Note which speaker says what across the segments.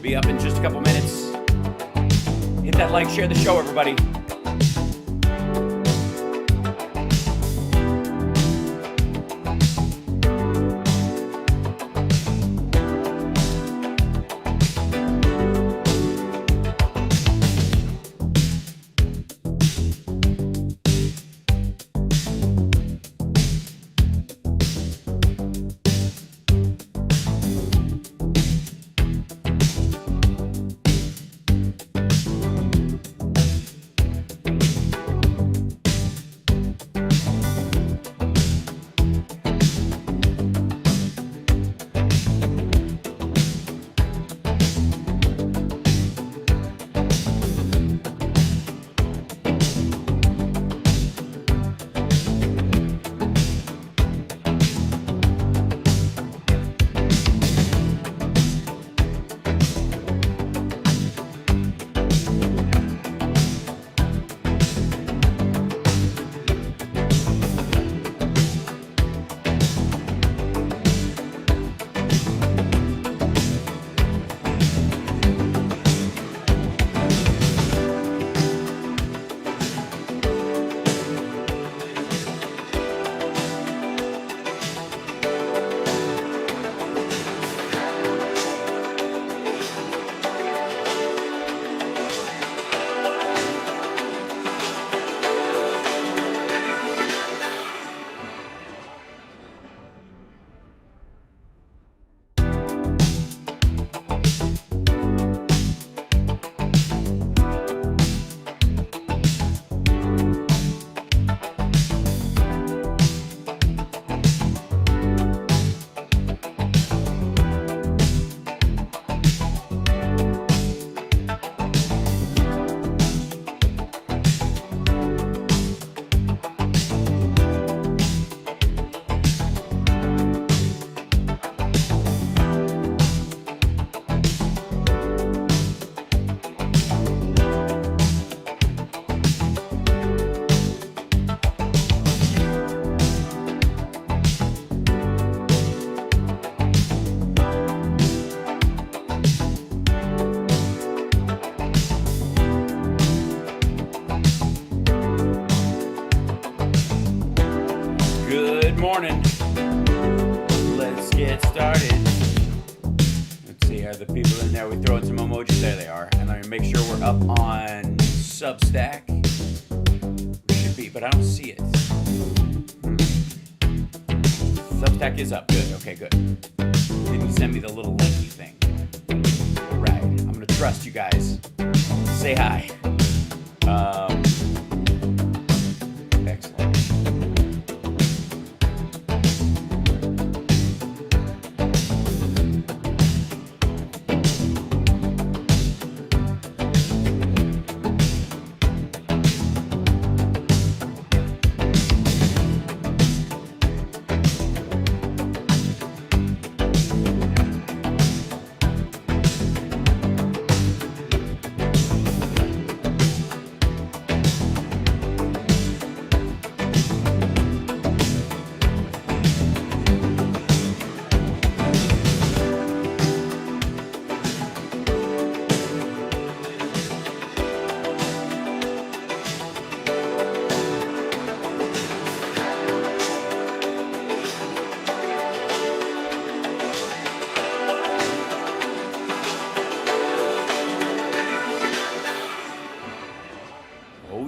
Speaker 1: Be up in just a couple minutes. Hit that like, share the show, everybody. Morning. Let's get started. Let's see, are the people in there? We throw in some emojis. There they are. And let me make sure we're up on Substack. We should be, but I don't see it. Substack is up. Good. Okay, good. Didn't send me the little linky thing. Right. I'm gonna trust you guys. Say hi. Excellent.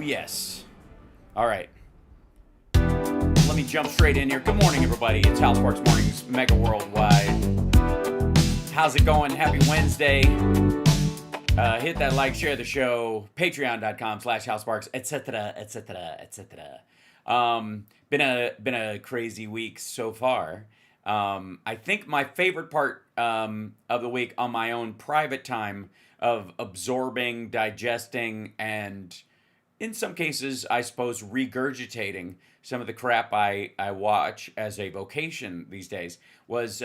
Speaker 1: Yes. All right. Let me jump straight in here. Good morning, everybody. It's Hal Sparks Mornings, Megaworldwide. How's it going? Happy Wednesday. Hit that like, share the show. Patreon.com/HalSparks, etc., etc., etc. Been a crazy week so far. I think my favorite part of the week on my own private time of absorbing, digesting, and in some cases, I suppose, regurgitating some of the crap I watch as a vocation these days was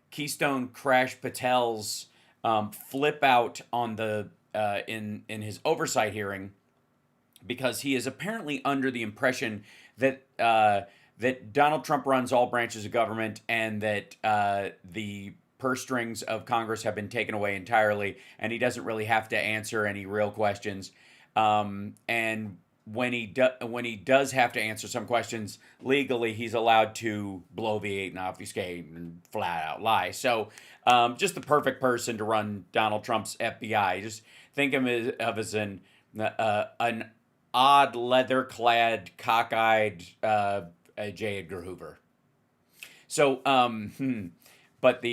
Speaker 1: Keystone Crash Patel's flip out on the in his oversight hearing, because he is apparently under the impression that that Donald Trump runs all branches of government, and that the purse strings of Congress have been taken away entirely, and he doesn't really have to answer any real questions. And when he does have to answer some questions legally, he's allowed to bloviate and obfuscate and flat out lie. So, just the perfect person to run Donald Trump's FBI. Just think of him as an odd, leather-clad, cockeyed J. Edgar Hoover. So, but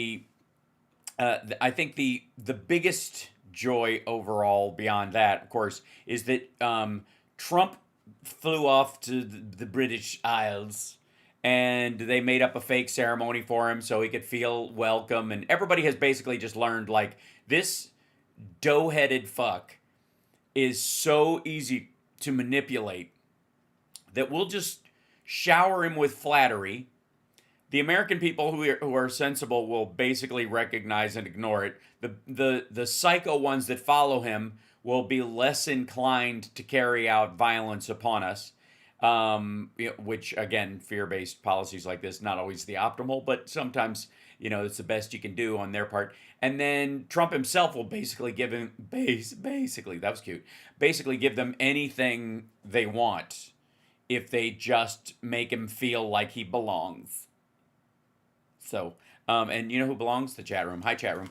Speaker 1: I think the biggest joy overall beyond that, of course, is that Trump flew off to the British Isles, and they made up a fake ceremony for him so he could feel welcome. And everybody has basically just learned, like, this dough-headed fuck is so easy to manipulate that we'll just shower him with flattery. The American people who are sensible will basically recognize and ignore it. The psycho ones that follow him will be less inclined to carry out violence upon us, which, again, fear-based policies like this, not always the optimal, but sometimes, it's the best you can do on their part. And then Trump himself will basically give him, basically, that was cute, basically give them anything they want if they just make him feel like he belongs. So, and you know who belongs? The chat room. Hi, chat room.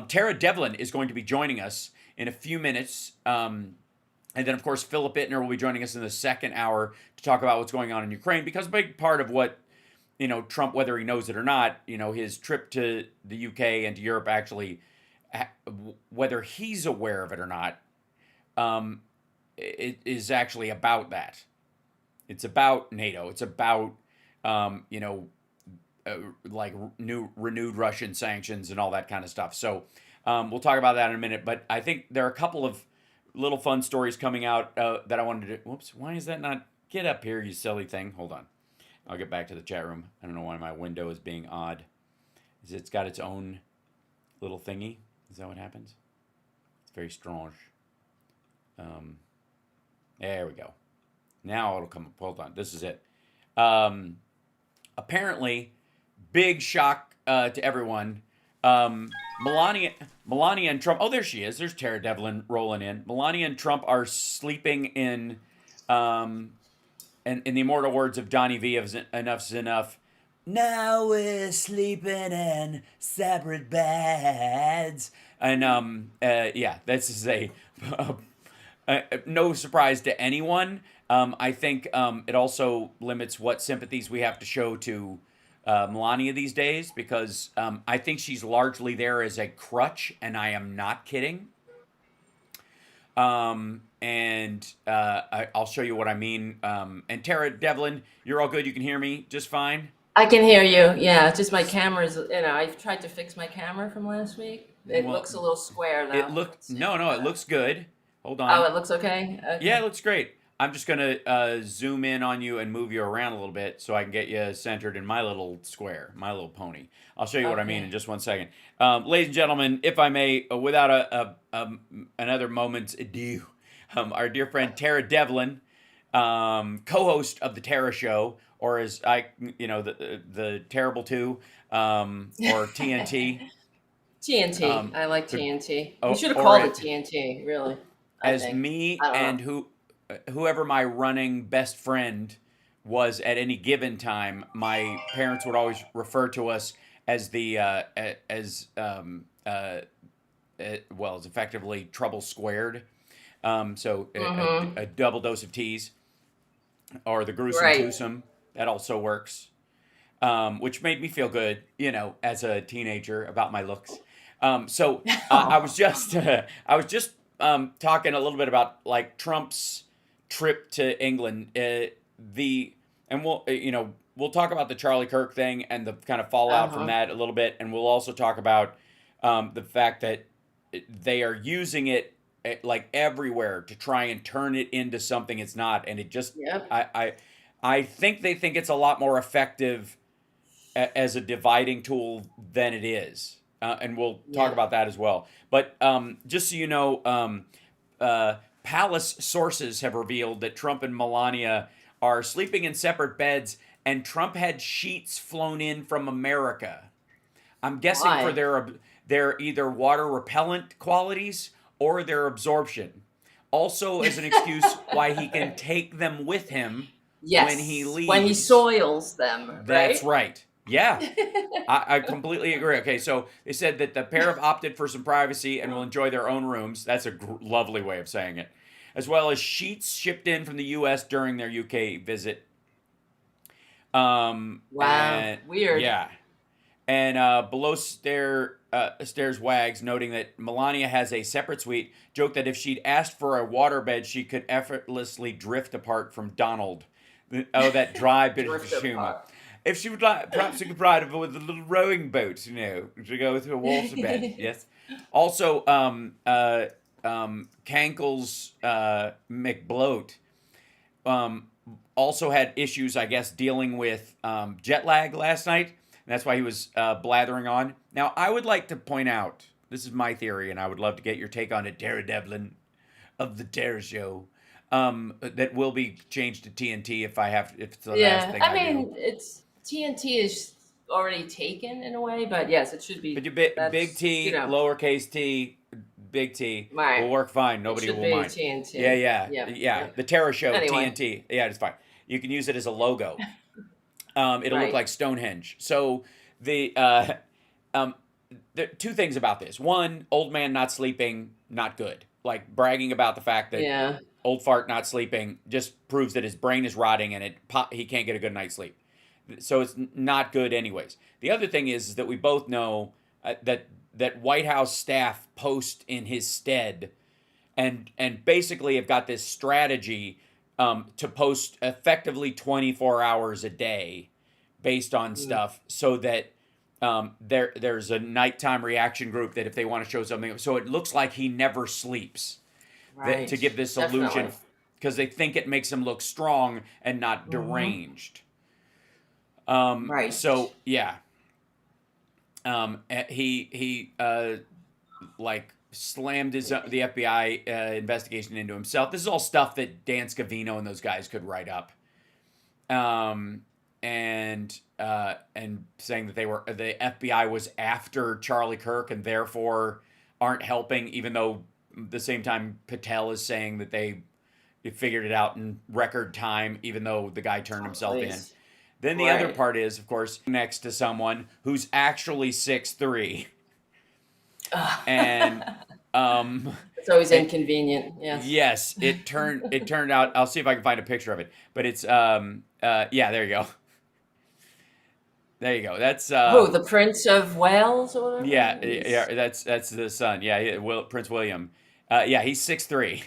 Speaker 1: Tara Devlin is going to be joining us in a few minutes. And then, of course, Philip Ittner will be joining us in the second hour to talk about what's going on in Ukraine, because a big part of what, Trump, whether he knows it or not, his trip to the UK and to Europe actually, whether he's aware of it or not, it is actually about that. It's about NATO. It's about, like renewed Russian sanctions and all that kind of stuff. So we'll talk about that in a minute. But I think there are a couple of little fun stories coming out that I wanted to. Whoops! Why is that not? Get up here, you silly thing. Hold on. I'll get back to the chat room. I don't know why my window is being odd. It's got its own little thingy. Is that what happens? It's very strange. There we go. Now it'll come up. Hold on. This is it. Apparently, big shock to everyone. Melania and Trump. Oh, there she is. There's Tara Dublin rolling in. Melania and Trump are sleeping in the immortal words of Donnie V of Enough's Enough. Now we're sleeping in separate beds. And yeah, this is no surprise to anyone. I think it also limits what sympathies we have to show to Melania these days, because I think she's largely there as a crutch, and I am not kidding. And I'll show you what I mean. And Tara Devlin, you're all good? You can hear me just fine?
Speaker 2: I can hear you. Yeah, just my camera's, I've tried to fix my camera from last week. It looks a little square though.
Speaker 1: It looks good. Hold on.
Speaker 2: Oh, it looks okay? Okay.
Speaker 1: Yeah, it looks great. I'm just going to zoom in on you and move you around a little bit so I can get you centered in my little square, my little pony. I'll show you what I mean in just one second. Ladies and gentlemen, if I may, without another moment's ado, our dear friend Tara Devlin, co-host of the Tara Show, or as the Terrible Two, or TNT.
Speaker 2: TNT. I like TNT. You should have called it TNT, really.
Speaker 1: As me and whoever my running best friend was at any given time, my parents would always refer to us as as effectively trouble squared. So a double dose of T's, or the gruesome twosome. That also works, which made me feel good, as a teenager about my looks. So I was just talking a little bit about like Trump's trip to England. And we'll talk about the Charlie Kirk thing and the kind of fallout from that a little bit, and we'll also talk about the fact that they are using it like everywhere to try and turn it into something it's not, and it just I think they think it's a lot more effective as a dividing tool than it is. And we'll talk about that as well. But just so you know, palace sources have revealed that Trump and Melania are sleeping in separate beds, and Trump had sheets flown in from America. I'm guessing for
Speaker 2: Why?
Speaker 1: their either water repellent qualities or their absorption. Also, as an excuse why he can take them with him when he
Speaker 2: Yes, when he
Speaker 1: leaves.
Speaker 2: soils them,
Speaker 1: That's
Speaker 2: right?
Speaker 1: right. Yeah, I completely agree. Okay, so they said that the pair have opted for some privacy and will enjoy their own rooms. That's a lovely way of saying it. As well as sheets shipped in from the U.S. during their UK visit.
Speaker 2: Wow,
Speaker 1: And
Speaker 2: weird.
Speaker 1: yeah, and below stairs wags, noting that Melania has a separate suite. Joked that if she'd asked for a waterbed, she could effortlessly drift apart from Donald. Oh, that dry bit of
Speaker 2: Drift
Speaker 1: humor.
Speaker 2: apart.
Speaker 1: If she would like, perhaps she could provide her with a little rowing boat, to go with her waterbed. Yes. Also, Cankle's McBloat um, also had issues, I guess, dealing with jet lag last night. And that's why he was blathering on. Now, I would like to point out, this is my theory, and I would love to get your take on it, Tara Devlin of the Tara Show. That will be changed to TNT if it's the last
Speaker 2: Yeah,
Speaker 1: thing
Speaker 2: I
Speaker 1: I do.
Speaker 2: mean, it's TNT is already taken in a way, but yes, it should
Speaker 1: But
Speaker 2: be.
Speaker 1: your big
Speaker 2: That's
Speaker 1: T, lowercase t, big T will
Speaker 2: right.
Speaker 1: work fine.
Speaker 2: It
Speaker 1: Nobody
Speaker 2: should
Speaker 1: will
Speaker 2: be
Speaker 1: mind. Yeah,
Speaker 2: TNT.
Speaker 1: yeah,
Speaker 2: Yep,
Speaker 1: yeah.
Speaker 2: yep.
Speaker 1: The Tara Show,
Speaker 2: Anyway,
Speaker 1: TNT. Yeah, it's fine. You can use it as a logo. It'll look
Speaker 2: right.
Speaker 1: like Stonehenge. So the um, there two things about this. One, old man not sleeping, not good. Like bragging about the fact that
Speaker 2: Yeah.
Speaker 1: old fart not sleeping just proves that his brain is rotting and he can't get a good night's sleep. So it's not good, anyways. The other thing is that we both know that White House staff post in his stead and basically have got this strategy to post effectively 24 hours a day based on
Speaker 2: Mm,
Speaker 1: stuff so that there's a nighttime reaction group that if they want to show something, so it looks like he never sleeps, that to
Speaker 2: right.
Speaker 1: give this illusion,
Speaker 2: Definitely.
Speaker 1: because they think it makes him look strong and not
Speaker 2: Hmm.
Speaker 1: deranged.
Speaker 2: Right.
Speaker 1: So yeah, he like slammed the FBI investigation into himself. This is all stuff that Dan Scavino and those guys could write up. Um, and saying that the FBI was after Charlie Kirk and therefore aren't helping, even though at the same time Patel is saying that they figured it out in record time, even though the guy turned
Speaker 2: Oh,
Speaker 1: himself in.
Speaker 2: please.
Speaker 1: Then the other
Speaker 2: Right.
Speaker 1: part is, of course, next to someone who's actually 6'3", and
Speaker 2: It's always
Speaker 1: it,
Speaker 2: inconvenient. Yes.
Speaker 1: yes, it turned out. I'll see if I can find a picture of it, but it's yeah, there you go. There you go. That's
Speaker 2: Who, the Prince of Wales or whatever?
Speaker 1: yeah, yeah. That's the son. Yeah, Prince William. Yeah, he's 6'3".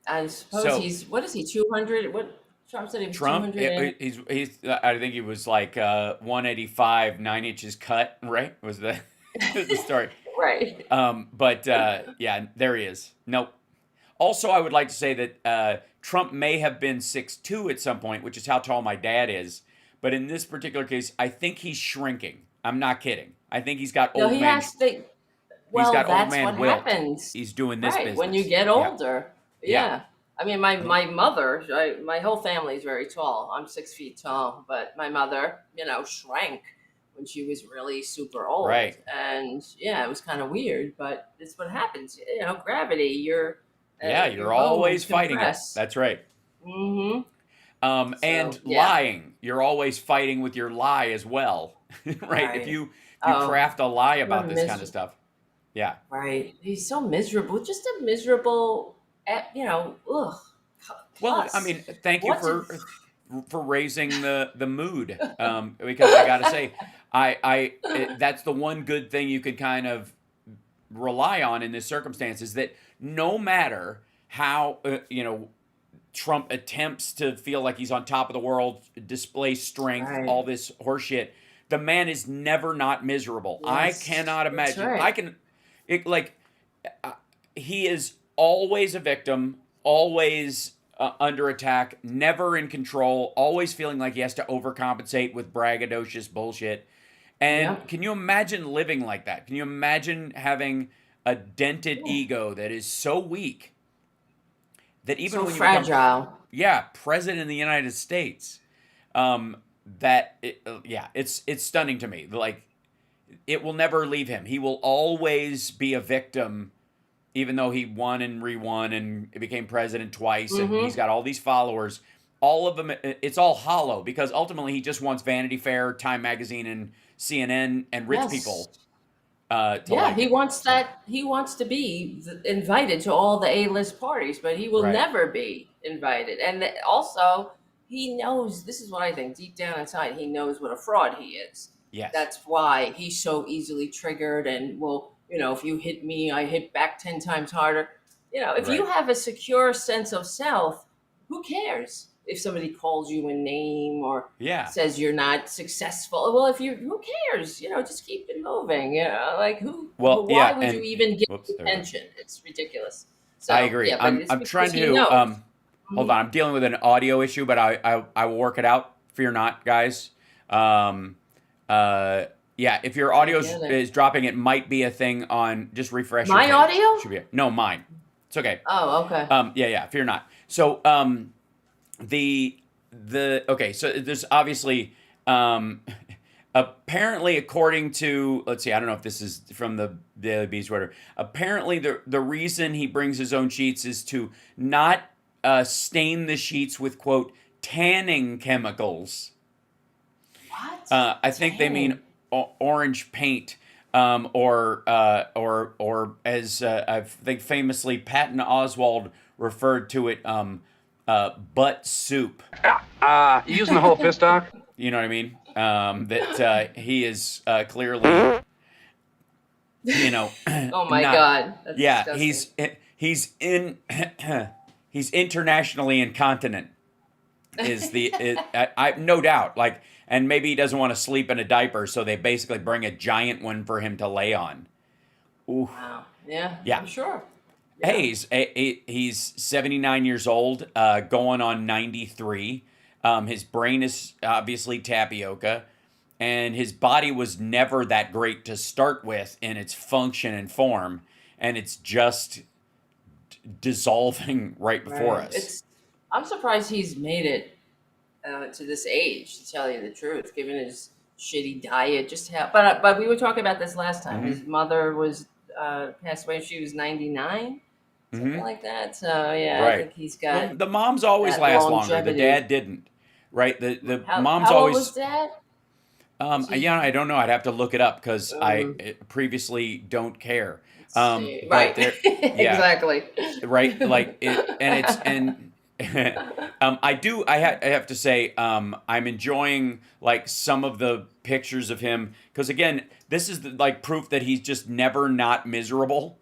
Speaker 2: I suppose
Speaker 1: So
Speaker 2: he's, what is he, 200? What, Trump said he was
Speaker 1: Trump,
Speaker 2: 200 and,
Speaker 1: he's. I think he was like 185, 9 inches cut. Right? Was the the story?
Speaker 2: right.
Speaker 1: But yeah, there he is. Nope. Also, I would like to say that Trump may have been 6'2" at some point, which is how tall my dad is. But in this particular case, I think he's shrinking. I'm not kidding. I think he's got
Speaker 2: No,
Speaker 1: old
Speaker 2: he
Speaker 1: man.
Speaker 2: has to,
Speaker 1: He's
Speaker 2: well,
Speaker 1: got old
Speaker 2: that's what
Speaker 1: man wilt.
Speaker 2: happens.
Speaker 1: He's doing this
Speaker 2: Right, when you
Speaker 1: business.
Speaker 2: get
Speaker 1: Yeah,
Speaker 2: older.
Speaker 1: yeah.
Speaker 2: Yeah. I mean, my mother, my whole family is very tall. I'm 6 feet tall, but my mother, shrank when she was really super old.
Speaker 1: Right.
Speaker 2: And yeah, it was kind of weird, but it's what happens. Gravity,
Speaker 1: Yeah,
Speaker 2: your
Speaker 1: you're
Speaker 2: bones
Speaker 1: always fighting it.
Speaker 2: compress.
Speaker 1: That's right.
Speaker 2: Mm-hmm.
Speaker 1: And
Speaker 2: So, yeah,
Speaker 1: lying, you're always fighting with your lie as well, right? If
Speaker 2: right.
Speaker 1: you
Speaker 2: Oh,
Speaker 1: craft a lie
Speaker 2: what a
Speaker 1: about this kind of stuff, yeah.
Speaker 2: right. He's so miserable. Just a miserable, ugh,
Speaker 1: Well, I
Speaker 2: cuss.
Speaker 1: mean, thank you
Speaker 2: What did,
Speaker 1: for raising the mood, because I got to say, that's the one good thing you could kind of rely on in this circumstance is that no matter how Trump attempts to feel like he's on top of the world, display strength,
Speaker 2: right.
Speaker 1: all this horseshit, the man is never not miserable. I
Speaker 2: Yes,
Speaker 1: cannot
Speaker 2: that's
Speaker 1: imagine.
Speaker 2: right.
Speaker 1: Like, he is always a victim, always under attack, never in control, always feeling like he has to overcompensate with braggadocious bullshit. And
Speaker 2: Yep.
Speaker 1: can you imagine living like that? Can you imagine having a dented
Speaker 2: Yeah.
Speaker 1: ego that is so weak that even
Speaker 2: So
Speaker 1: when you become
Speaker 2: fragile.
Speaker 1: president of the United States, it's stunning to me. Like, it will never leave him. He will always be a victim, even though he won and re-won and became president twice, and he's got all these followers. All of them, it's all hollow, because ultimately he just wants Vanity Fair, Time Magazine, and CNN and rich people to like
Speaker 2: he
Speaker 1: him.
Speaker 2: wants that. He wants to be invited to all the A-list parties, but he will
Speaker 1: Right.
Speaker 2: never be invited. And also, he knows, this is what I think, deep down inside, he knows what a fraud he is.
Speaker 1: Yes.
Speaker 2: That's why he's so easily triggered and will, if you hit me, I hit back 10 times harder. If you have a secure sense of self, who cares if somebody calls you a name or says you're not successful? Well, who cares? Just keep it moving. Like why would you even give attention? It's ridiculous. So,
Speaker 1: I agree. I'm trying to hold on. I'm dealing with an audio issue, but I will work it out. Fear not, guys. If your audio is dropping, it might be a thing on. Just refresh.
Speaker 2: My audio?
Speaker 1: Should be no, mine. It's okay.
Speaker 2: Oh, okay.
Speaker 1: Fear not. So so there's obviously apparently, according to, let's see, I don't know if this is from the Daily Beast or whatever. Apparently, the reason he brings his own sheets is to not stain the sheets with, quote, tanning chemicals.
Speaker 2: What?
Speaker 1: I think they mean orange paint, or as I think famously Patton Oswalt referred to it, butt soup.
Speaker 3: You using the whole piss talk?
Speaker 1: You know what I mean? That he is clearly,
Speaker 2: oh my God! That's disgusting.
Speaker 1: he's internationally incontinent. I no doubt, like, and maybe he doesn't want to sleep in a diaper, so they basically bring a giant one for him to lay on. Ooh.
Speaker 2: Wow. Yeah. I'm sure.
Speaker 1: Yeah. Hey, he's 79 years old, going on 93. His brain is obviously tapioca, and his body was never that great to start with in its function and form, and it's just dissolving right before us.
Speaker 2: I'm surprised he's made it to this age, to tell you the truth, given his shitty diet. But we were talking about this last time. His mother was passed away when she was 99, something like that. So I think he's got.
Speaker 1: Well, the moms always last longer. The dad didn't, right? The moms
Speaker 2: how
Speaker 1: always.
Speaker 2: Old was Dad?
Speaker 1: I don't know. I'd have to look it up because I previously don't care.
Speaker 2: Right. Exactly.
Speaker 1: Right. Like I have to say, I'm enjoying like some of the pictures of him, because again, this is like proof that he's just never not miserable.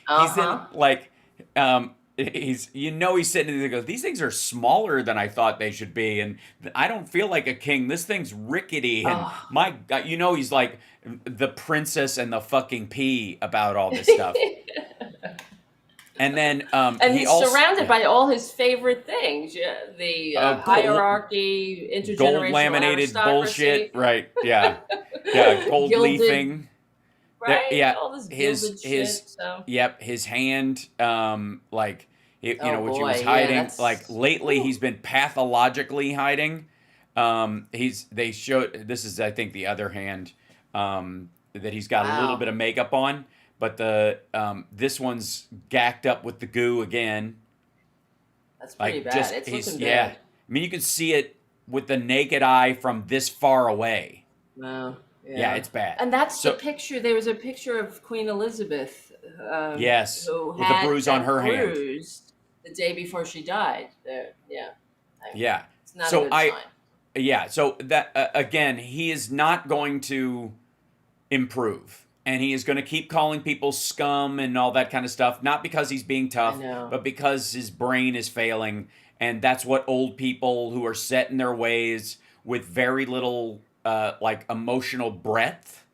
Speaker 1: He's in like, he's sitting there, goes, these things are smaller than I thought they should be, and I don't feel like a king. This thing's rickety, and my God, he's like the princess and the fucking pea about all this stuff. And then
Speaker 2: he's surrounded by all his favorite things. The hierarchy, intergenerational
Speaker 1: gold laminated bullshit, right? Yeah, gold
Speaker 2: Gilded,
Speaker 1: leafing.
Speaker 2: right? All this gilded shit. So.
Speaker 1: Yep, his hand, which he was hiding. Like lately, he's been pathologically hiding. They showed, this is I think the other hand, that he's got a little bit of makeup on. But this one's gacked up with the goo again.
Speaker 2: That's pretty bad. It's looking bad.
Speaker 1: I mean, you can see it with the naked eye from this far away.
Speaker 2: Wow.
Speaker 1: Yeah, it's bad.
Speaker 2: And that's the picture. There was a picture of Queen Elizabeth.
Speaker 1: Yes,
Speaker 2: who
Speaker 1: with
Speaker 2: had
Speaker 1: the bruise on her hand.
Speaker 2: The day before she died.
Speaker 1: Yeah.
Speaker 2: It's not a good sign.
Speaker 1: Yeah. So that again, he is not going to improve. And he is going to keep calling people scum and all that kind of stuff, not because he's being tough, but because his brain is failing. And that's what old people who are set in their ways with very little emotional breadth,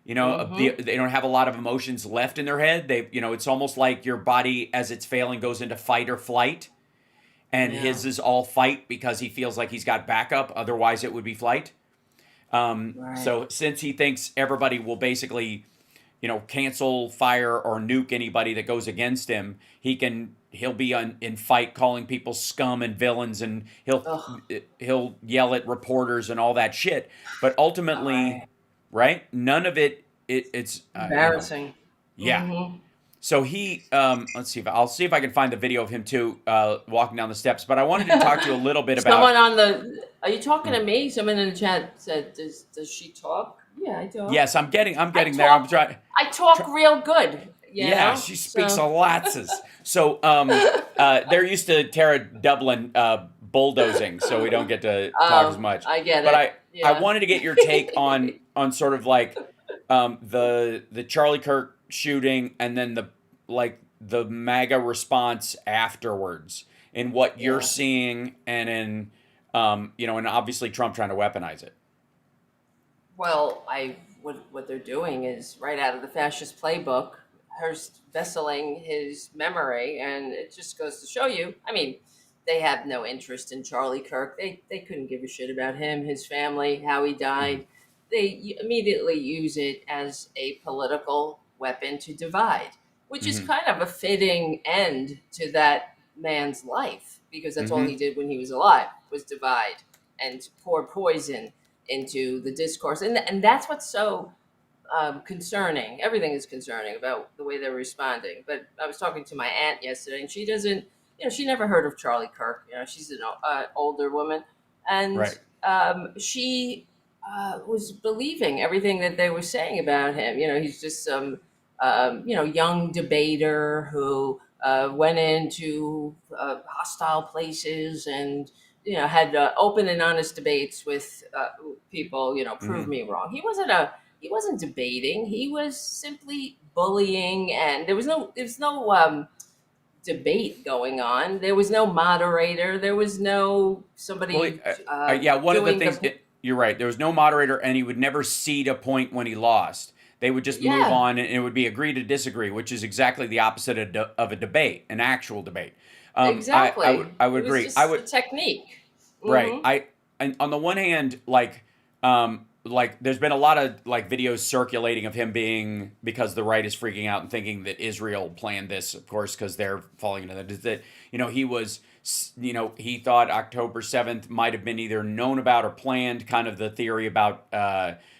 Speaker 1: they don't have a lot of emotions left in their head. It's almost like your body, as it's failing, goes into fight or flight. And his is all fight because he feels like he's got backup. Otherwise, it would be flight. So since he thinks everybody will basically cancel, fire, or nuke anybody that goes against him. He'll be in fight calling people scum and villains, and
Speaker 2: Ugh.
Speaker 1: he'll yell at reporters and all that shit. But
Speaker 2: All
Speaker 1: ultimately,
Speaker 2: right.
Speaker 1: right? None of it's
Speaker 2: Embarrassing.
Speaker 1: yeah.
Speaker 2: Mm-hmm.
Speaker 1: So let's see if I'll see if I can find the video of him too, walking down the steps. But I wanted to talk to you a little bit
Speaker 2: Someone
Speaker 1: about.
Speaker 2: on the, are you talking to me? Someone in the chat said, does she talk? Yeah, I talk.
Speaker 1: Yes, I'm getting
Speaker 2: I
Speaker 1: there. I'm
Speaker 2: talk,
Speaker 1: trying.
Speaker 2: I talk real good,
Speaker 1: Yeah, she speaks a
Speaker 2: so.
Speaker 1: lots. So they're used to Tara Dublin bulldozing, so we don't get to talk as
Speaker 2: Oh,
Speaker 1: much.
Speaker 2: I get
Speaker 1: But
Speaker 2: it.
Speaker 1: I
Speaker 2: Yeah.
Speaker 1: wanted to get your take on sort of like the Charlie Kirk shooting, and then the MAGA response afterwards, in what you're
Speaker 2: Yeah.
Speaker 1: seeing, and in and obviously Trump trying to weaponize it.
Speaker 2: Well, what they're doing is right out of the fascist playbook, Hearst vesseling his memory, and it just goes to show you. I mean, they have no interest in Charlie Kirk. They couldn't give a shit about him, his family, how he
Speaker 1: Mm-hmm.
Speaker 2: died. They immediately use it as a political weapon to divide, which is
Speaker 1: Mm-hmm.
Speaker 2: kind of a fitting end to that man's life, because that's all
Speaker 1: Mm-hmm.
Speaker 2: he did when he was alive, was divide and pour poison into the discourse, and that's what's so concerning. Everything is concerning about the way they're responding. But I was talking to my aunt yesterday, and she doesn't, she never heard of Charlie Kirk. She's an older woman, and
Speaker 1: Right.
Speaker 2: she was believing everything that they were saying about him. He's just some, young debater who went into hostile places and had open and honest debates with people. Prove
Speaker 1: Mm-hmm.
Speaker 2: me wrong. He wasn't debating. He was simply bullying, and there was no debate going on. There was no moderator. There was no
Speaker 1: Well,
Speaker 2: somebody
Speaker 1: yeah, one of the
Speaker 2: doing
Speaker 1: things,
Speaker 2: the.
Speaker 1: you're right. There was no moderator, and he would never cede a point when he lost. They would just move
Speaker 2: Yeah,
Speaker 1: on, and it would be agree to disagree, which is exactly the opposite of a debate, an actual debate.
Speaker 2: exactly.
Speaker 1: I would
Speaker 2: It was
Speaker 1: agree. I
Speaker 2: just
Speaker 1: would
Speaker 2: a technique.
Speaker 1: Right.
Speaker 2: Hmm.
Speaker 1: And on the one hand, like there's been a lot of like videos circulating of him being, because the right is freaking out and thinking that Israel planned this, of course, because they're falling into that he was he thought October 7th might have been either known about or planned, kind of the theory about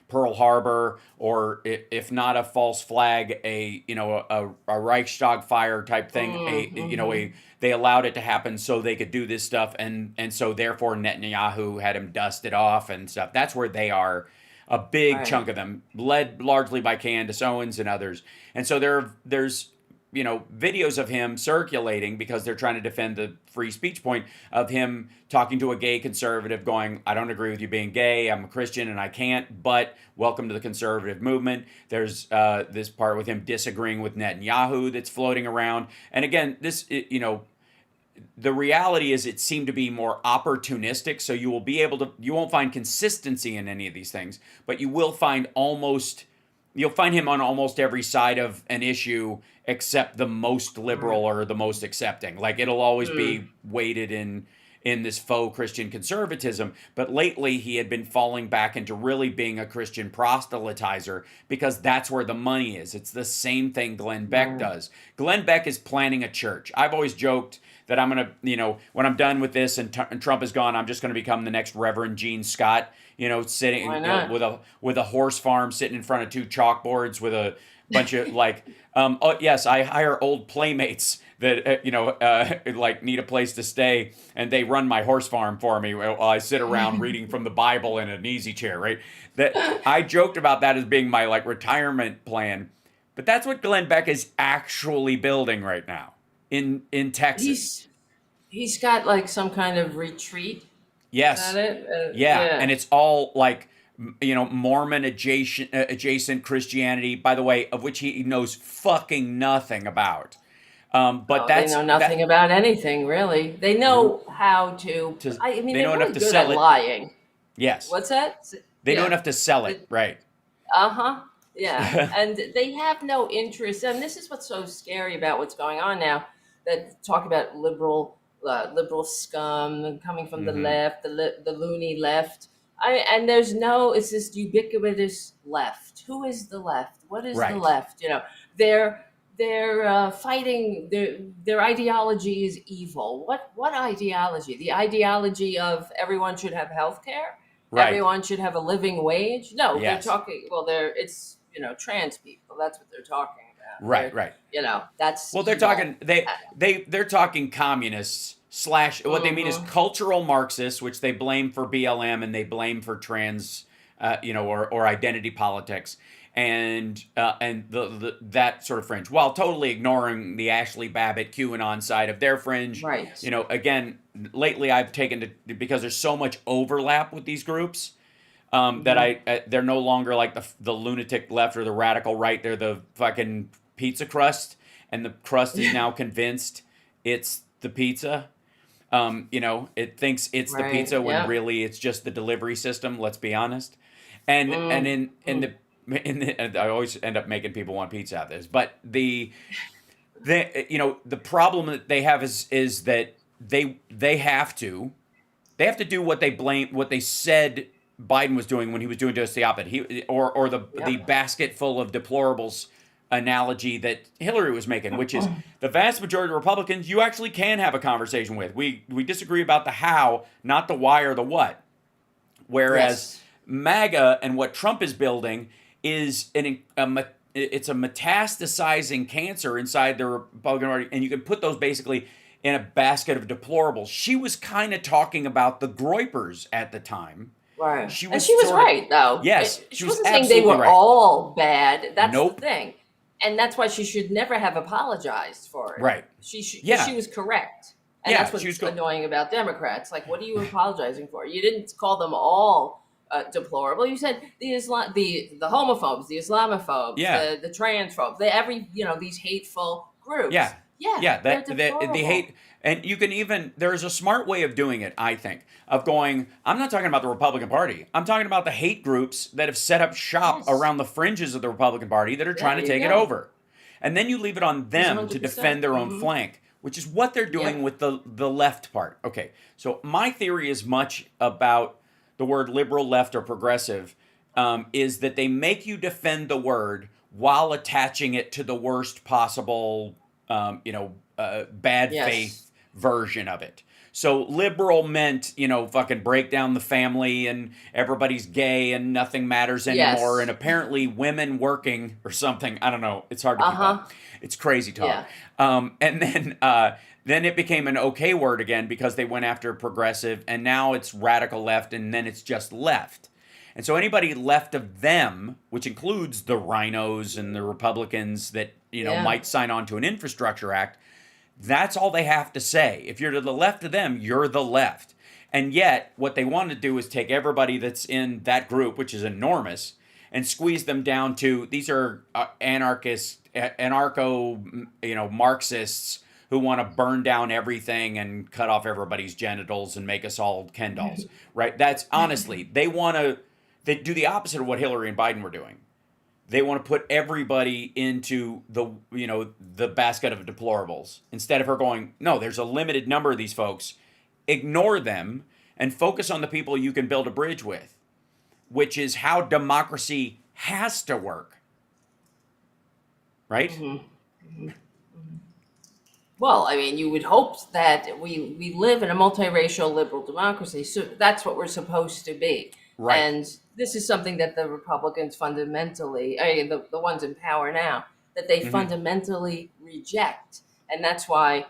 Speaker 1: Pearl Harbor, or if not a false flag, a Reichstag fire type thing,
Speaker 2: Mm-hmm.
Speaker 1: they allowed it to happen so they could do this stuff, and so therefore Netanyahu had him dusted off and stuff. That's where they are, a big
Speaker 2: Right.
Speaker 1: chunk of them, led largely by Candace Owens and others. And so there's videos of him circulating, because they're trying to defend the free speech point, of him talking to a gay conservative going, I don't agree with you being gay, I'm a Christian and I can't, but welcome to the conservative movement. There's this part with him disagreeing with Netanyahu that's floating around. And again, the reality is it seemed to be more opportunistic, so you won't find consistency in any of these things, but you'll find him on almost every side of an issue except the most liberal or the most accepting. Like, it'll always
Speaker 2: Mm.
Speaker 1: be weighted in this faux Christian conservatism. But lately he had been falling back into really being a Christian proselytizer, because that's where the money is. It's the same thing Glenn Beck
Speaker 2: Right.
Speaker 1: does. Glenn Beck is planning a church. I've always joked that I'm going to, when I'm done with this and Trump is gone, I'm just going to become the next Reverend Gene Scott,
Speaker 2: Why
Speaker 1: sitting
Speaker 2: not?
Speaker 1: with a horse farm, sitting in front of two chalkboards with a bunch of oh yes, I hire old playmates that like need a place to stay, and they run my horse farm for me while I sit around reading from the Bible in an easy chair, right? That I joked about that as being my like retirement plan, but that's what Glenn Beck is actually building right now in Texas.
Speaker 2: he's he's got like some kind of retreat. Is that
Speaker 1: Yes.
Speaker 2: it?
Speaker 1: Yeah, and
Speaker 2: Yeah.
Speaker 1: it's all like Mormon adjacent Christianity, by the way, of which he knows fucking nothing about. But
Speaker 2: Oh, they
Speaker 1: that's
Speaker 2: know nothing
Speaker 1: that
Speaker 2: about anything, really. They know how to.
Speaker 1: to
Speaker 2: I mean,
Speaker 1: they
Speaker 2: they're
Speaker 1: know enough
Speaker 2: really
Speaker 1: to
Speaker 2: good
Speaker 1: sell
Speaker 2: at
Speaker 1: it.
Speaker 2: lying.
Speaker 1: Yes,
Speaker 2: What's that?
Speaker 1: they know
Speaker 2: Yeah.
Speaker 1: enough to sell it. Right.
Speaker 2: Uh huh. Yeah. And they have no interest. And this is what's so scary about what's going on now. That talk about liberal scum coming from the
Speaker 1: Mm-hmm.
Speaker 2: left, the loony left. And there's no, it's this ubiquitous left. Who is the left? What is the
Speaker 1: Right.
Speaker 2: left? They're fighting. Their ideology is evil. What ideology? The ideology of everyone should have health care.
Speaker 1: Right.
Speaker 2: Everyone should have a living wage. No, they're
Speaker 1: Yes.
Speaker 2: talking. Well, it's trans people. That's what they're talking about.
Speaker 1: Right. Right.
Speaker 2: That's
Speaker 1: Well, they're
Speaker 2: evil.
Speaker 1: talking they're talking communists slash what they mean is cultural Marxists, which they blame for BLM and they blame for trans, or identity politics, and the that sort of fringe, while totally ignoring the Ashley Babbitt QAnon side of their fringe.
Speaker 2: Right.
Speaker 1: Again, lately I've taken to because there's so much overlap with these groups. That they're no longer like the lunatic left or the radical right. They're the fucking pizza crust, and the crust is now convinced it's the pizza. It thinks it's the pizza when really it's just the delivery system. Let's be honest. And I always end up making people want pizza out of this, but the problem that they have is that they have to do what they said Biden was doing when he was doing just the opposite. The basket full of deplorables analogy that Hillary was making, which is the vast majority of Republicans you actually can have a conversation with. We disagree about the how, not the why or the what. Whereas MAGA and what Trump is building is it's a metastasizing cancer inside the Republican Party, and you can put those basically in a basket of deplorables. She was kind of talking about the Groypers at the time.
Speaker 2: Right.
Speaker 1: She
Speaker 2: was right, though.
Speaker 1: Yes.
Speaker 2: She wasn't saying they were all bad. That's the thing. And that's why she should never have apologized for it.
Speaker 1: Right.
Speaker 2: She was correct. And that's what's annoying about Democrats. Like, what are you apologizing for? You didn't call them all deplorable. You said the homophobes, the Islamophobes, the transphobes, these hateful groups.
Speaker 1: Yeah.
Speaker 2: The
Speaker 1: hate. And you can even, there's a smart way of doing it, I think, of going, I'm not talking about the Republican Party. I'm talking about the hate groups that have set up shop around the fringes of the Republican Party that are trying to take it over. And then you leave it on them 100%. To defend their own flank, which is what they're doing with the left part. Okay, so my theory is much about the word liberal, left, or progressive, is that they make you defend the word while attaching it to the worst possible, bad faith version of it. So liberal meant, fucking break down the family and everybody's gay and nothing matters anymore. And apparently women working or something. I don't know. It's hard to keep up. It's crazy talk. Yeah. And then it became an okay word again because they went after progressive, and now it's radical left, and then it's just left. And so anybody left of them, which includes the rhinos and the Republicans that, might sign on to an infrastructure act, that's all they have to say. If you're to the left of them, you're the left. And yet, what they want to do is take everybody that's in that group, which is enormous, and squeeze them down to, these are Marxists who want to burn down everything and cut off everybody's genitals and make us all Ken dolls, right? That's honestly, they do the opposite of what Hillary and Biden were doing. They want to put everybody into the basket of deplorables instead of her going, no, there's a limited number of these folks. Ignore them and focus on the people you can build a bridge with, which is how democracy has to work. Right?
Speaker 2: Mm-hmm. Well, I mean, you would hope that we live in a multiracial liberal democracy, so that's what we're supposed to be. Right. And this is something that the Republicans fundamentally, the ones in power now, that they fundamentally reject. And that's why,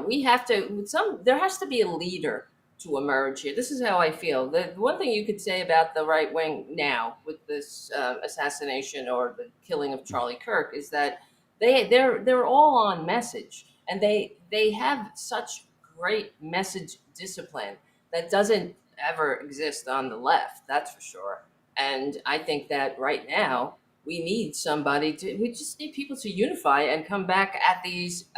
Speaker 2: we have to, there has to be a leader to emerge here. This is how I feel. The one thing you could say about the right wing now with this assassination or the killing of Charlie Kirk is that they're all on message, and they have such great message discipline that doesn't ever exist on the left, that's for sure. And I think that right now we need we just need people to unify and come back at these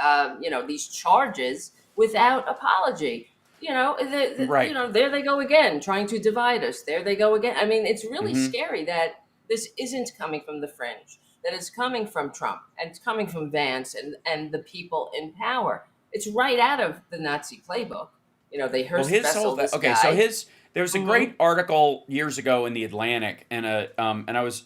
Speaker 2: these charges without apology. Right. There they go again, trying to divide us. There they go again. I mean, it's really scary that this isn't coming from the fringe, that it's coming from Trump, and it's coming from Vance and the people in power. It's right out of the Nazi playbook. They hearse
Speaker 1: this guy. So There was a great article years ago in the Atlantic, and I was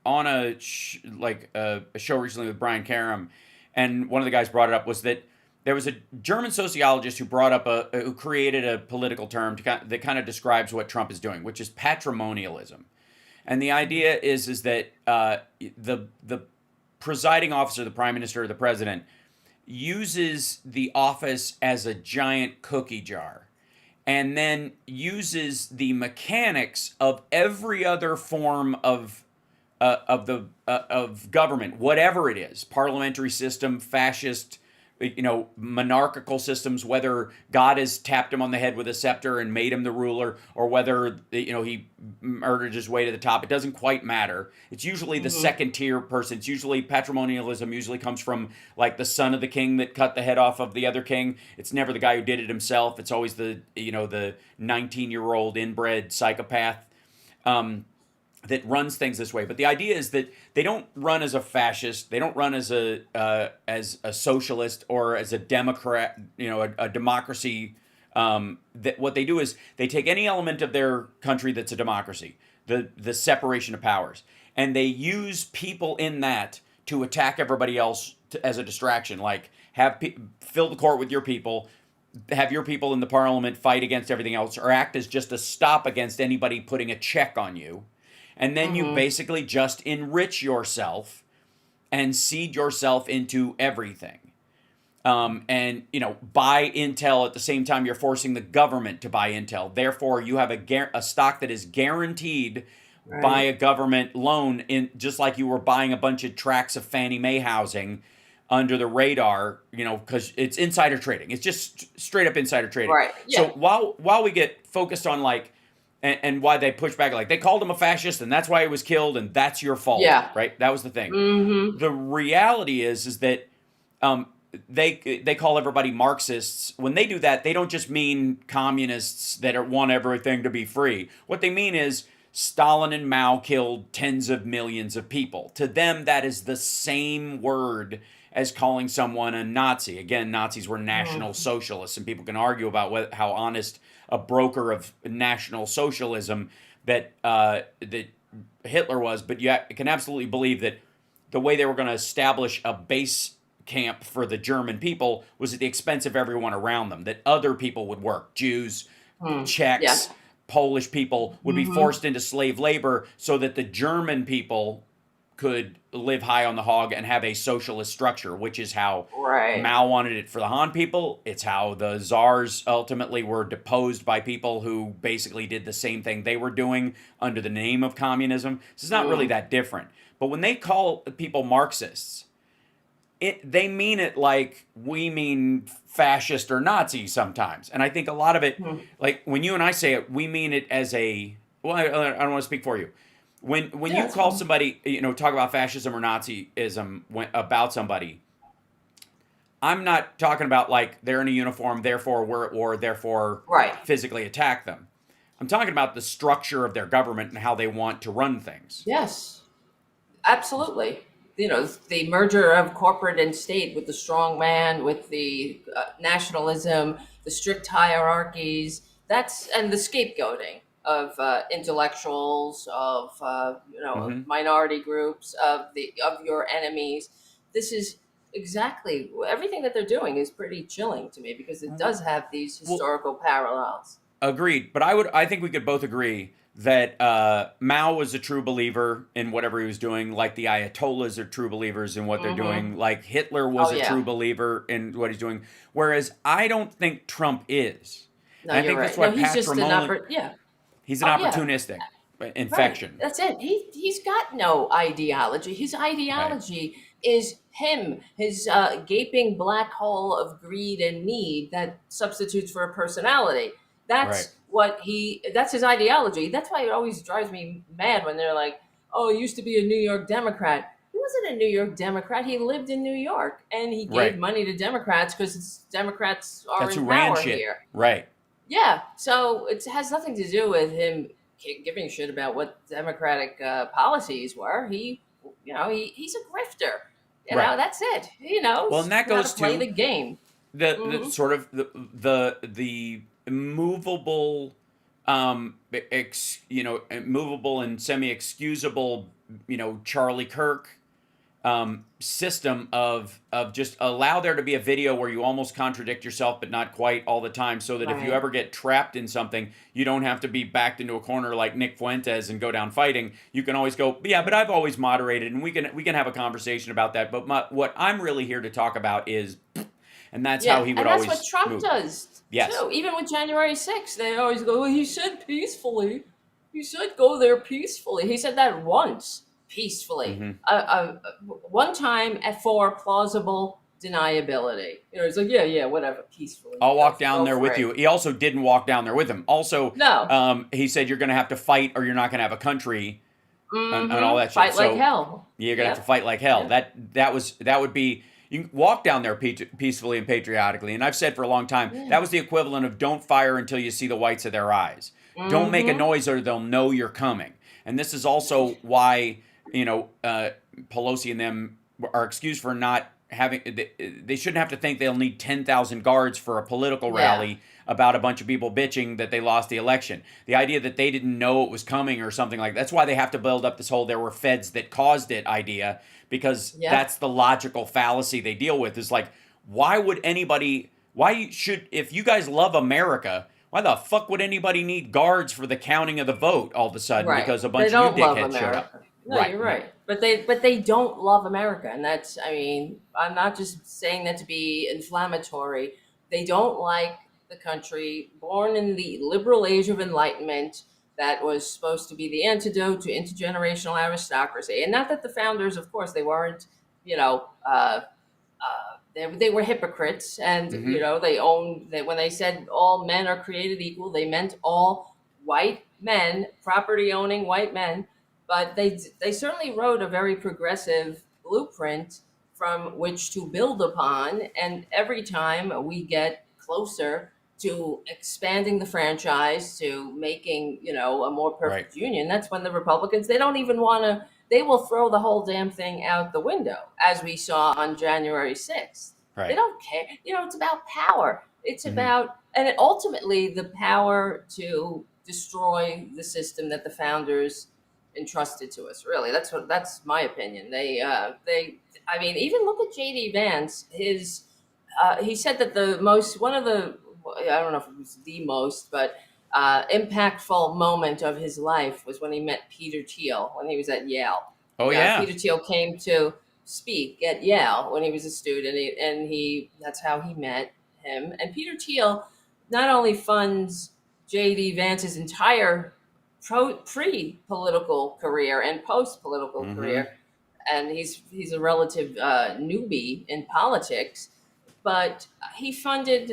Speaker 1: on a show recently with Brian Karam, and one of the guys brought it up was that there was a German sociologist who brought up who created a political term that kind of describes what Trump is doing, which is patrimonialism. And the idea is that the presiding officer, the prime minister or the president, uses the office as a giant cookie jar, and then uses the mechanics of every other form of government, whatever it is, parliamentary system, fascist, monarchical systems, whether God has tapped him on the head with a scepter and made him the ruler, or whether, he murdered his way to the top. It doesn't quite matter. It's usually the second tier person. It's usually patrimonialism usually comes from like the son of the king that cut the head off of the other king. It's never the guy who did it himself. It's always the 19-year-old inbred psychopath. That runs things this way. But the idea is that they don't run as a fascist. They don't run as a socialist or as a Democrat, a democracy. That what they do is they take any element of their country that's a democracy, the separation of powers, and they use people in that to attack everybody else as a distraction. Like fill the court with your people, have your people in the parliament fight against everything else, or act as just a stop against anybody putting a check on you. And then you basically just enrich yourself and seed yourself into everything. And buy Intel at the same time you're forcing the government to buy Intel. Therefore, you have a stock that is guaranteed by a government loan, just like you were buying a bunch of tracts of Fannie Mae housing under the radar, because it's insider trading. It's just straight up insider trading.
Speaker 2: Right. Yeah.
Speaker 1: So while we get focused on and why they push back, like they called him a fascist and that's why he was killed and that's your fault.
Speaker 2: Yeah.
Speaker 1: Right? That was the thing. The reality is that they call everybody Marxists. When they do that, they don't just mean communists that want everything to be free. What they mean is Stalin and Mao killed tens of millions of people. To them, that is the same word as calling someone a Nazi. Again, Nazis were National Socialists, and people can argue about how honest a broker of National Socialism that Hitler was, but you can absolutely believe that the way they were going to establish a base camp for the German people was at the expense of everyone around them, that other people would work. Jews, Czechs, Polish people would be forced into slave labor so that the German people could live high on the hog and have a socialist structure, which is how Mao wanted it for the Han people. It's how the czars ultimately were deposed by people who basically did the same thing they were doing under the name of communism. So it's not really that different. But when they call people Marxists, they mean it like we mean fascist or Nazi sometimes. And I think a lot of it, like when you and I say it, we mean it as I don't want to speak for you. When you call somebody, talk about fascism or Nazism about somebody, I'm not talking about like they're in a uniform, therefore we're at war, therefore physically attack them. I'm talking about the structure of their government and how they want to run things.
Speaker 2: Yes, absolutely. The merger of corporate and state with the strong man, with the nationalism, the strict hierarchies, and the scapegoating of intellectuals, of minority groups, of your enemies. This is exactly everything that they're doing is pretty chilling to me because it does have these historical parallels.
Speaker 1: Agreed, but I think we could both agree that Mao was a true believer in whatever he was doing, like the Ayatollahs are true believers in what they're doing, like Hitler was a true believer in what he's doing, whereas I don't think Trump is.
Speaker 2: No, and I think that's
Speaker 1: what
Speaker 2: he's just
Speaker 1: he's an opportunistic infection.
Speaker 2: Right. That's it. He's got no ideology. His ideology is him, his gaping black hole of greed and need that substitutes for a personality. That's that's his ideology. That's why it always drives me mad when they're like, oh, he used to be a New York Democrat. He wasn't a New York Democrat. He lived in New York and he gave money to Democrats because Democrats are in power here.
Speaker 1: Right.
Speaker 2: Yeah. So it has nothing to do with him giving a shit about what Democratic policies were. He's a grifter. You know, that's it.
Speaker 1: Well, and that goes
Speaker 2: to play the game.
Speaker 1: The sort of the immovable movable and semi-excusable, Charlie Kirk system of just allow there to be a video where you almost contradict yourself but not quite all the time, so that if you
Speaker 2: Right.
Speaker 1: ever get trapped in something, you don't have to be backed into a corner like Nick Fuentes and go down fighting. You can always go, yeah, but I've always moderated, and we can have a conversation about that. But what I'm really here to talk about is, and that's how he would
Speaker 2: and that's
Speaker 1: always
Speaker 2: what Trump
Speaker 1: move.
Speaker 2: does
Speaker 1: Yes.
Speaker 2: too. Even with January 6th, they always go, well, he said peacefully. He said go there peacefully. He said that once, peacefully. One time for plausible deniability. It's like, yeah, whatever, peacefully.
Speaker 1: I'll walk
Speaker 2: Go
Speaker 1: down there
Speaker 2: for
Speaker 1: with
Speaker 2: it.
Speaker 1: you. He also didn't walk down there with him. Also,
Speaker 2: No.
Speaker 1: he said you're going to have to fight or you're not going to have a country, and all that shit.
Speaker 2: Fight like
Speaker 1: So
Speaker 2: hell.
Speaker 1: you're going to have to fight like hell.
Speaker 2: Yep.
Speaker 1: That would be, you can walk down there peacefully and patriotically. And I've said for a long time, that was the equivalent of don't fire until you see the whites of their eyes. Don't make a noise or they'll know you're coming. And this is also why, Pelosi and them are excused for not having, they shouldn't have to think they'll need 10,000 guards for a political rally about a bunch of people bitching that they lost the election. The idea that they didn't know it was coming or something like that's why they have to build up this whole there were feds that caused it idea, because that's the logical fallacy they deal with. Is like, if you guys love America, why the fuck would anybody need guards for the counting of the vote all of a sudden because a bunch of you dickheads showed up?
Speaker 2: No, you're right. But they don't love America, and that's, I'm not just saying that to be inflammatory. They don't like the country born in the liberal age of enlightenment that was supposed to be the antidote to intergenerational aristocracy. And not that the founders, of course, they weren't, they were hypocrites, and when they said all men are created equal, they meant all white men, property owning white men. But they certainly wrote a very progressive blueprint from which to build upon. And every time we get closer to expanding the franchise, to making, a more perfect union, that's when the Republicans, they don't even want to, they will throw the whole damn thing out the window, as we saw on January 6th.
Speaker 1: Right.
Speaker 2: They don't care. It's about power. It's about, and ultimately the power to destroy the system that the founders entrusted to us. Really, that's my opinion. Even look at JD Vance. He said that one of the, I don't know if it was the most, but impactful moment of his life was when he met Peter Thiel when he was at Yale. Peter Thiel came to speak at Yale when he was a student, and that's how he met him. And Peter Thiel not only funds JD Vance's entire pre-political career and post-political career, and he's a relative newbie in politics, but he funded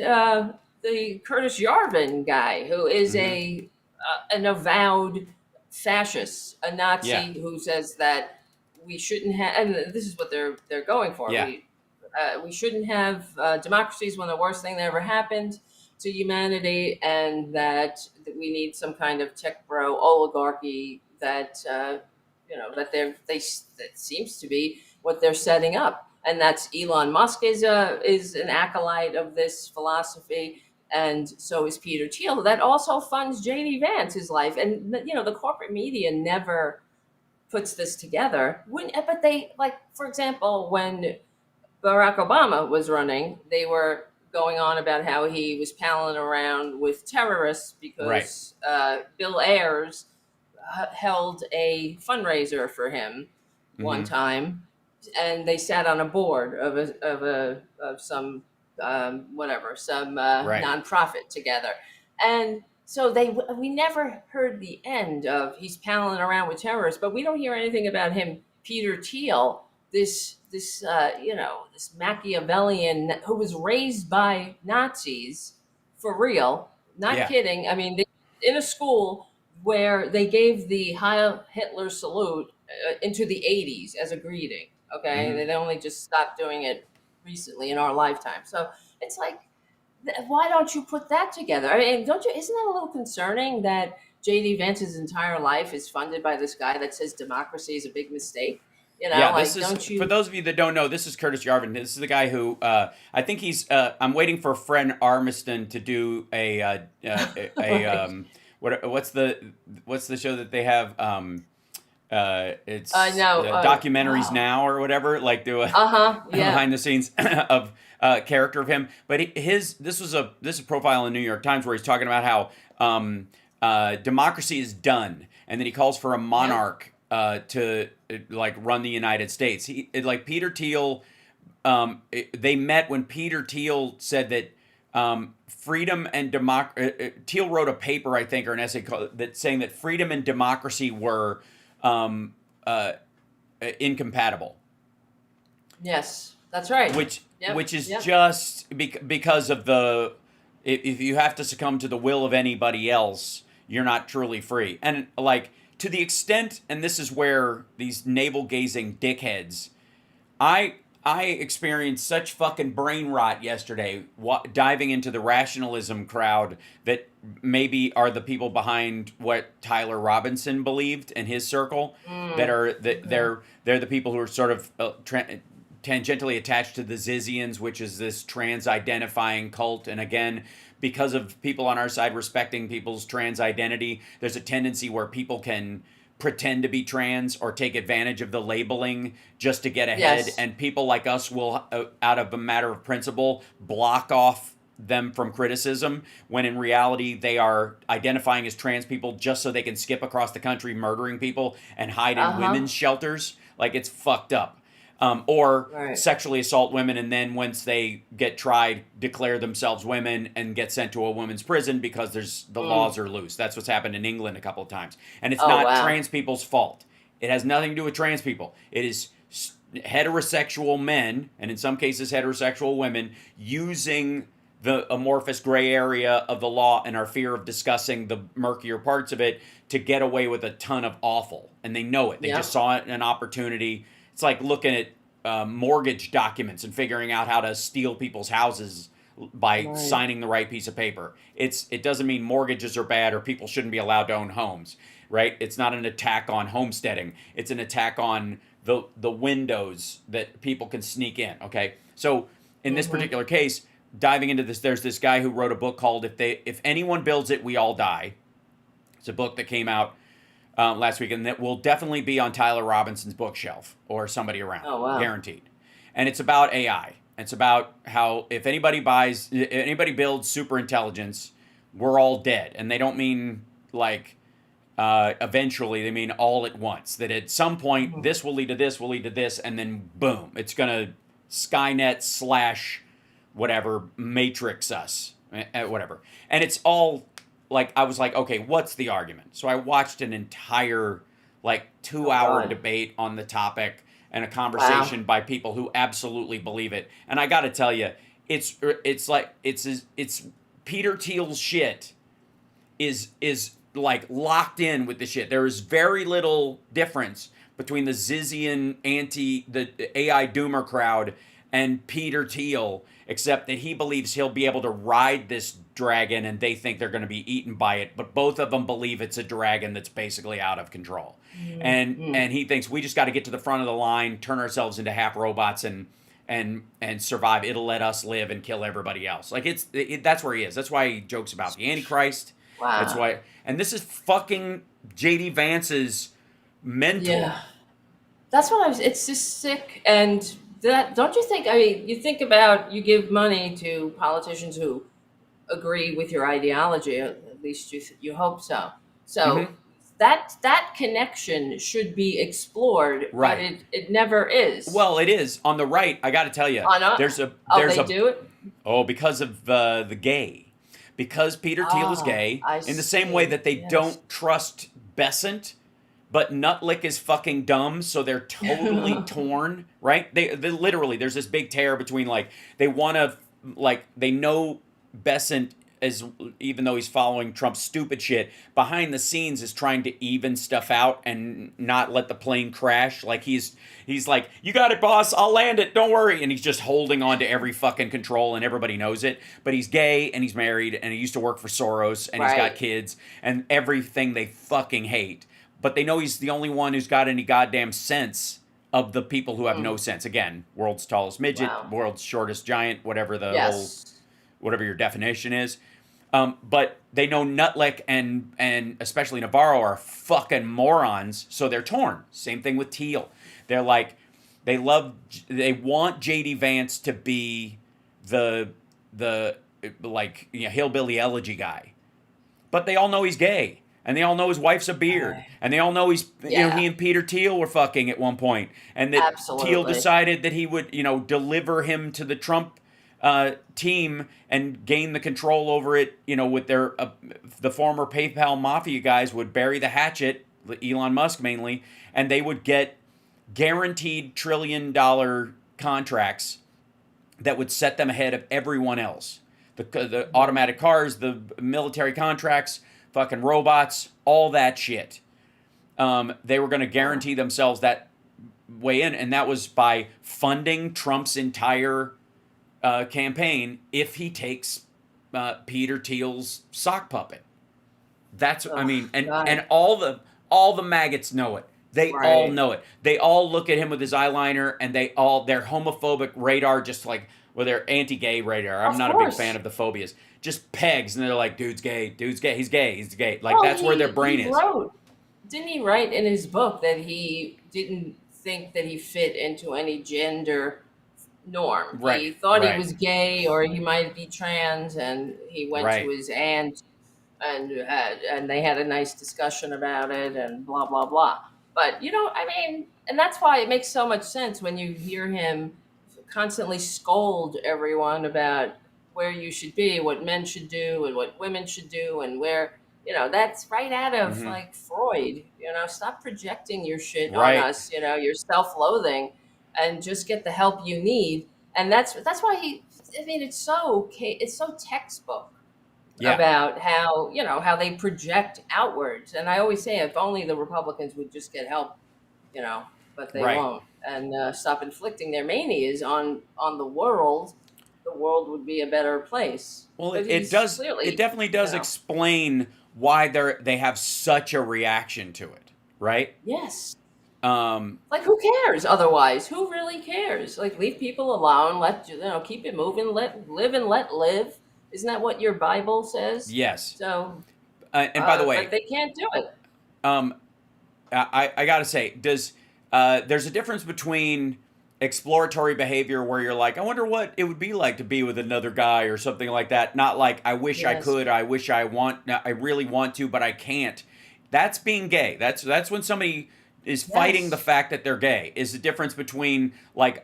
Speaker 2: the Curtis Yarvin guy, who is an avowed fascist, a Nazi who says that we shouldn't have, and this is what they're going for. We shouldn't have democracies, when the worst thing that ever happened to humanity, and that we need some kind of tech bro oligarchy that that seems to be what they're setting up, and that's Elon Musk is an acolyte of this philosophy, and so is Peter Thiel, that also funds JD Vance's life, and the corporate media never puts this together. But they, like, for example, when Barack Obama was running, they were going on about how he was palling around with terrorists because Bill Ayers held a fundraiser for him one time, and they sat on a board of some nonprofit together, and so we never heard the end of he's palling around with terrorists, but we don't hear anything about him, Peter Thiel, this Machiavellian who was raised by Nazis, for real, not kidding. In a school where they gave the Heil Hitler salute into the 80s as a greeting. Okay, they only just stopped doing it recently in our lifetime. So it's like, why don't you put that together? Isn't that a little concerning that JD Vance's entire life is funded by this guy that says democracy is a big mistake?
Speaker 1: For those of you that don't know, this is Curtis Yarvin. This is the guy who I think he's. I'm waiting for Fred Armiston to do a what's the show that they have? It's
Speaker 2: no,
Speaker 1: documentaries now or whatever. Like do a
Speaker 2: yeah.
Speaker 1: behind the scenes of character of him. But this is a profile in the New York Times where he's talking about how democracy is done, and then he calls for a monarch to like run the United States. Like Peter Thiel. They met when Peter Thiel said that freedom and democracy. Thiel wrote a paper, I think, or an essay saying that freedom and democracy were incompatible.
Speaker 2: Yes, that's right.
Speaker 1: Which is just because of the if you have to succumb to the will of anybody else, you're not truly free. And like to the extent, and this is where these navel-gazing dickheads, I experienced such fucking brain rot yesterday diving into the rationalism crowd that maybe are the people behind what Tyler Robinson believed in his circle. They're the people who are sort of tangentially attached to the Zizians, which is this trans-identifying cult. And again, because of people on our side respecting people's trans identity, there's a tendency where people can pretend to be trans or take advantage of the labeling just to get ahead.
Speaker 2: Yes.
Speaker 1: And people like us will, out of a matter of principle, block off them from criticism when in reality they are identifying as trans people just so they can skip across the country murdering people and hide in women's shelters. Like, it's fucked up. Or sexually assault women, and then once they get tried, declare themselves women and get sent to a women's prison because the laws are loose. That's what's happened in England a couple of times. And it's not trans people's fault. It has nothing to do with trans people. It is heterosexual men, and in some cases heterosexual women, using the amorphous gray area of the law and our fear of discussing the murkier parts of it to get away with a ton of awful. And they know it. They just saw it an opportunity. It's like looking at mortgage documents and figuring out how to steal people's houses by signing the right piece of paper. It doesn't mean mortgages are bad or people shouldn't be allowed to own homes, right? It's not an attack on homesteading. It's an attack on the windows that people can sneak in, okay? So in this particular case, diving into this, there's this guy who wrote a book called If Anyone Builds It, We All Die. It's a book that came out last week, and that will definitely be on Tyler Robinson's bookshelf or somebody around.
Speaker 2: Oh, wow.
Speaker 1: Guaranteed. And it's about AI. It's about how if anybody builds super intelligence, we're all dead. And they don't mean like eventually, they mean all at once. That at some point, this will lead to this, will lead to this, and then boom, it's going to Skynet / whatever, Matrix us, whatever. And it's all... Like, I was like, okay, what's the argument? So I watched an entire, 2-hour debate on the topic and a conversation by people who absolutely believe it. And I got to tell you, it's Peter Thiel's shit is locked in with the shit. There is very little difference between the Zizian the AI doomer crowd and Peter Thiel, except that he believes he'll be able to ride this dragon and they think they're going to be eaten by it, but both of them believe it's a dragon that's basically out of control. And he thinks we just got to get to the front of the line, turn ourselves into half robots and survive. It'll let us live and kill everybody else. Like that's where he is. That's why he jokes about the Antichrist.
Speaker 2: Wow.
Speaker 1: That's why, and this is fucking JD Vance's mentor.
Speaker 2: Yeah. That's what it's just sick. And that, don't you think, I mean, you think about, you give money to politicians who agree with your ideology, at least you hope so. So that connection should be explored,
Speaker 1: right?
Speaker 2: But it never is.
Speaker 1: Well, it is on the right. I got to tell you,
Speaker 2: do it.
Speaker 1: Oh, because of the gay, because Peter Thiel is gay, in the same way that they don't trust Besant. But Nutlick is fucking dumb, so they're totally torn, right? They literally, there's this big tear between, they want to, they know Besant, even though he's following Trump's stupid shit, behind the scenes is trying to even stuff out and not let the plane crash. Like, he's like, you got it, boss, I'll land it, don't worry. And he's just holding on to every fucking control, and everybody knows it. But he's gay, and he's married, and he used to work for Soros, and he's got kids, and everything they fucking hate. But they know he's the only one who's got any goddamn sense of the people who have no sense. Again, world's tallest midget, world's shortest giant, whatever the whole, whatever your definition is. But they know Nutlick and especially Navarro are fucking morons, so they're torn. Same thing with Teal. They're like, they want JD Vance to be the like, you know, hillbilly elegy guy, but they all know he's gay, and they all know his wife's a beard, and they all know he's, you know, he and Peter Thiel were fucking at one point, and that Thiel decided that he would, you know, deliver him to the Trump team and gain the control over it, you know, with their the former PayPal mafia guys would bury the hatchet, Elon Musk mainly, and they would get guaranteed $1 trillion contracts that would set them ahead of everyone else. The automatic cars, the military contracts, fucking robots, all that shit. They were going to guarantee themselves that way in, and that was by funding Trump's entire campaign if he takes Peter Thiel's sock puppet. That's, I mean, and all the maggots know it. They all know it. They all look at him with his eyeliner, and their homophobic radar, just like, well, their anti-gay radar. I'm not a big fan of the phobias. Just pegs, and they're like, dude's gay, he's gay. Like, that's where their brain is.
Speaker 2: Didn't he write in his book that he didn't think that he fit into any gender norm? Right. He thought he was gay, or he might be trans, and he went to his aunt, and they had a nice discussion about it, and blah, blah, blah. But, you know, I mean, and that's why it makes so much sense when you hear him constantly scold everyone about where you should be, what men should do, and what women should do, and where, you know, that's right out of like Freud. You know, stop projecting your shit on us, you know, your self-loathing, and just get the help you need. And that's why it's so textbook about how, you know, how they project outwards. And I always say, if only the Republicans would just get help, you know, but they won't, and stop inflicting their manias on the world. The world would be a better place. Well, it does.
Speaker 1: It definitely does explain why they have such a reaction to it, right?
Speaker 2: Yes. Like, who cares otherwise? Who really cares? Like, leave people alone. Keep it moving. Live and let live. Isn't that what your Bible says?
Speaker 1: Yes.
Speaker 2: So,
Speaker 1: and by the way,
Speaker 2: but they can't do it.
Speaker 1: I gotta say, there's a difference between exploratory behavior where you're like, I wonder what it would be like to be with another guy or something like that. Not like, I wish I could, I wish I really want to, but I can't. That's being gay. That's when somebody is fighting the fact that they're gay. Is the difference between like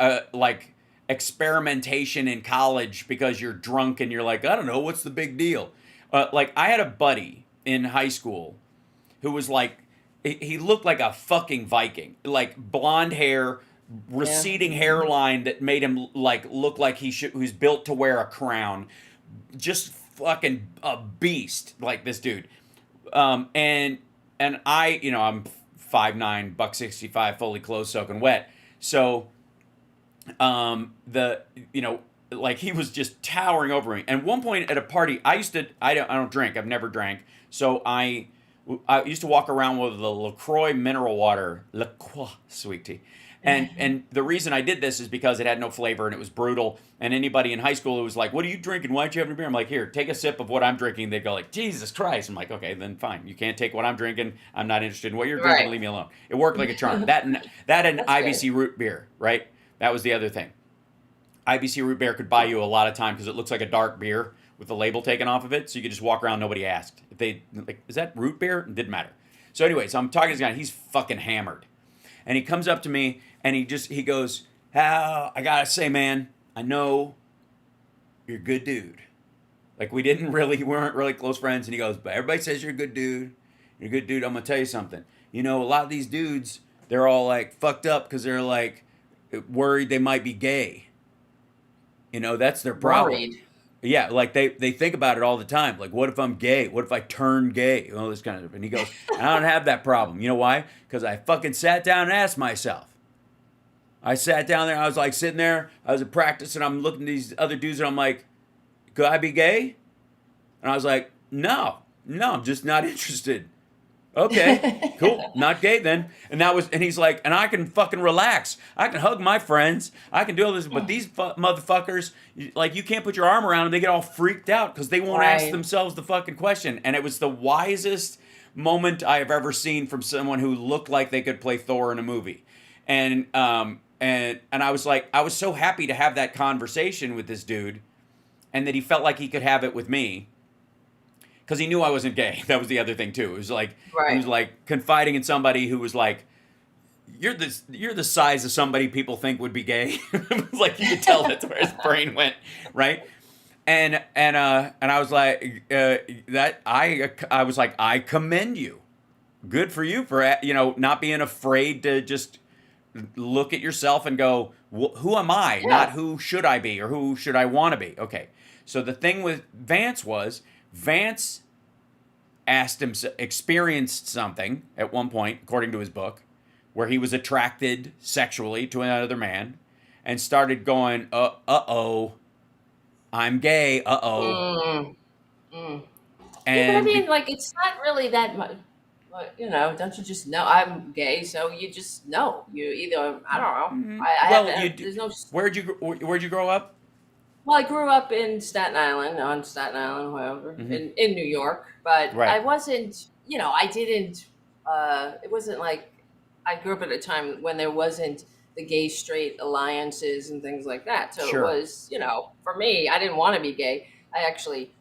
Speaker 1: experimentation in college because you're drunk and you're like, I don't know, what's the big deal? Like, I had a buddy in high school who was like, he looked like a fucking Viking, like blonde hair, receding hairline that made him like look like who's built to wear a crown, just fucking a beast, like this dude. And I, you know, I'm 5'9", $165, fully clothed, soaking wet. So, you know, like, he was just towering over me. And one point at a party, I don't drink. I've never drank. So I used to walk around with the LaCroix mineral water, LaCroix sweet tea. And the reason I did this is because it had no flavor and it was brutal. And anybody in high school who was like, what are you drinking? Why don't you have a beer? I'm like, here, take a sip of what I'm drinking. They'd go like, Jesus Christ. I'm like, okay, then fine. You can't take what I'm drinking. I'm not interested in what you're drinking. Leave me alone. It worked like a charm. That and IBC root beer, right? That was the other thing. IBC root beer could buy you a lot of time because it looks like a dark beer with the label taken off of it. So you could just walk around, nobody asked. If they, like, is that root beer? It didn't matter. So anyway, so I'm talking to this guy, he's fucking hammered. And he comes up to me and he goes, I gotta say, man, I know you're a good dude. Like, we weren't really close friends. And he goes, but everybody says you're a good dude. You're a good dude. I'm gonna tell you something. You know, a lot of these dudes, they're all like fucked up because they're like worried they might be gay. You know, that's their problem. Worried. Yeah, like they think about it all the time. Like, what if I'm gay? What if I turn gay? All this kind of stuff. And he goes, I don't have that problem. You know why? Because I fucking sat down and asked myself. I sat down there. I was like sitting there. I was at practice and I'm looking at these other dudes and I'm like, could I be gay? And I was like, no, I'm just not interested. Okay, cool. Not gay then. And he's like, and I can fucking relax. I can hug my friends. I can do all this. But these motherfuckers, like, you can't put your arm around them. They get all freaked out because they won't ask
Speaker 2: Right.
Speaker 1: themselves the fucking question. And it was the wisest moment I have ever seen from someone who looked like they could play Thor in a movie. And I was like, I was so happy to have that conversation with this dude, and that he felt like he could have it with me. Because he knew I wasn't gay. That was the other thing too. It was like he was like confiding in somebody who was like, "You're the size of somebody people think would be gay." It was like you could tell that's where his brain went, right? And I was like, I was like, I commend you. Good for you for not being afraid to just look at yourself and go, who am I?
Speaker 2: Yeah.
Speaker 1: Not who should I be or who should I want to be. Okay. So the thing with Vance was, Vance experienced something at one point, according to his book, where he was attracted sexually to another man and started going, uh-oh, I'm gay, uh-oh.
Speaker 2: Mm.
Speaker 1: And
Speaker 2: Yeah, but I mean, like, it's not really that much. Don't you just know I'm gay? So you just know. You either, I don't know. There's no.
Speaker 1: Where'd you grow up?
Speaker 2: Well, I grew up in Staten Island, wherever, in New York. But
Speaker 1: Right.
Speaker 2: I wasn't, I didn't, it wasn't like, I grew up at a time when there wasn't the gay straight alliances and things like that. So
Speaker 1: Sure.
Speaker 2: it was, for me, I didn't want to be gay. I actually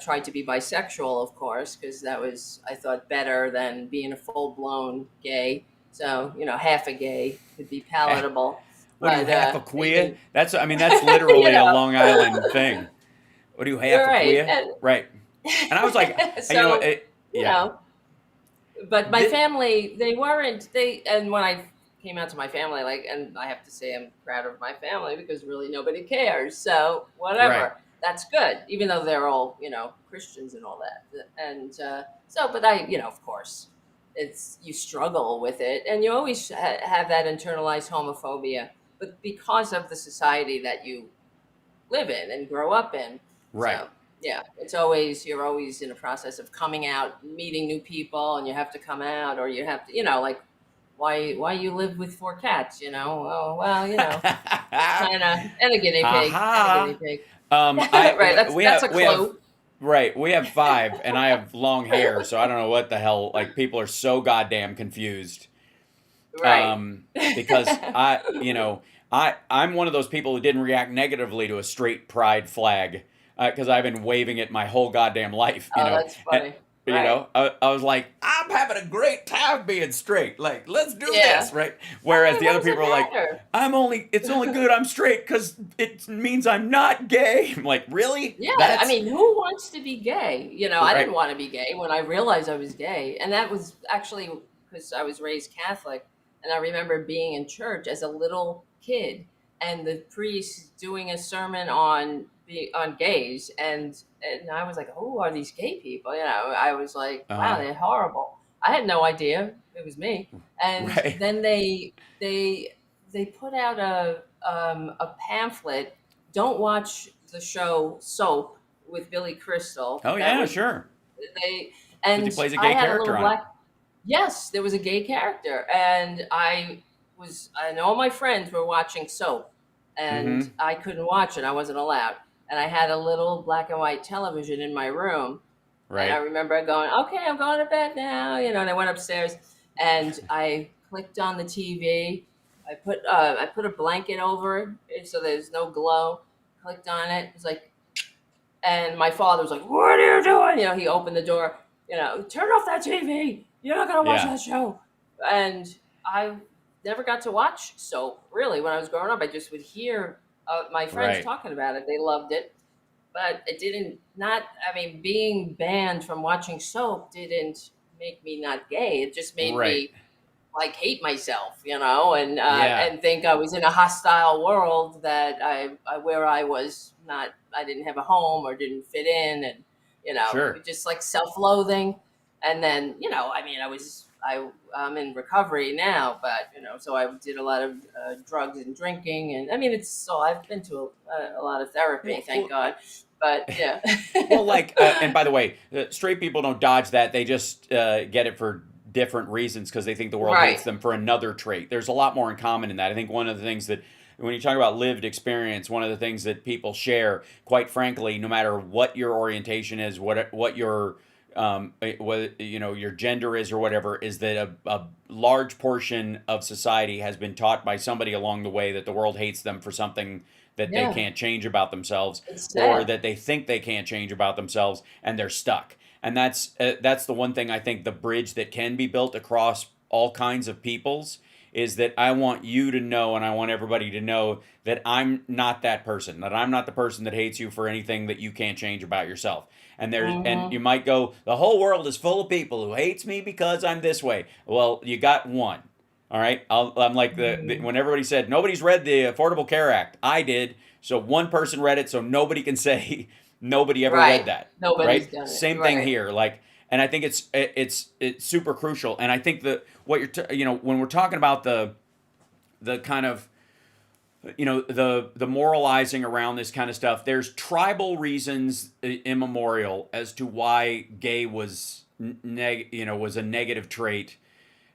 Speaker 2: tried to be bisexual, of course, because that was, I thought, better than being a full-blown gay. So, half a gay would be palatable.
Speaker 1: What are you, half a queer? That's
Speaker 2: You
Speaker 1: literally
Speaker 2: know.
Speaker 1: a Long Island thing. What are you, half
Speaker 2: You're
Speaker 1: a
Speaker 2: right.
Speaker 1: queer? Right. And I was like,
Speaker 2: So,
Speaker 1: yeah.
Speaker 2: But my family, and when I came out to my family, and I have to say I'm proud of my family because really nobody cares. So whatever,
Speaker 1: Right.
Speaker 2: That's good, even though they're all, Christians and all that. And but I, of course, you struggle with it, and you always have that internalized homophobia, but because of the society that you live in and grow up in.
Speaker 1: Right.
Speaker 2: So, yeah, you're always in a process of coming out, meeting new people, and you have to come out, or you have to, like, why you live with 4 cats, Oh, well, kind of, and a guinea pig, right? That's a clue.
Speaker 1: Right, we have 5, and I have long hair, so I don't know what the hell. Like, people are so goddamn confused.
Speaker 2: Right.
Speaker 1: Because I'm one of those people who didn't react negatively to a straight pride flag, because I've been waving it my whole goddamn life.
Speaker 2: That's funny.
Speaker 1: And, I was like, I'm having a great time being straight. Like, let's do this, right? Whereas the other people are like, it's only good I'm straight because it means I'm not gay. I'm like, really?
Speaker 2: Yeah, I mean, who wants to be gay? I didn't want to be gay when I realized I was gay. And that was actually because I was raised Catholic. And I remember being in church as a little kid and the priest doing a sermon on gays. And I was like, who are these gay people? I was like, wow, they're horrible. I had no idea it was me. And then they put out a pamphlet. Don't watch the show Soap with Billy Crystal.
Speaker 1: Oh yeah, sure.
Speaker 2: And
Speaker 1: he plays a gay character on it.
Speaker 2: Yes, there was a gay character, and all my friends were watching Soap, and I couldn't watch it. I wasn't allowed, and I had a little black and white television in my room. Right. And I remember going, okay, I'm going to bed now, and I went upstairs, and I clicked on the TV. I put a blanket over it so there's no glow. Clicked on it. It was like, and my father was like, "What are you doing?" He opened the door. Turn off that TV. You're not gonna watch that show. And I never got to watch Soap. Really, when I was growing up, I just would hear my friends talking about it. They loved it, but it didn't. Being banned from watching Soap didn't make me not gay. It just made me like hate myself, and think I was in a hostile world that where I was not. I didn't have a home or didn't fit in, and just like self-loathing. And then, I'm in recovery now, but, so I did a lot of drugs and drinking. And I've been to a lot of therapy, thank God. but yeah.
Speaker 1: Well, like, and by the way, straight people don't dodge that. They just get it for different reasons because they think the world hates
Speaker 2: Right.
Speaker 1: them for another trait. There's a lot more in common in that. I think one of the things that, when you talk about lived experience, one of the things that people share, quite frankly, no matter what your orientation is, what your what your gender is or whatever, is that a large portion of society has been taught by somebody along the way that the world hates them for something that they
Speaker 2: Yeah.
Speaker 1: can't change about themselves,
Speaker 2: It's
Speaker 1: or
Speaker 2: sad.
Speaker 1: that they think they can't change about themselves, and they're stuck. And that's the one thing I think, the bridge that can be built across all kinds of peoples, is that I want you to know, and I want everybody to know, that I'm not that person, that I'm not the person that hates you for anything that you can't change about yourself. And you
Speaker 2: Hmm.
Speaker 1: might go, the whole world is full of people who hates me because I'm this way. Well, you got one. All right. I'm like when everybody said nobody's read the Affordable Care Act, I did. So one person read it, so nobody can say nobody ever read
Speaker 2: Right.
Speaker 1: that.
Speaker 2: Nobody's
Speaker 1: Right.
Speaker 2: done it.
Speaker 1: Same thing
Speaker 2: Right.
Speaker 1: here. Like, and I think it's super crucial. And I think that what when we're talking about the kind of the moralizing around this kind of stuff, there's tribal reasons immemorial as to why gay was was a negative trait,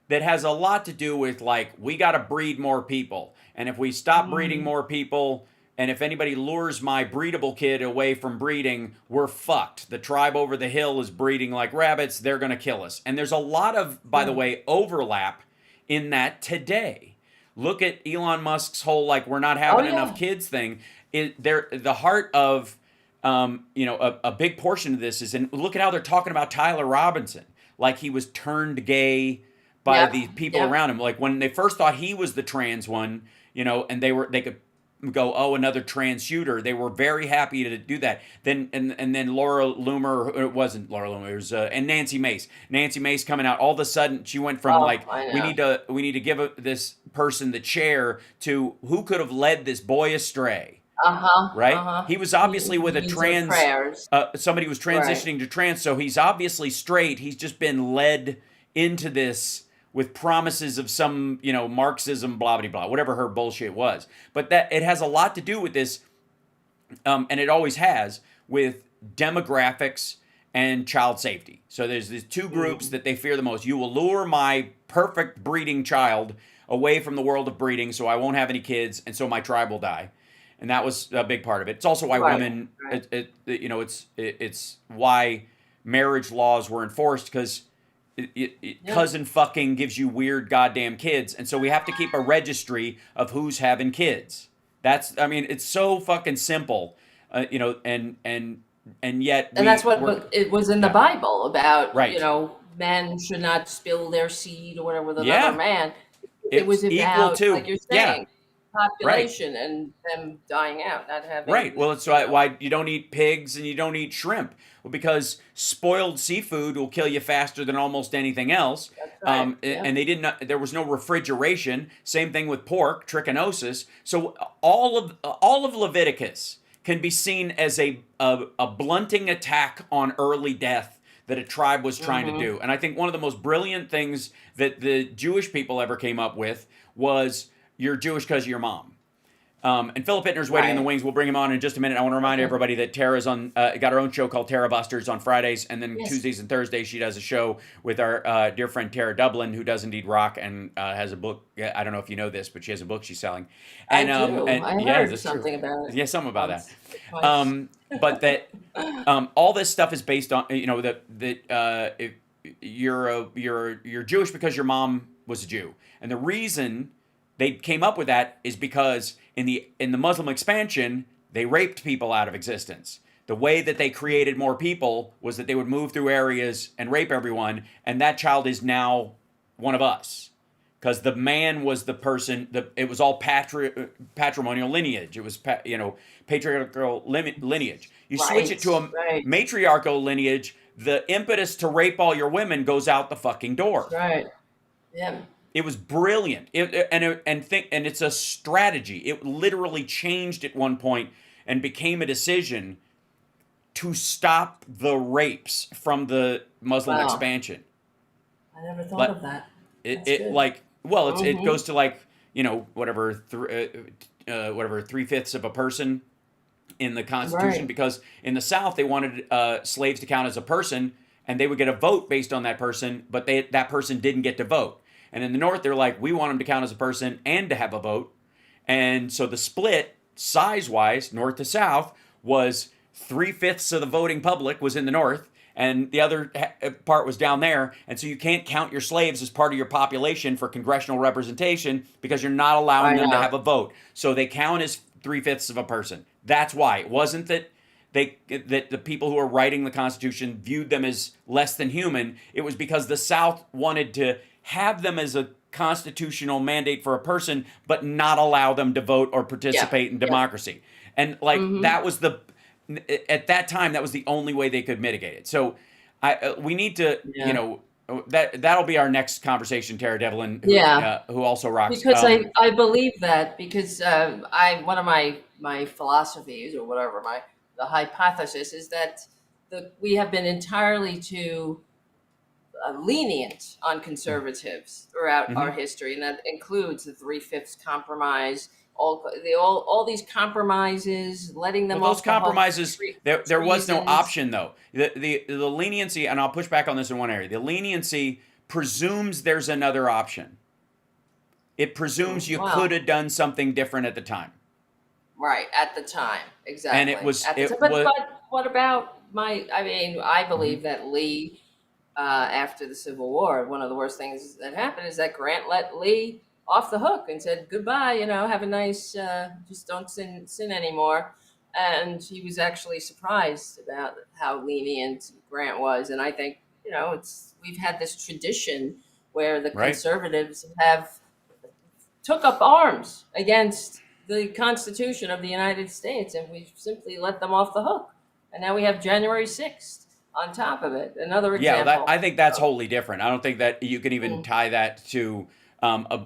Speaker 1: that has a lot to do with, like, we got to breed more people, and if we stop breeding
Speaker 2: Hmm.
Speaker 1: more people, and if anybody lures my breedable kid away from breeding, we're fucked. The tribe over the hill is breeding like rabbits, they're going to kill us. And there's a lot of, by the
Speaker 2: Yeah.
Speaker 1: way, overlap in that today. Look at Elon Musk's whole, like, we're not
Speaker 2: Oh
Speaker 1: having enough
Speaker 2: yeah.
Speaker 1: kids thing. The heart of a big portion of this is, and look at how they're talking about Tyler Robinson, like he was turned gay by
Speaker 2: Yep.
Speaker 1: the people
Speaker 2: Yep.
Speaker 1: around him. Like when they first thought he was the trans one, and they could go, oh, another trans shooter. They were very happy to do that. Then Laura Loomer, it wasn't Laura Loomer, it was and Nancy Mace. Nancy Mace coming out, all of a sudden she went from,
Speaker 2: Oh,
Speaker 1: like,
Speaker 2: I
Speaker 1: we
Speaker 2: know.
Speaker 1: need to give this person the chair, to who could have led this boy astray.
Speaker 2: Uh-huh.
Speaker 1: Right?
Speaker 2: Uh-huh.
Speaker 1: He was
Speaker 2: He
Speaker 1: obviously with a
Speaker 2: needs our
Speaker 1: trans,
Speaker 2: prayers.
Speaker 1: somebody was
Speaker 2: Right.
Speaker 1: transitioning to trans, so he's obviously straight. He's just been led into this with promises of some, Marxism, blah, blah, blah, whatever her bullshit was. But that it has a lot to do with this, and it always has, with demographics and child safety. So there's these two groups
Speaker 2: Mm.
Speaker 1: that they fear the most. You will lure my perfect breeding child away from the world of breeding, so I won't have any kids, and so my tribe will die. And that was a big part of it. It's also why
Speaker 2: Right.
Speaker 1: women,
Speaker 2: Right.
Speaker 1: it's why marriage laws were enforced, because
Speaker 2: Yeah.
Speaker 1: cousin fucking gives you weird goddamn kids, and so we have to keep a registry of who's having kids. I mean, it's so fucking simple, and yet
Speaker 2: And that's
Speaker 1: we're,
Speaker 2: what it was in the
Speaker 1: yeah,
Speaker 2: Bible about,
Speaker 1: right,
Speaker 2: men should not spill their seed or whatever with another
Speaker 1: yeah,
Speaker 2: man. It was
Speaker 1: it's equal
Speaker 2: about, like
Speaker 1: to,
Speaker 2: you're
Speaker 1: yeah,
Speaker 2: saying,
Speaker 1: right.
Speaker 2: population and them dying out, not having
Speaker 1: Right. Well, it's why you don't eat pigs and you don't eat shrimp. Well, because spoiled seafood will kill you faster than almost anything else.
Speaker 2: That's right. Yeah.
Speaker 1: And they didn't. There was no refrigeration. Same thing with pork, trichinosis. So all of Leviticus can be seen as a blunting attack on early death that a tribe was trying to
Speaker 2: Hmm.
Speaker 1: do. And I think one of the most brilliant things that the Jewish people ever came up with was, you're Jewish because of your mom. And Philip Ittner's waiting in the
Speaker 2: Right.
Speaker 1: wings. We'll bring him on in just a minute. I want to remind
Speaker 2: Okay.
Speaker 1: everybody that Tara's got her own show called Tara Busters on Fridays, and then
Speaker 2: Yes.
Speaker 1: Tuesdays and Thursdays she does a show with our dear friend Tara Dublin, who does indeed rock and has a book. I don't know if you know this, but she has a book she's selling.
Speaker 2: I
Speaker 1: And
Speaker 2: do. I
Speaker 1: yeah,
Speaker 2: heard
Speaker 1: that's true.
Speaker 2: something about it
Speaker 1: Yeah, something about that.
Speaker 2: once or twice.
Speaker 1: But that all this stuff is based on, that if you're Jewish because your mom was a Jew, and the reason they came up with that is because in the Muslim expansion they raped people out of existence. The way that they created more people was that they would move through areas and rape everyone, and that child is now one of us. Because the man was the person, it was all patrimonial lineage. It was, patriarchal lineage. You switch it
Speaker 2: Right.
Speaker 1: to a
Speaker 2: Right.
Speaker 1: matriarchal lineage, the impetus to rape all your women goes out the fucking door.
Speaker 2: Right. Yeah.
Speaker 1: It was brilliant. And it's a strategy. It literally changed at one point and became a decision to stop the rapes from the Muslim
Speaker 2: Wow.
Speaker 1: expansion.
Speaker 2: I never thought
Speaker 1: Like,
Speaker 2: of that.
Speaker 1: It,
Speaker 2: That's
Speaker 1: it
Speaker 2: good.
Speaker 1: like well, it
Speaker 2: Hmm.
Speaker 1: goes to, like, whatever 3/5 of a person in the Constitution,
Speaker 2: Right.
Speaker 1: because in the South they wanted slaves to count as a person, and they would get a vote based on that person, but that person didn't get to vote. And in the North, they're like, we want them to count as a person and to have a vote. And so the split, size-wise, North to South, was 3/5 of the voting public was in the North, and the other part was down there. And so you can't count your slaves as part of your population for congressional representation because you're not allowing them to have a vote. So they count as 3/5 of a person. That's why. It wasn't that that the people who were writing the Constitution viewed them as less than human. It was because the South wanted to have them as a constitutional mandate for a person, but not allow them to vote or participate in democracy. And like that was at that time, that was the only way they could mitigate it. So we need to, that'll be our next conversation, Tara Devlin, who also rocks.
Speaker 2: Because I believe that, because one of my philosophies, or whatever, the hypothesis is that we have been entirely too lenient on conservatives throughout our history, and that includes the 3/5 compromise, all these compromises, letting them
Speaker 1: those compromises. There was no option, though. The leniency, and I'll push back on this in one area. The leniency presumes there's another option. It presumes you could have done something different at the time.
Speaker 2: Right, at the time, exactly.
Speaker 1: And it was.
Speaker 2: But what about I believe that Lee, after the Civil War, one of the worst things that happened is that Grant let Lee off the hook and said, goodbye, have a nice, just don't sin anymore. And he was actually surprised about how lenient Grant was. And I think, we've had this tradition where the conservatives have took up arms against the Constitution of the United States, and we've simply let them off the hook. And now we have January 6th on top of it. Another example.
Speaker 1: Yeah, I think that's wholly different. I don't think that you can even tie that to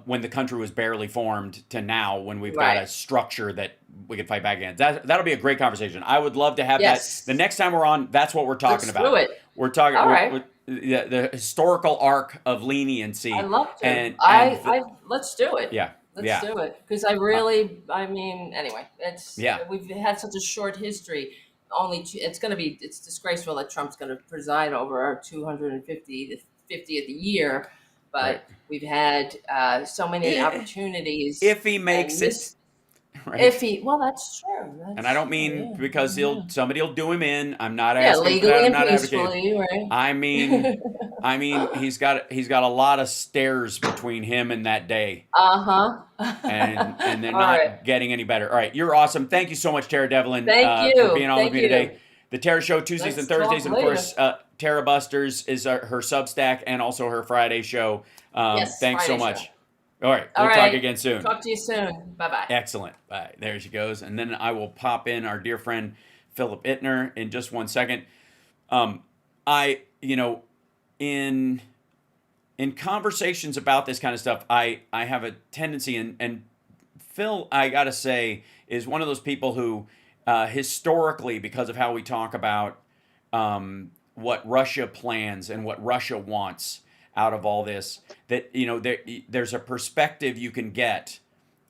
Speaker 1: when the country was barely formed to now, when we've got a structure that we can fight back against. That'll be a great conversation. I would love to have that. The next time we're on, that's what we're talking about.
Speaker 2: Let's do it.
Speaker 1: We're talking the historical arc of leniency.
Speaker 2: I love to.
Speaker 1: And
Speaker 2: let's do it.
Speaker 1: Yeah.
Speaker 2: Let's do it. Because anyway, we've had such a short history. It's disgraceful that Trump's going to preside over our 250th year, but we've had so many opportunities.
Speaker 1: If he makes it. Right.
Speaker 2: That's true.
Speaker 1: And I don't mean because somebody will do him in. I'm not asking
Speaker 2: legally
Speaker 1: that. I'm
Speaker 2: and
Speaker 1: not
Speaker 2: peacefully,
Speaker 1: advocating. I mean, he's got a lot of stairs between him and that day. And they're not getting any better. All right, you're awesome. Thank you so much, Tara Devlin, for being on with me today. The Tara Show Tuesdays and Thursdays, and of course, Tara Busters is her Substack and also her Friday show. Thanks
Speaker 2: Friday
Speaker 1: so much.
Speaker 2: Show.
Speaker 1: All right, we'll talk again soon.
Speaker 2: Talk to you soon. Bye-bye.
Speaker 1: Excellent. Bye. There she goes. And then I will pop in our dear friend Philip Ittner in just one second. In conversations about this kind of stuff, I have a tendency, and Phil, I gotta say, is one of those people who historically, because of how we talk about what Russia plans and what Russia wants out of all this, that there's a perspective you can get,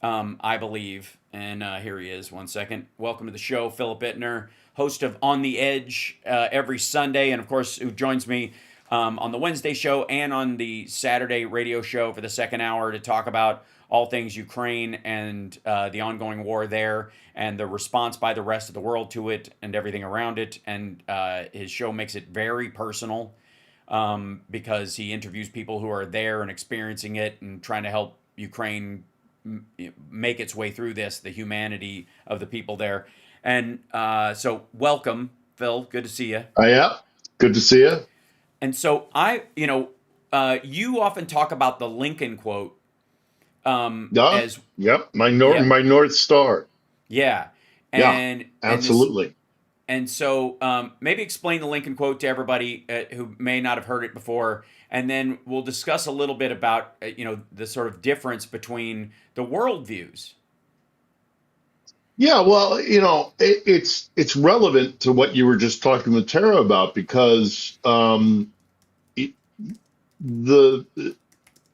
Speaker 1: I believe. And here he is. One second. Welcome to the show, Philip Ittner, host of On the Edge every Sunday, and of course, who joins me on the Wednesday show and on the Saturday radio show for the second hour to talk about all things Ukraine and the ongoing war there and the response by the rest of the world to it and everything around it. And his show makes it very personal because he interviews people who are there and experiencing it and trying to help Ukraine make its way through this, the humanity of the people there. And so welcome, Phil. Good to see you.
Speaker 4: Yeah. Good to see you.
Speaker 1: And so you often talk about the Lincoln quote. As
Speaker 4: my North Star.
Speaker 1: Yeah.
Speaker 4: Absolutely.
Speaker 1: And so maybe explain the Lincoln quote to everybody who may not have heard it before, and then we'll discuss a little bit about the sort of difference between the worldviews.
Speaker 4: Yeah, well, it's relevant to what you were just talking with Tara about, because the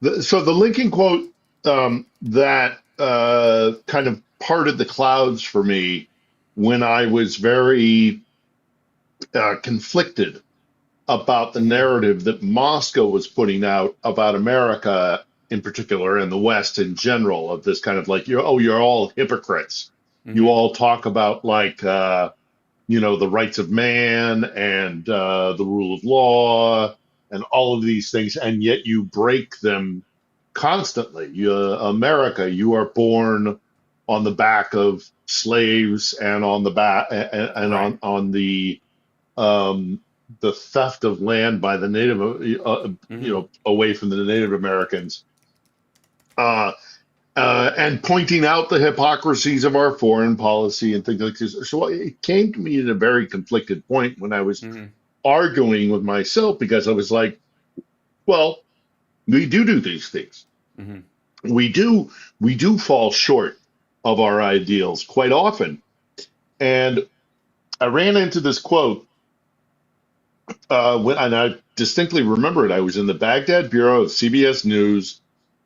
Speaker 4: Lincoln quote that kind of parted the clouds for me when I was very conflicted about the narrative that Moscow was putting out about America in particular and the West in general, of this kind of like, you're all hypocrites. You all talk about like, the rights of man and the rule of law and all of these things, and yet you break them constantly. America, you are born on the back of slaves and on the back and
Speaker 1: Right.
Speaker 4: on the theft of land by the native, away from the Native Americans, and pointing out the hypocrisies of our foreign policy and things like this. So it came to me at a very conflicted point when I was arguing with myself, because I was like, well, we do these things. We do fall short of our ideals quite often. And I ran into this quote and I distinctly remember it. I was in the Baghdad bureau of CBS News,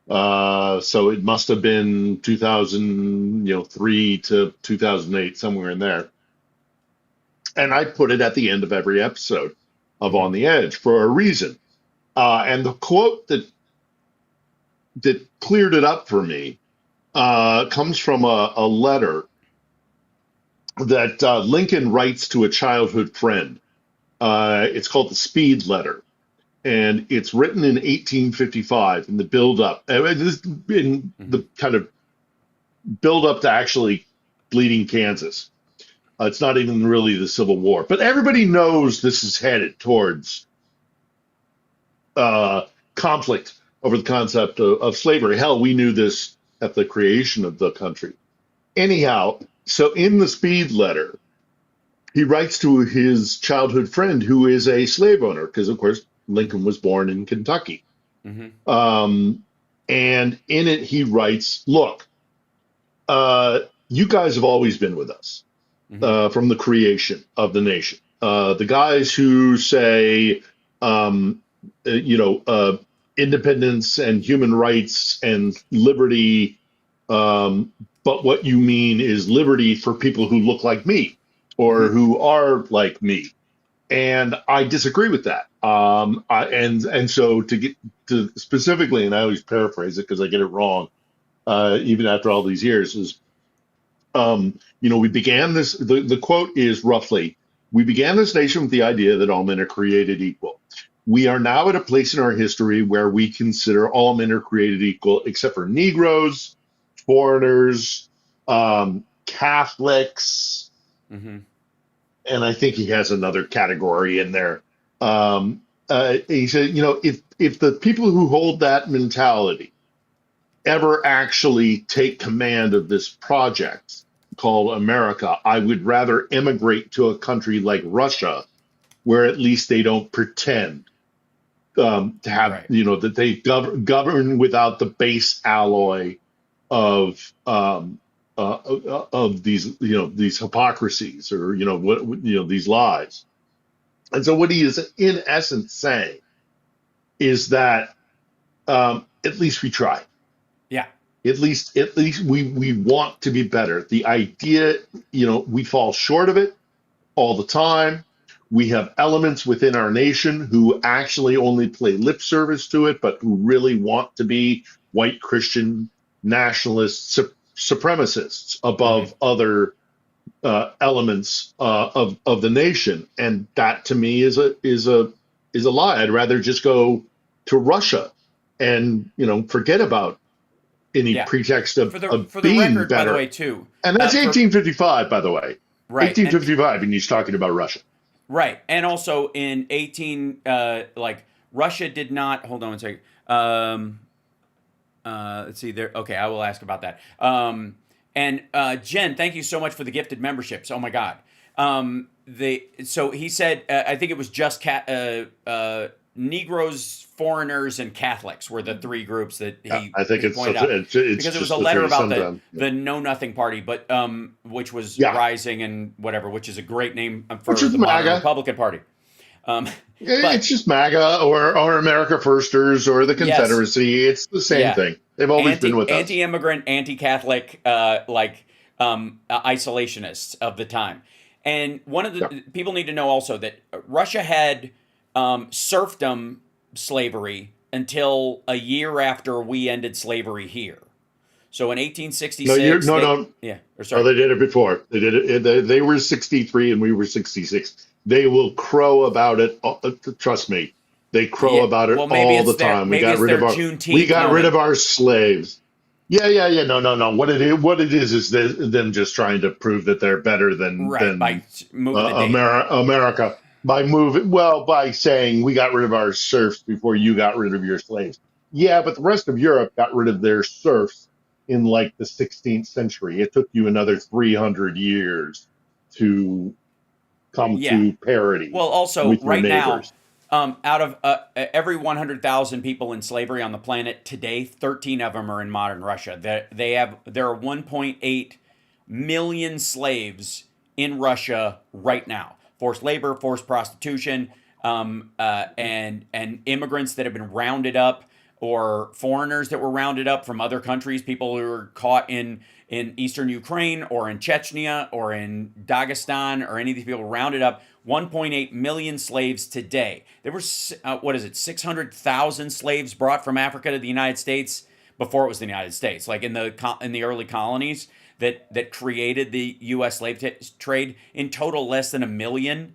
Speaker 4: so it must have been 2003 to 2008, somewhere in there. And I put it at the end of every episode of On the Edge for a reason. And the quote that cleared it up for me comes from a letter that Lincoln writes to a childhood friend. It's called the Speed Letter, and it's written in 1855 in the build-up, in the kind of build-up to actually bleeding Kansas. It's not even really the Civil War, but everybody knows this is headed towards conflict over the concept of slavery. Hell, we knew this at the creation of the country. Anyhow, so in the Speed Letter, he writes to his childhood friend who is a slave owner, because, of course, Lincoln was born in Kentucky. And in it, he writes, look, you guys have always been with us from the creation of the nation. The guys who say, independence and human rights and liberty, but what you mean is liberty for people who look like me, or who are like me. And I disagree with that. And so to get to specifically, and I always paraphrase it because I get it wrong, even after all these years, is, we began this, the quote is roughly, we began this nation with the idea that all men are created equal. We are now at a place in our history where we consider all men are created equal, except for Negroes, foreigners, Catholics, and I think he has another category in there. He said, if the people who hold that mentality ever actually take command of this project called America, I would rather immigrate to a country like Russia, where at least they don't pretend to have, that they govern without the base alloy of these, these hypocrisies, or, these lies. And so what he is in essence saying is that at least we try.
Speaker 1: Yeah.
Speaker 4: At least we want to be better. The idea, we fall short of it all the time. We have elements within our nation who actually only play lip service to it, but who really want to be white Christian nationalists, supremacists above other elements of the nation. And that to me is a lie. I'd rather just go to Russia and forget about any pretext of being
Speaker 1: record,
Speaker 4: better.
Speaker 1: By the way, too.
Speaker 4: And that's 1855, by the way.
Speaker 1: Right.
Speaker 4: 1855, and he's talking about Russia.
Speaker 1: Right. And also in Russia did not, hold on a second. Let's see there. Okay, I will ask about that. And Jen, thank you so much for the gifted memberships. Oh my God. So he said, I think it was just Negroes, foreigners, and Catholics were the three groups that he pointed out. It's because it was a letter about the Know Nothing Party, but which was Rising and whatever, which is a great name for the modern Republican Party.
Speaker 4: It's just MAGA or America Firsters or the Confederacy. It's the same thing. They've always been with us.
Speaker 1: Anti-immigrant, anti-Catholic, isolationists of the time. And one of the
Speaker 4: Yeah.
Speaker 1: people need to know also that Russia had serfdom slavery until a year after we ended slavery here. So in
Speaker 4: No,
Speaker 1: 1866,
Speaker 4: no.
Speaker 1: yeah, or
Speaker 4: Oh,
Speaker 1: sorry,
Speaker 4: they did it before. They did it. They were 63 and we were 66. They will crow about it. Trust me, they crow
Speaker 1: yeah.
Speaker 4: about it
Speaker 1: Well,
Speaker 4: all the time.
Speaker 1: maybe it's their
Speaker 4: We
Speaker 1: Juneteenth
Speaker 4: got rid
Speaker 1: moment,
Speaker 4: of our slaves. Yeah. No. What it is them just trying to prove that they're better
Speaker 1: right? By
Speaker 4: than
Speaker 1: moving the date,
Speaker 4: America by saying we got rid of our serfs before you got rid of your slaves. Yeah, but the rest of Europe got rid of their serfs in like the 16th century. It took you another 300 years to come
Speaker 1: yeah.
Speaker 4: to parity
Speaker 1: Well, also
Speaker 4: with your
Speaker 1: right now,
Speaker 4: neighbors.
Speaker 1: out of every 100,000 people in slavery on the planet today, 13 of them are in modern Russia. There are 1.8 million slaves in Russia right now. Forced labor, forced prostitution, and immigrants that have been rounded up, or foreigners that were rounded up from other countries, people who were caught in eastern Ukraine or in Chechnya or in Dagestan, or any of these people rounded up. 1.8 million slaves today. There were, 600,000 slaves brought from Africa to the United States before it was the United States, like in the early colonies that created the U.S. slave trade. In total, less than a million.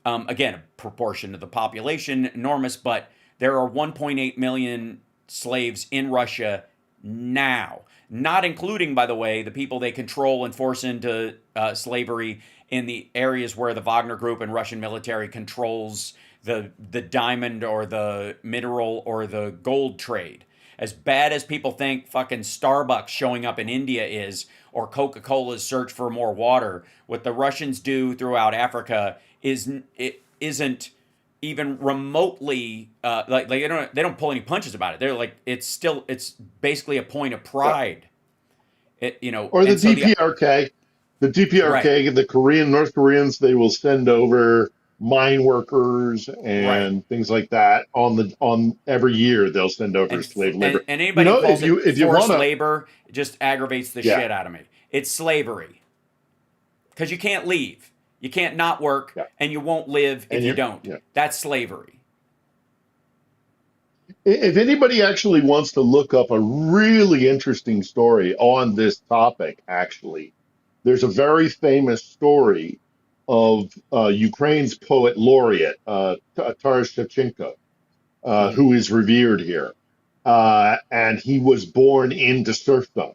Speaker 1: Again, a proportion to the population, enormous, but there are 1.8 million slaves in Russia now, not including, by the way, the people they control and force into slavery in the areas where the Wagner Group and Russian military controls the diamond or the mineral or the gold trade. As bad as people think fucking Starbucks showing up in India is, or Coca-Cola's search for more water, what the Russians do throughout Africa isn't even remotely like they don't pull any punches about it. They're like, it's basically a point of pride.
Speaker 4: Or the
Speaker 1: And so
Speaker 4: DPRK. The
Speaker 1: right,
Speaker 4: DPRK, the North Koreans, they will send over mine workers
Speaker 1: right.
Speaker 4: and things like that on every year. They'll send over
Speaker 1: And
Speaker 4: slave labor. You
Speaker 1: anybody who
Speaker 4: know,
Speaker 1: calls it
Speaker 4: if you want
Speaker 1: forced
Speaker 4: to,
Speaker 1: labor just aggravates the
Speaker 4: yeah,
Speaker 1: shit out of me. It's slavery because you can't leave, you can't not work,
Speaker 4: yeah,
Speaker 1: and you won't live if
Speaker 4: and
Speaker 1: you
Speaker 4: you,
Speaker 1: don't.
Speaker 4: yeah.
Speaker 1: That's slavery.
Speaker 4: If anybody actually wants to look up a really interesting story on this topic, actually, there's a very famous story of Ukraine's poet laureate, Taras Shevchenko,
Speaker 1: Mm-hmm.
Speaker 4: who is revered here. And he was born into serfdom.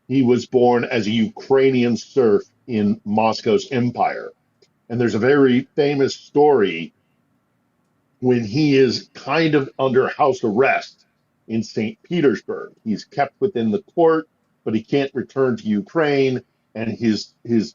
Speaker 4: He was born as a Ukrainian serf in Moscow's empire. And there's a very famous story when he is kind of under house arrest in St. Petersburg. He's kept within the court, but he can't return to Ukraine, and his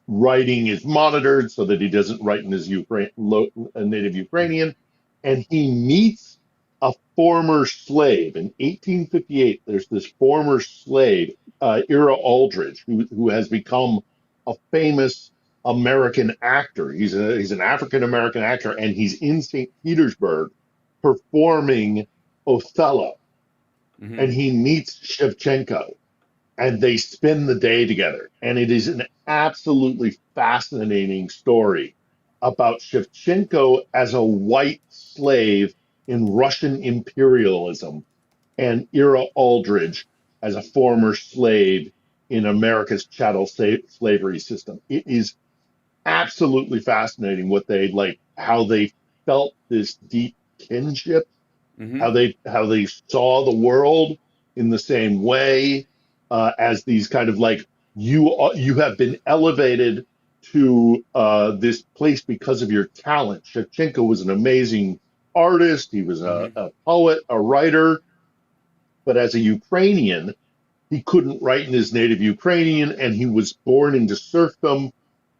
Speaker 4: writing is monitored so that he doesn't write in his native Ukrainian. And he meets a former slave in 1858. There's this former slave, Ira Aldridge, who has become a famous American actor. He's an African American actor, and he's in St. Petersburg performing Othello.
Speaker 1: Mm-hmm.
Speaker 4: And he meets Shevchenko, and they spend the day together. And it is an absolutely fascinating story about Shevchenko as a white slave in Russian imperialism, and Ira Aldridge as a former slave in America's chattel slavery system. It is absolutely fascinating what they like, how they felt this deep kinship,
Speaker 1: Mm-hmm.
Speaker 4: how they saw the world in the same way, as these kind of like, you have been elevated to this place because of your talent. Shevchenko was an amazing artist. He was
Speaker 1: Mm-hmm.
Speaker 4: a poet, a writer, but as a Ukrainian, he couldn't write in his native Ukrainian, and he was born into serfdom,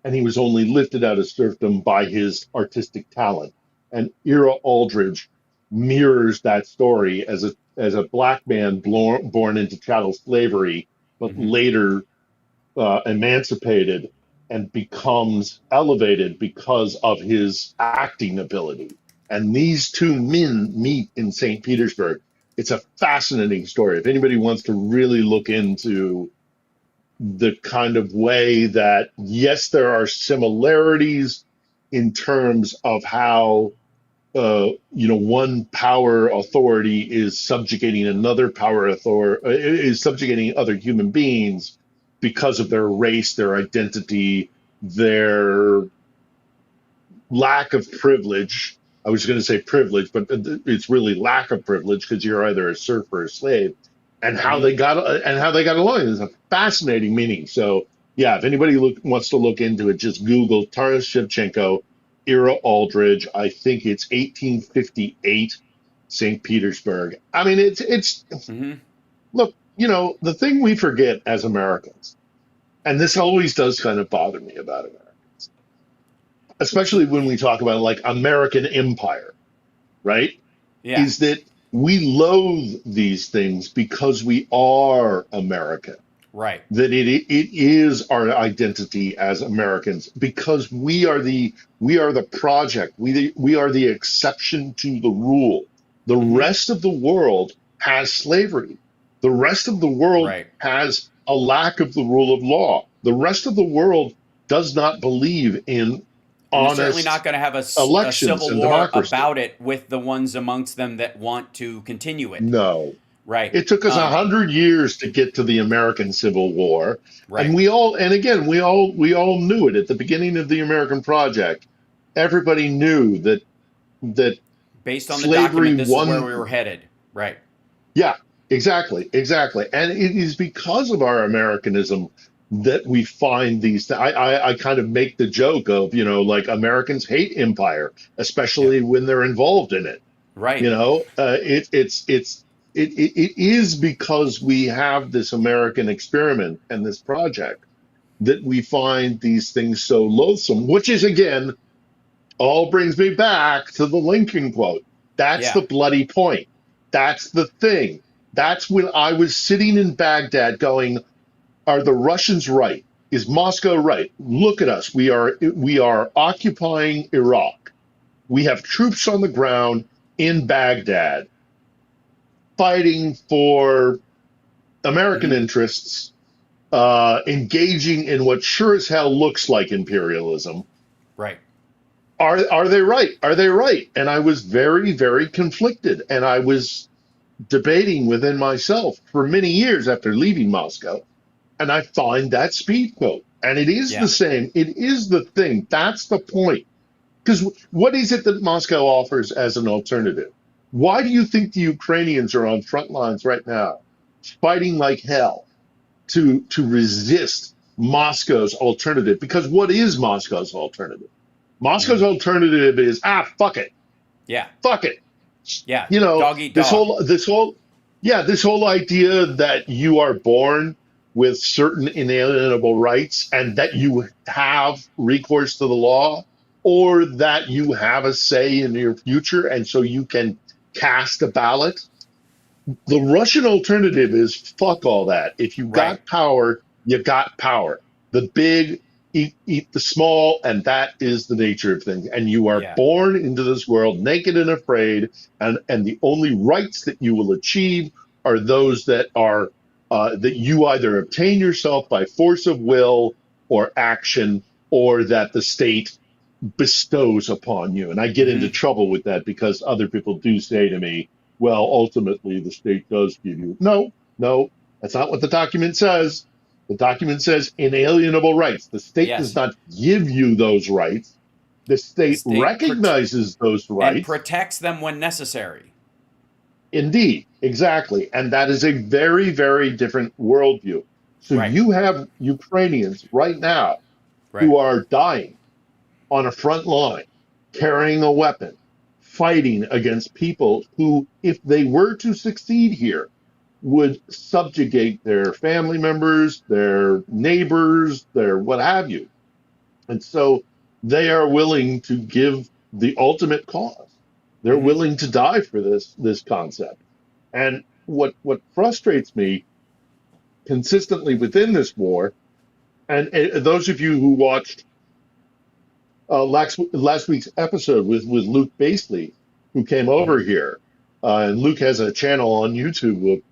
Speaker 4: and he was only lifted out of serfdom by his artistic talent. And Ira Aldridge mirrors that story as a black man born into chattel slavery, but
Speaker 1: Mm-hmm.
Speaker 4: later emancipated and becomes elevated because of his acting ability. And these two men meet in St. Petersburg. It's a fascinating story. If anybody wants to really look into the kind of way that, yes, there are similarities in terms of how one power authority is subjugating another power authority, is subjugating other human beings because of their race, their identity, their lack of privilege. I was going to say privilege, but it's really lack of privilege because you're either a serf or a slave, and how they got along. It's a fascinating meaning. So yeah, if anybody wants to look into it, just Google Taras Shevchenko era Aldridge. I think it's 1858 St. Petersburg. I mean, it's look, the thing we forget as Americans, and this always does kind of bother me about America, especially when we talk about like American empire, right?
Speaker 1: Yeah.
Speaker 4: Is that we loathe these things because we are American.
Speaker 1: Right.
Speaker 4: That it is our identity as Americans because we are the project. We are the exception to the rule. The rest of the world has slavery. The rest of the world has a lack of the rule of law. The rest of the world does not believe in honest
Speaker 1: You're certainly not going to have a civil war about it with the ones amongst them that want to continue it.
Speaker 4: No.
Speaker 1: Right.
Speaker 4: It took us 100 years to get to the American Civil War. Right. And we all knew it at the beginning of the American project. Everybody knew that
Speaker 1: based on the document, this is where we were headed. Right.
Speaker 4: Yeah, exactly. And it is because of our Americanism that we find these. I kind of make the joke of, like Americans hate empire, especially when they're involved in it.
Speaker 1: Right.
Speaker 4: It is because we have this American experiment and this project that we find these things so loathsome, which is, again, all brings me back to the Lincoln quote. That's the bloody point. That's the thing. That's when I was sitting in Baghdad going, are the Russians right? Is Moscow right? Look at us. We are occupying Iraq. We have troops on the ground in Baghdad fighting for American interests, engaging in what sure as hell looks like imperialism.
Speaker 1: Right.
Speaker 4: Are they right? Are they right? And I was very, very conflicted. And I was debating within myself for many years after leaving Moscow. And I find that speed quote. And it is the same. It is the thing. That's the point. Because what is it that Moscow offers as an alternative? Why do you think the Ukrainians are on front lines right now, fighting like hell to resist Moscow's alternative? Because what is Moscow's alternative? Moscow's alternative is, fuck it.
Speaker 1: Yeah.
Speaker 4: Fuck it.
Speaker 1: Yeah. Dog eat dog.
Speaker 4: This whole idea that you are born with certain inalienable rights and that you have recourse to the law, or that you have a say in your future and so you can cast a ballot. The Russian alternative is fuck all that. If you got power, you got power. The big eat the small, and that is the nature of things. And you are born into this world naked and afraid, and the only rights that you will achieve are those that are that you either obtain yourself by force of will or action, or that the state bestows upon you. And I get into trouble with that because other people do say to me, well, ultimately the state does give you. No, that's not what the document says. The document says inalienable rights. The state does not give you those rights. The state recognizes those rights.
Speaker 1: And protects them when necessary.
Speaker 4: Indeed, exactly. And that is a very, very different worldview. So you have Ukrainians right now who are dying on a front line, carrying a weapon, fighting against people who, if they were to succeed here, would subjugate their family members, their neighbors, their what have you. And so they are willing to give the ultimate cause. They're willing to die for this concept. And what frustrates me consistently within this war, and those of you who watched last week's episode with Luke Basley, who came over here, and Luke has a channel on YouTube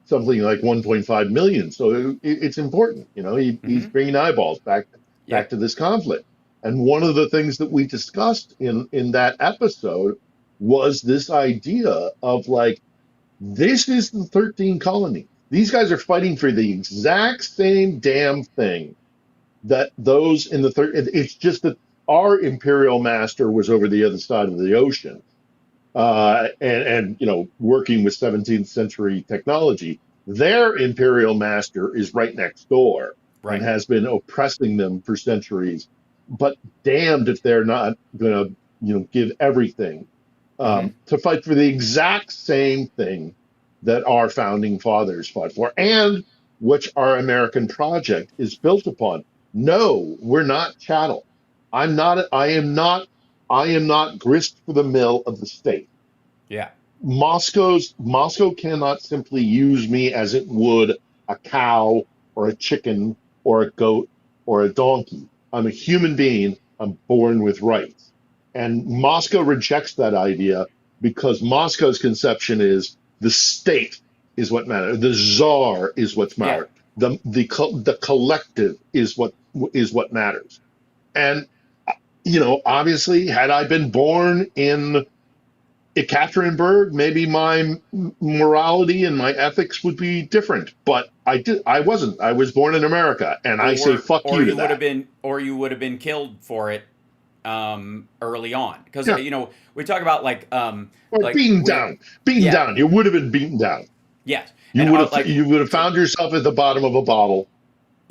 Speaker 4: something like 1.5 million. So it's important. He's bringing eyeballs back
Speaker 1: Yep.
Speaker 4: to this conflict. And one of the things that we discussed in that episode was this idea of like, this is the 13 colonies. These guys are fighting for the exact same damn thing that those in the third. It's just that our imperial master was over the other side of the ocean, and working with 17th century technology. Their imperial master is right next door
Speaker 1: Right.
Speaker 4: and has been oppressing them for centuries. But damned if they're not going to give everything to fight for the exact same thing that our founding fathers fought for, and which our American project is built upon. No, we're not chattel. I am not grist for the mill of the state.
Speaker 1: Yeah.
Speaker 4: Moscow cannot simply use me as it would a cow or a chicken or a goat or a donkey. I'm a human being. I'm born with rights. And Moscow rejects that idea because Moscow's conception is the state is what matters. The czar is what's matters. Yeah. The collective is what matters. And obviously, had I been born in Ekaterinburg, maybe my morality and my ethics would be different. But I wasn't. I was born in America, and I say fuck you to that.
Speaker 1: Or you would have been killed for it early on, because we talk about
Speaker 4: beaten down. You would have been beaten down.
Speaker 1: Yes,
Speaker 4: you would have found yourself at the bottom of a bottle,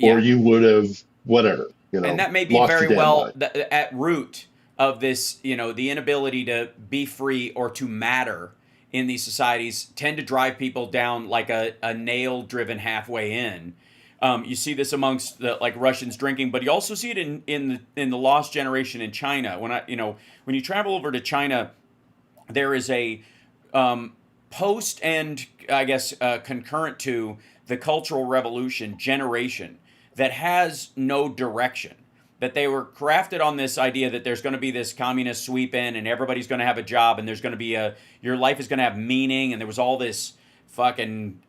Speaker 4: or you would have whatever.
Speaker 1: And that may be very well at root of this. The inability to be free or to matter in these societies tend to drive people down like a nail driven halfway in. You see this amongst the Russians drinking, but you also see it in the lost generation in China. When you travel over to China, there is a post and I guess concurrent to the Cultural Revolution generation that has no direction. That they were crafted on this idea that there's going to be this communist sweep in and everybody's going to have a job and there's going to be your life is going to have meaning, and there was all this fucking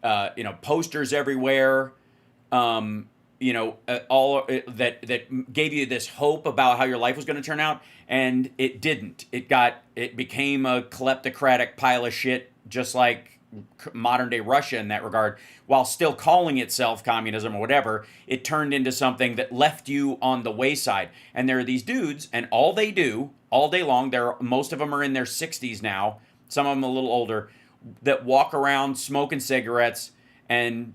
Speaker 1: posters everywhere. All that gave you this hope about how your life was going to turn out, and it didn't. It became a kleptocratic pile of shit, just like modern day Russia in that regard. While still calling itself communism or whatever, it turned into something that left you on the wayside. And there are these dudes, and all they do all day long, most of them are in their 60s now, some of them a little older, that walk around smoking cigarettes and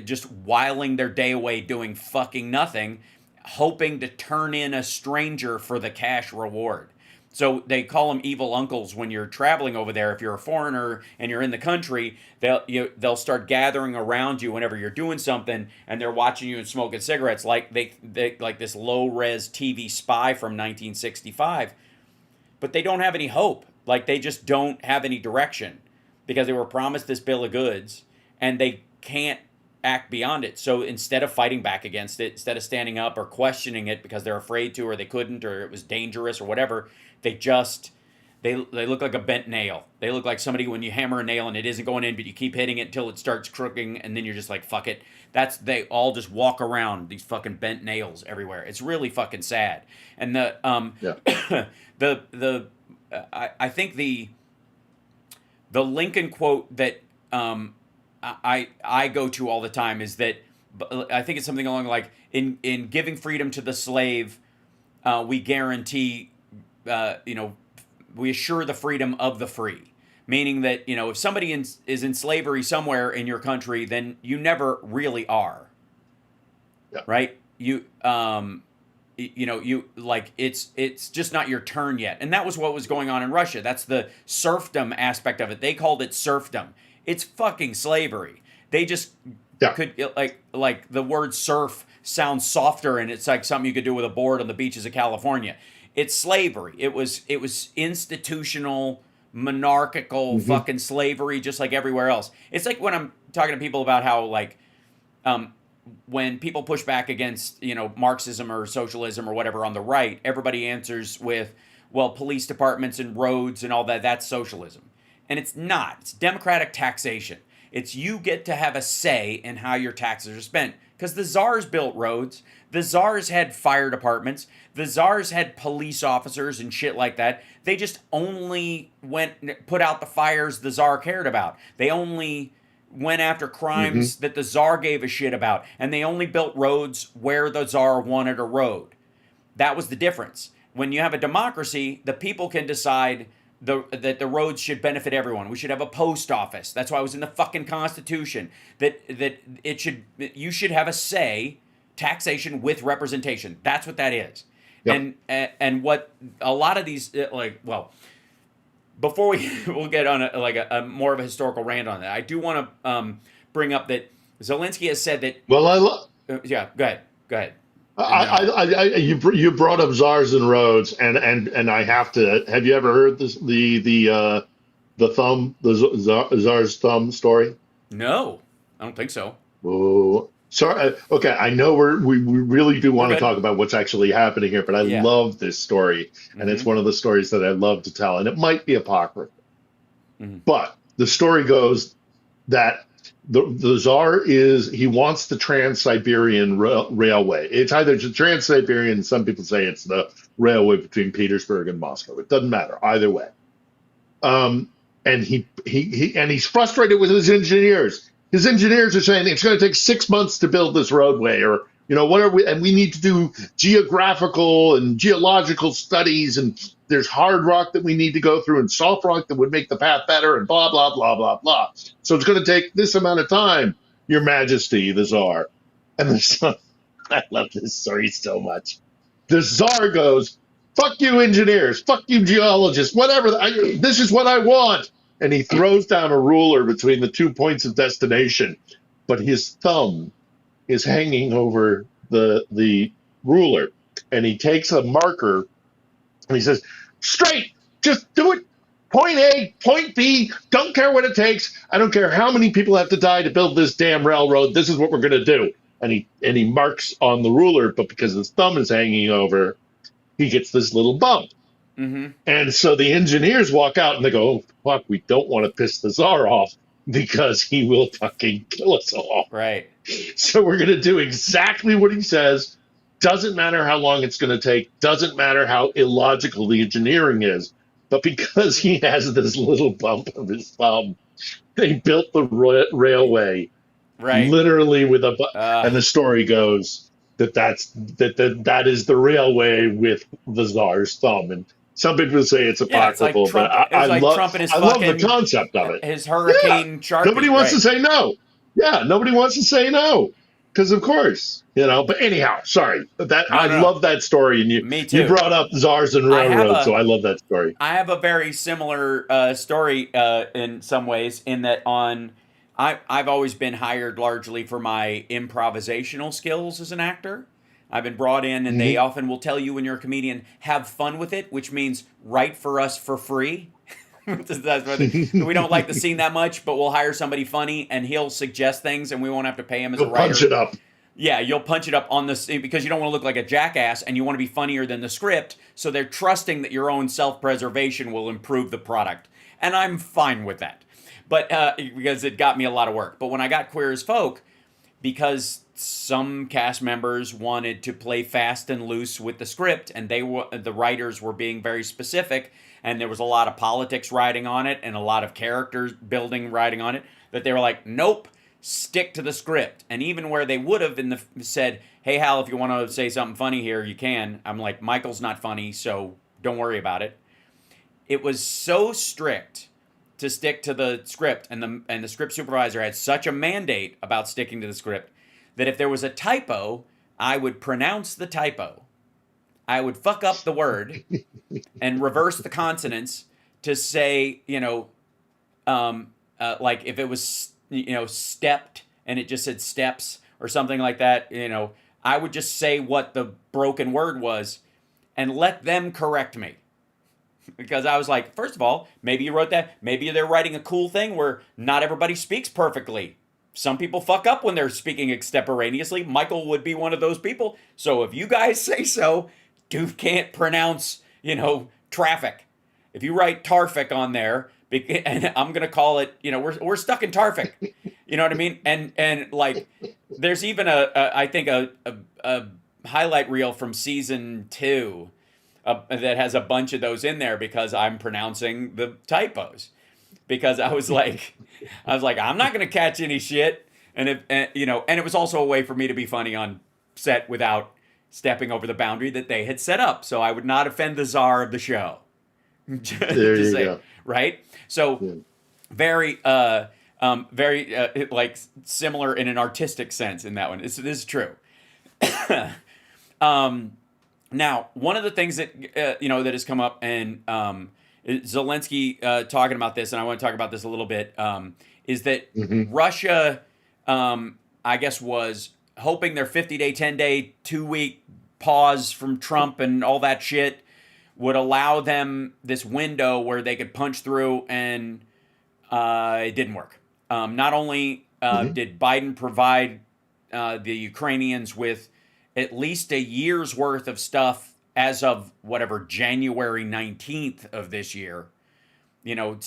Speaker 1: just whiling their day away doing fucking nothing, hoping to turn in a stranger for the cash reward. So they call them evil uncles when you're traveling over there. If you're a foreigner and you're in the country, they'll start gathering around you whenever you're doing something, and they're watching you and smoking cigarettes like they like this low-res TV spy from 1965. But they don't have any hope. Like, they just don't have any direction because they were promised this bill of goods, and they can't act beyond it. So instead of fighting back against it, instead of standing up or questioning it because they're afraid to, or they couldn't, or it was dangerous or whatever, they look like a bent nail. They look like somebody when you hammer a nail and it isn't going in, but you keep hitting it until it starts crooking, and then you're just like, fuck it. They all just walk around these fucking bent nails everywhere. It's really fucking sad. And I think the Lincoln quote that I go to all the time is that I think it's something along like in giving freedom to the slave, we guarantee we assure the freedom of the free. Meaning that if somebody is in slavery somewhere in your country, then you never really are.
Speaker 4: Yeah.
Speaker 1: Right? It's just not your turn yet. And that was what was going on in Russia. That's the serfdom aspect of it. They called it serfdom. It's fucking slavery. They just could like the word serf sounds softer, and it's like something you could do with a board on the beaches of California. It's slavery. It was institutional, monarchical fucking slavery, just like everywhere else. It's like when I'm talking to people about how when people push back against Marxism or socialism or whatever on the right, everybody answers with, well, police departments and roads and all that, that's socialism. And it's not. It's democratic taxation. It's you get to have a say in how your taxes are spent. Because the czars built roads, the czars had fire departments, the czars had police officers and shit like that. They just only put out the fires the czar cared about. They only went after crimes that the czar gave a shit about. And they only built roads where the czar wanted a road. That was the difference. When you have a democracy, the people can decide that the roads should benefit everyone. We should have a post office. That's why it was in the fucking Constitution. You should have a say, taxation with representation. That's what that is. Yep. And what a lot of these before we'll get on a more of a historical rant on that, I do want to bring up that Zelensky has said that.
Speaker 4: Well,
Speaker 1: yeah, go ahead.
Speaker 4: You brought up czars and roads, and I have to. Have you ever heard this the czar's thumb story?
Speaker 1: No, I don't think so.
Speaker 4: Oh, sorry. Okay, I know we really do want to talk about what's actually happening here, but I love this story, and it's one of the stories that I love to tell, and it might be apocryphal, but the story goes that. The Tsar he wants the Trans-Siberian Railway. It's either the Trans-Siberian, some people say it's the railway between Petersburg and Moscow. It doesn't matter, either way. And he's frustrated with his engineers. His engineers are saying it's going to take 6 months to build this roadway, or and we need to do geographical and geological studies, and there's hard rock that we need to go through and soft rock that would make the path better, and blah, blah, blah, blah, blah. So it's going to take this amount of time, Your Majesty, the Tsar. And the Tsar, I love this story so much. The Tsar goes, fuck you engineers, fuck you geologists, whatever, this is what I want. And he throws down a ruler between the 2 points of destination, but his thumb is hanging over the ruler. And he takes a marker and he says, straight, just do it. Point A, point B, don't care what it takes. I don't care how many people have to die to build this damn railroad. This is what we're going to do. And he marks on the ruler, but because his thumb is hanging over, he gets this little bump. And so the engineers walk out and they go, oh, fuck, we don't want to piss the Tsar off because he will fucking kill us all.
Speaker 1: Right.
Speaker 4: So we're going to do exactly what he says. Doesn't matter how long it's going to take. Doesn't matter how illogical the engineering is. But because he has this little bump of his thumb, they built the railway literally with a and the story goes that is the railway with the Tsar's thumb. And some people say it's apocryphal, but I love the concept of it.
Speaker 1: His hurricane Sharpie.
Speaker 4: Nobody wants to say no. Yeah, nobody wants to say no. Because of course, But anyhow, sorry. I love that story, and
Speaker 1: me too.
Speaker 4: You brought up czars and railroads, so I love that story.
Speaker 1: I have a very similar story in some ways. In that, I've always been hired largely for my improvisational skills as an actor. I've been brought in, and they often will tell you when you're a comedian, have fun with it, which means write for us for free. We don't like the scene that much, but we'll hire somebody funny, and he'll suggest things, and we won't have to pay him as a writer.
Speaker 4: Punch it up.
Speaker 1: Yeah, you'll punch it up on the scene because you don't want to look like a jackass, and you want to be funnier than the script. So they're trusting that your own self-preservation will improve the product, and I'm fine with that. But because it got me a lot of work. But when I got Queer as Folk, because some cast members wanted to play fast and loose with the script, and the writers were being very specific, and there was a lot of politics riding on it and a lot of character building riding on it, that they were like, nope, stick to the script. And even where they would have said, hey, Hal, if you want to say something funny here, you can. I'm like, Michael's not funny, so don't worry about it. It was so strict to stick to the script, and the script supervisor had such a mandate about sticking to the script that if there was a typo, I would pronounce the typo. I would fuck up the word and reverse the consonants to say, like if it was, stepped and it just said steps or something like that, I would just say what the broken word was and let them correct me. Because I was like, first of all, maybe you wrote that. Maybe they're writing a cool thing where not everybody speaks perfectly. Some people fuck up when they're speaking extemporaneously. Michael would be one of those people. So if you guys say so, dude can't pronounce, traffic. If you write Tarfik on there, and I'm going to call it, we're stuck in Tarfik. You know what I mean? And like, there's even I think a highlight reel from season 2 that has a bunch of those in there because I'm pronouncing the typos because I was like, I'm not gonna catch any shit, and you know, and it was also a way for me to be funny on set without stepping over the boundary that they had set up, so I would not offend the czar of the show.
Speaker 4: There you go.
Speaker 1: Right? So
Speaker 4: Yeah.
Speaker 1: very like similar in an artistic sense in that one. This is true. Now, one of the things that you know that has come up, and Zelensky talking about this, and I want to talk about this a little bit, is that Russia, I guess, was hoping their 50-day, 10-day, 2-week pause from Trump and all that shit would allow them this window where they could punch through, and it didn't work. Not only did Biden provide the Ukrainians with at least a year's worth of stuff as of whatever, January 19th of this year, you know,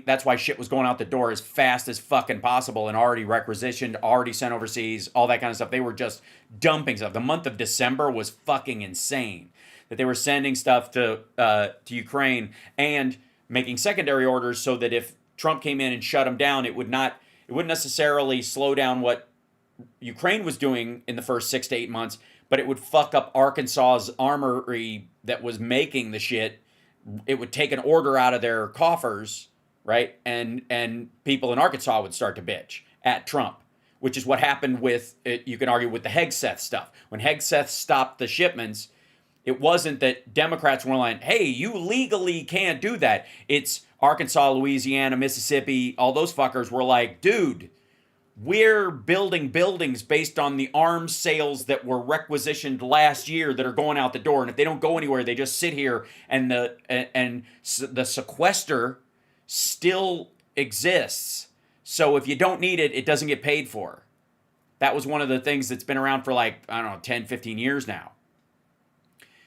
Speaker 1: that's why shit was going out the door as fast as fucking possible and already requisitioned, already sent overseas, all that kind of stuff. They were just dumping stuff. The month of December was fucking insane that they were sending stuff to Ukraine and making secondary orders so that if Trump came in and shut them down, it wouldn't necessarily slow down what Ukraine was doing in the first 6 to 8 months, but it would fuck up Arkansas's armory that was making the shit. It would take an order out of their coffers, right? And people in Arkansas would start to bitch at Trump, which is what happened with, you can argue, with the Hegseth stuff. When Hegseth stopped the shipments, it wasn't that Democrats were like, hey, you legally can't do that. It's Arkansas, Louisiana, Mississippi, all those fuckers were like, dude, we're building buildings based on the arms sales that were requisitioned last year that are going out the door. And if they don't go anywhere, they just sit here, and the sequester still exists. So if you don't need it, it doesn't get paid for. That was one of the things that's been around for like, I don't know, 10, 15 years now.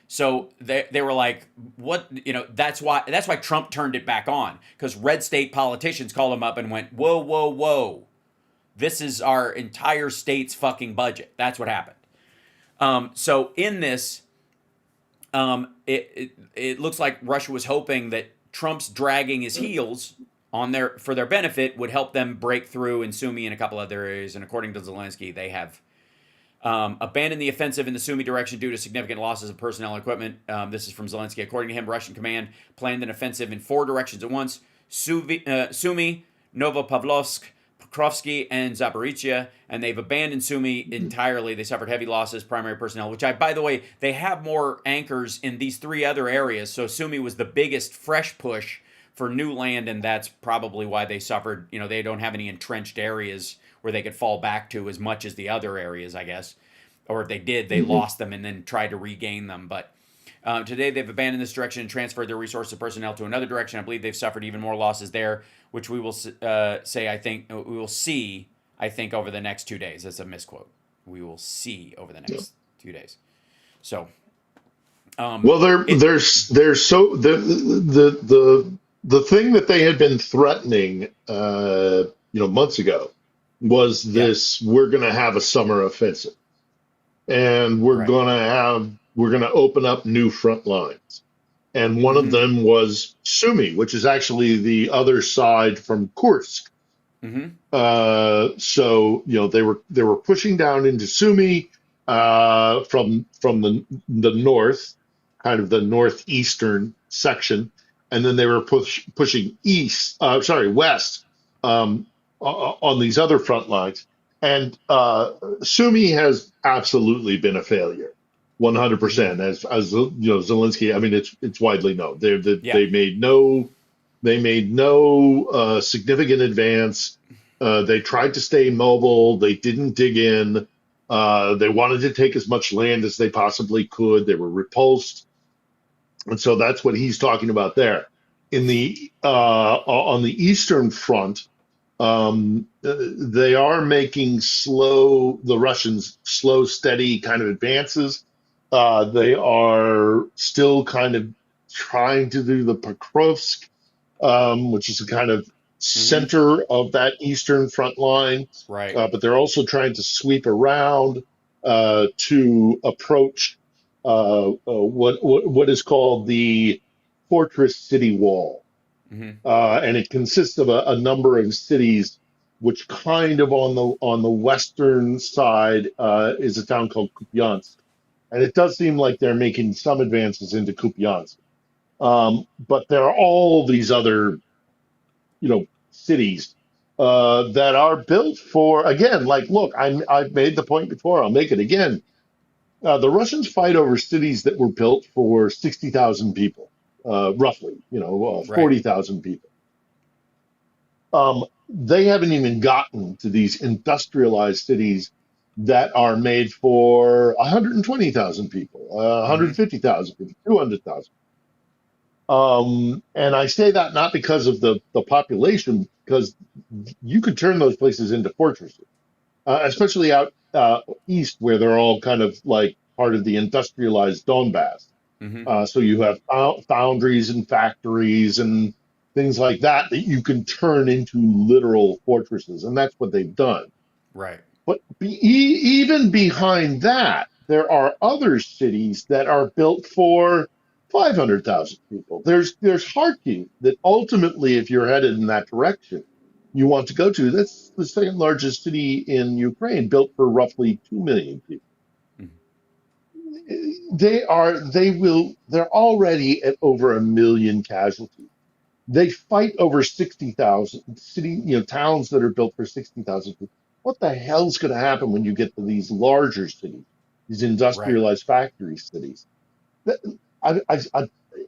Speaker 1: So they were like, what, you know, that's why Trump turned it back on, because red state politicians called him up and went, whoa, whoa, whoa. This is our entire state's fucking budget. That's what happened. So in this, it looks like Russia was hoping that Trump's dragging his heels for their benefit would help them break through in Sumy and a couple other areas. And according to Zelensky, they have abandoned the offensive in the Sumy direction due to significant losses of personnel and equipment. This is from Zelensky. According to him, Russian command planned an offensive in 4 directions at once: Sumy, Novopavlovsk, Pokrovsky, and Zaporizhia, and they've abandoned Sumy entirely. They suffered heavy losses, primary personnel, which by the way, they have more anchors in these 3 other areas. So Sumy was the biggest fresh push for new land, and that's probably why they suffered. You know, they don't have any entrenched areas where they could fall back to as much as the other areas, I guess. Or if they did, they lost them and then tried to regain them. But today they've abandoned this direction and transferred their resources and personnel to another direction. I believe they've suffered even more losses there, which we will see, I think, over the next 2 days. That's a misquote. We will see over the next 2 days. So,
Speaker 4: well, there's so the thing that they had been threatening, months ago, was this: we're going to have a summer offensive, and we're going to open up new front lines. And one of them was Sumy, which is actually the other side from Kursk. So they were pushing down into Sumy from the north, kind of the northeastern section, and then they were pushing west on these other front lines. And Sumy has absolutely been a failure. 100%, as Zelensky. I mean, it's widely known. They made no significant advance. They tried to stay mobile. They didn't dig in. They wanted to take as much land as they possibly could. They were repulsed, and so that's what he's talking about there. In the on the Eastern Front, they are making the Russians slow, steady kind of advances. They are still kind of trying to do the Pokrovsk, which is a kind of center of that eastern front line,
Speaker 1: Right.
Speaker 4: but they're also trying to sweep around to approach what is called the fortress city wall,
Speaker 1: Hmm.
Speaker 4: and it consists of a number of cities. Which kind of on the western side is a town called Kupiansk, and it does seem like they're making some advances into Kupiansk. But there are all these other, cities that are built for, again, like, look, I've made the point before, I'll make it again. The Russians fight over cities that were built for 60,000 people, roughly,
Speaker 1: Right.
Speaker 4: 40,000 people. They haven't even gotten to these industrialized cities that are made for 120,000 people,
Speaker 1: Hmm.
Speaker 4: 150,000 people, 200,000. And I say that not because of the population, because you could turn those places into fortresses, especially out east where they're all kind of like part of the industrialized Donbass.
Speaker 1: Hmm.
Speaker 4: So you have foundries and factories and things like that that you can turn into literal fortresses, and that's what they've done.
Speaker 1: Right.
Speaker 4: But even behind that, there are other cities that are built for 500,000 people. There's Kharkiv that ultimately, if you're headed in that direction, you want to go to. That's the second largest city in Ukraine, built for roughly 2 million people.
Speaker 1: Mhm.
Speaker 4: They're already at over 1 million casualties. They fight over 60,000 towns that are built for 60,000 people. What the hell's going to happen when you get to these larger cities, these
Speaker 1: Right.
Speaker 4: industrialized factory cities?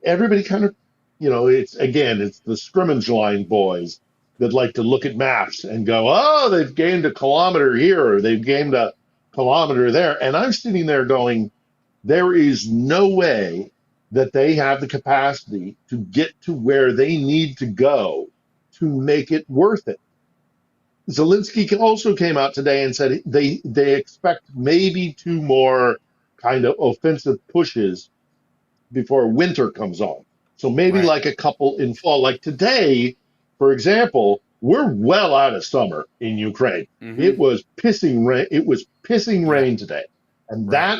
Speaker 4: Everybody kind of, it's the scrimmage line boys that like to look at maps and go, oh, they've gained a kilometer here or they've gained a kilometer there. And I'm sitting there going, there is no way that they have the capacity to get to where they need to go to make it worth it. Zelensky also came out today and said they expect maybe two more kind of offensive pushes before winter comes on. So maybe
Speaker 1: Right.
Speaker 4: like a couple in fall. Like today, for example, we're well out of summer in Ukraine.
Speaker 1: Hmm.
Speaker 4: It was pissing rain. It was pissing
Speaker 1: Yeah.
Speaker 4: rain today, and
Speaker 1: Right.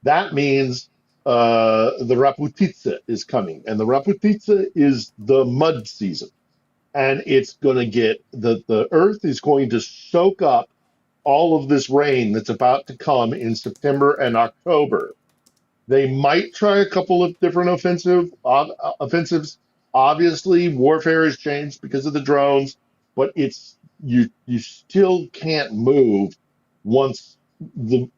Speaker 4: that means the Raputitsa is coming, and the Raputitsa is the mud season, and it's going to get the earth is going to soak up all of this rain that's about to come in September and October. They might try a couple of different offensives. Obviously, warfare has changed because of the drones, but you still can't move once the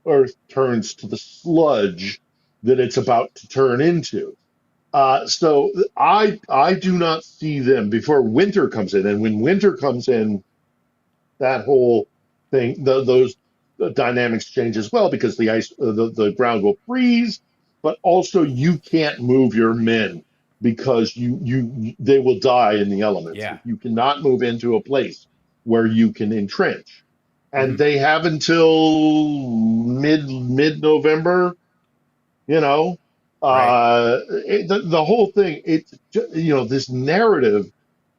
Speaker 4: Earth turns to the sludge that it's about to turn into. So I do not see them before winter comes in, and when winter comes in, that whole thing, those dynamics change as well because the ice, the ground will freeze, but also you can't move your men because they will die in the elements.
Speaker 1: Yeah.
Speaker 4: You cannot move into a place where you can entrench, and
Speaker 1: Hmm.
Speaker 4: they have until mid November. You know,
Speaker 1: Right.
Speaker 4: the whole thing. It's this narrative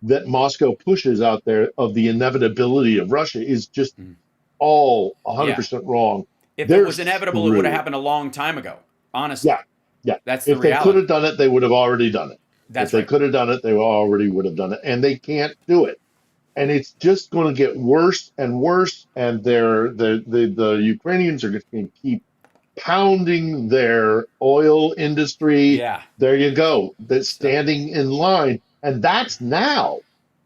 Speaker 4: that Moscow pushes out there of the inevitability of Russia is just
Speaker 1: Mhm.
Speaker 4: all
Speaker 1: Yeah.
Speaker 4: 100% wrong.
Speaker 1: If it
Speaker 4: They're
Speaker 1: was inevitable, it would have
Speaker 4: screwed.
Speaker 1: happened a long time ago. Honestly,
Speaker 4: Yeah, yeah.
Speaker 1: that's the
Speaker 4: If they could
Speaker 1: reality.
Speaker 4: have done it, they would have already done it. If
Speaker 1: That's
Speaker 4: they
Speaker 1: right.
Speaker 4: could have done it, they already would have done it. And they can't do it. And it's just going to get worse and worse. And the Ukrainians are just going to keep pounding their oil industry.
Speaker 1: Yeah.
Speaker 4: There you go. That's
Speaker 1: So,
Speaker 4: standing in line. And that's now.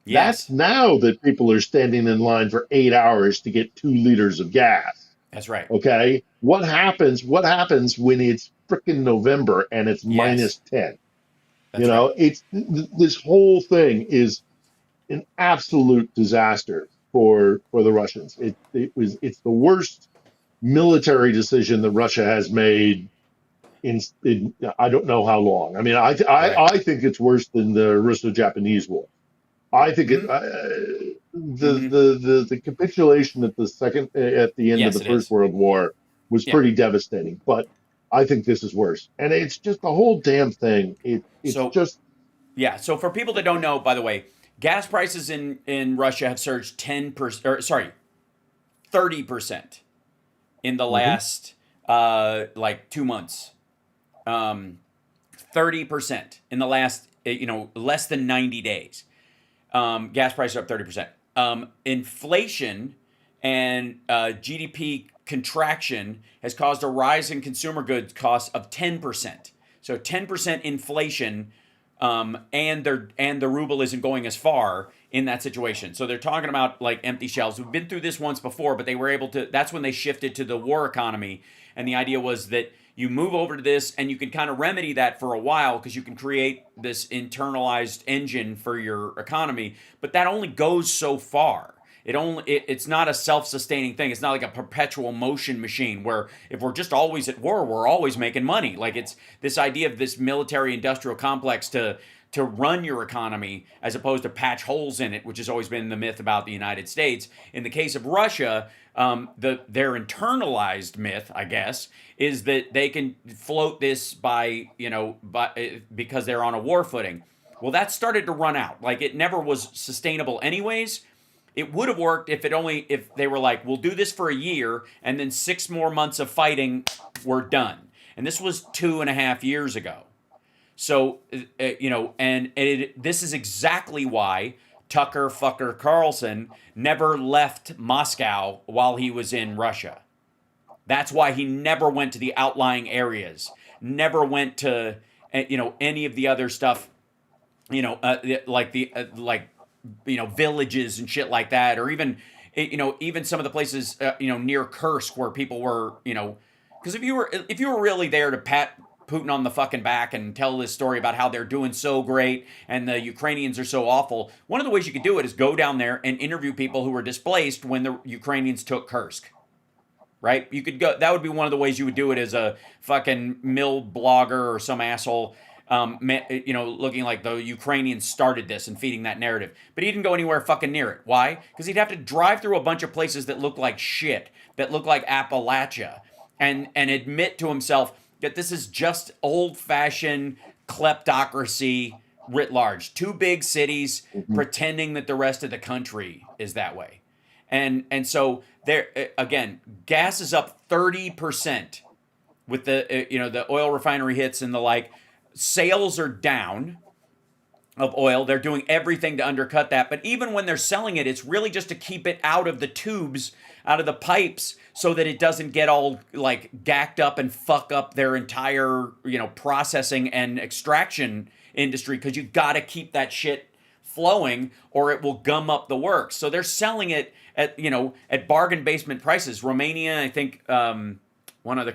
Speaker 4: That's
Speaker 1: yes,
Speaker 4: now that people are standing in line for 8 hours to get 2 liters of gas.
Speaker 1: that's right.
Speaker 4: Okay. What happens when it's frickin' November and it's
Speaker 1: Yes,
Speaker 4: -10?
Speaker 1: that's right.
Speaker 4: This whole thing is an absolute disaster for the Russians. It's the worst military decision that Russia has made in I don't know how long. I mean,
Speaker 1: Right.
Speaker 4: I think it's worse than the Russo-Japanese War. I think
Speaker 1: Hmm. Hmm.
Speaker 4: the capitulation at the end of
Speaker 1: Yes,
Speaker 4: the
Speaker 1: it
Speaker 4: First
Speaker 1: is.
Speaker 4: World War was
Speaker 1: Yeah.
Speaker 4: pretty devastating, but I think this is worse. And it's just the whole damn thing. It's
Speaker 1: So,
Speaker 4: just
Speaker 1: yeah. So, for people that don't know, by the way, gas prices in Russia have surged 30% in the last like 2 months. 30% in the last less than 90 days. Gas prices are up 30%. Inflation and GDP contraction has caused a rise in consumer goods costs of 10%. So 10% inflation, and the ruble isn't going as far in that situation. So they're talking about like empty shelves. We've been through this once before, but they were able to. That's when they shifted to the war economy, and the idea was that you move over to this, and you can kind of remedy that for a while because you can create this internalized engine for your economy. But that only goes so far. It's not a self-sustaining thing. It's not like a perpetual motion machine where if we're just always at war, we're always making money. Like it's this idea of this military-industrial complex to run your economy as opposed to patch holes in it, which has always been the myth about the United States. In the case of Russia, their internalized myth, I guess, is that they can float this because they're on a war footing. Well, that started to run out. Like it never was sustainable anyways. It would have worked if they were like, we'll do this for a year and then 6 more months of fighting, we're done. And this was 2.5 years ago. So, this is exactly why Tucker Fucker Carlson never left Moscow while he was in Russia. That's why he never went to the outlying areas, never went to, any of the other stuff, villages and shit like that, or even some of the places near Kursk where people were because if you were really there to pat Putin on the fucking back and tell this story about how they're doing so great and the Ukrainians are so awful, one of the ways you could do it is go down there and interview people who were displaced when the Ukrainians took Kursk. Right? You could go. That would be one of the ways you would do it as a fucking mill blogger or some asshole. Looking like the Ukrainians started this and feeding that narrative. But he didn't go anywhere fucking near it. Why? Because he'd have to drive through a bunch of places that look like shit, that look like Appalachia, and admit to himself that this is just old-fashioned kleptocracy writ large. 2 big cities pretending that the rest of the country is that way. And so there again, gas is up 30% with the oil refinery hits and the like. Sales are down of oil. They're doing everything to undercut that. But even when they're selling it, it's really just to keep it out of the tubes, out of the pipes, so that it doesn't get all like gacked up and fuck up their entire, processing and extraction industry. Because you got to keep that shit flowing or it will gum up the works. So they're selling it at bargain basement prices. Romania, I think,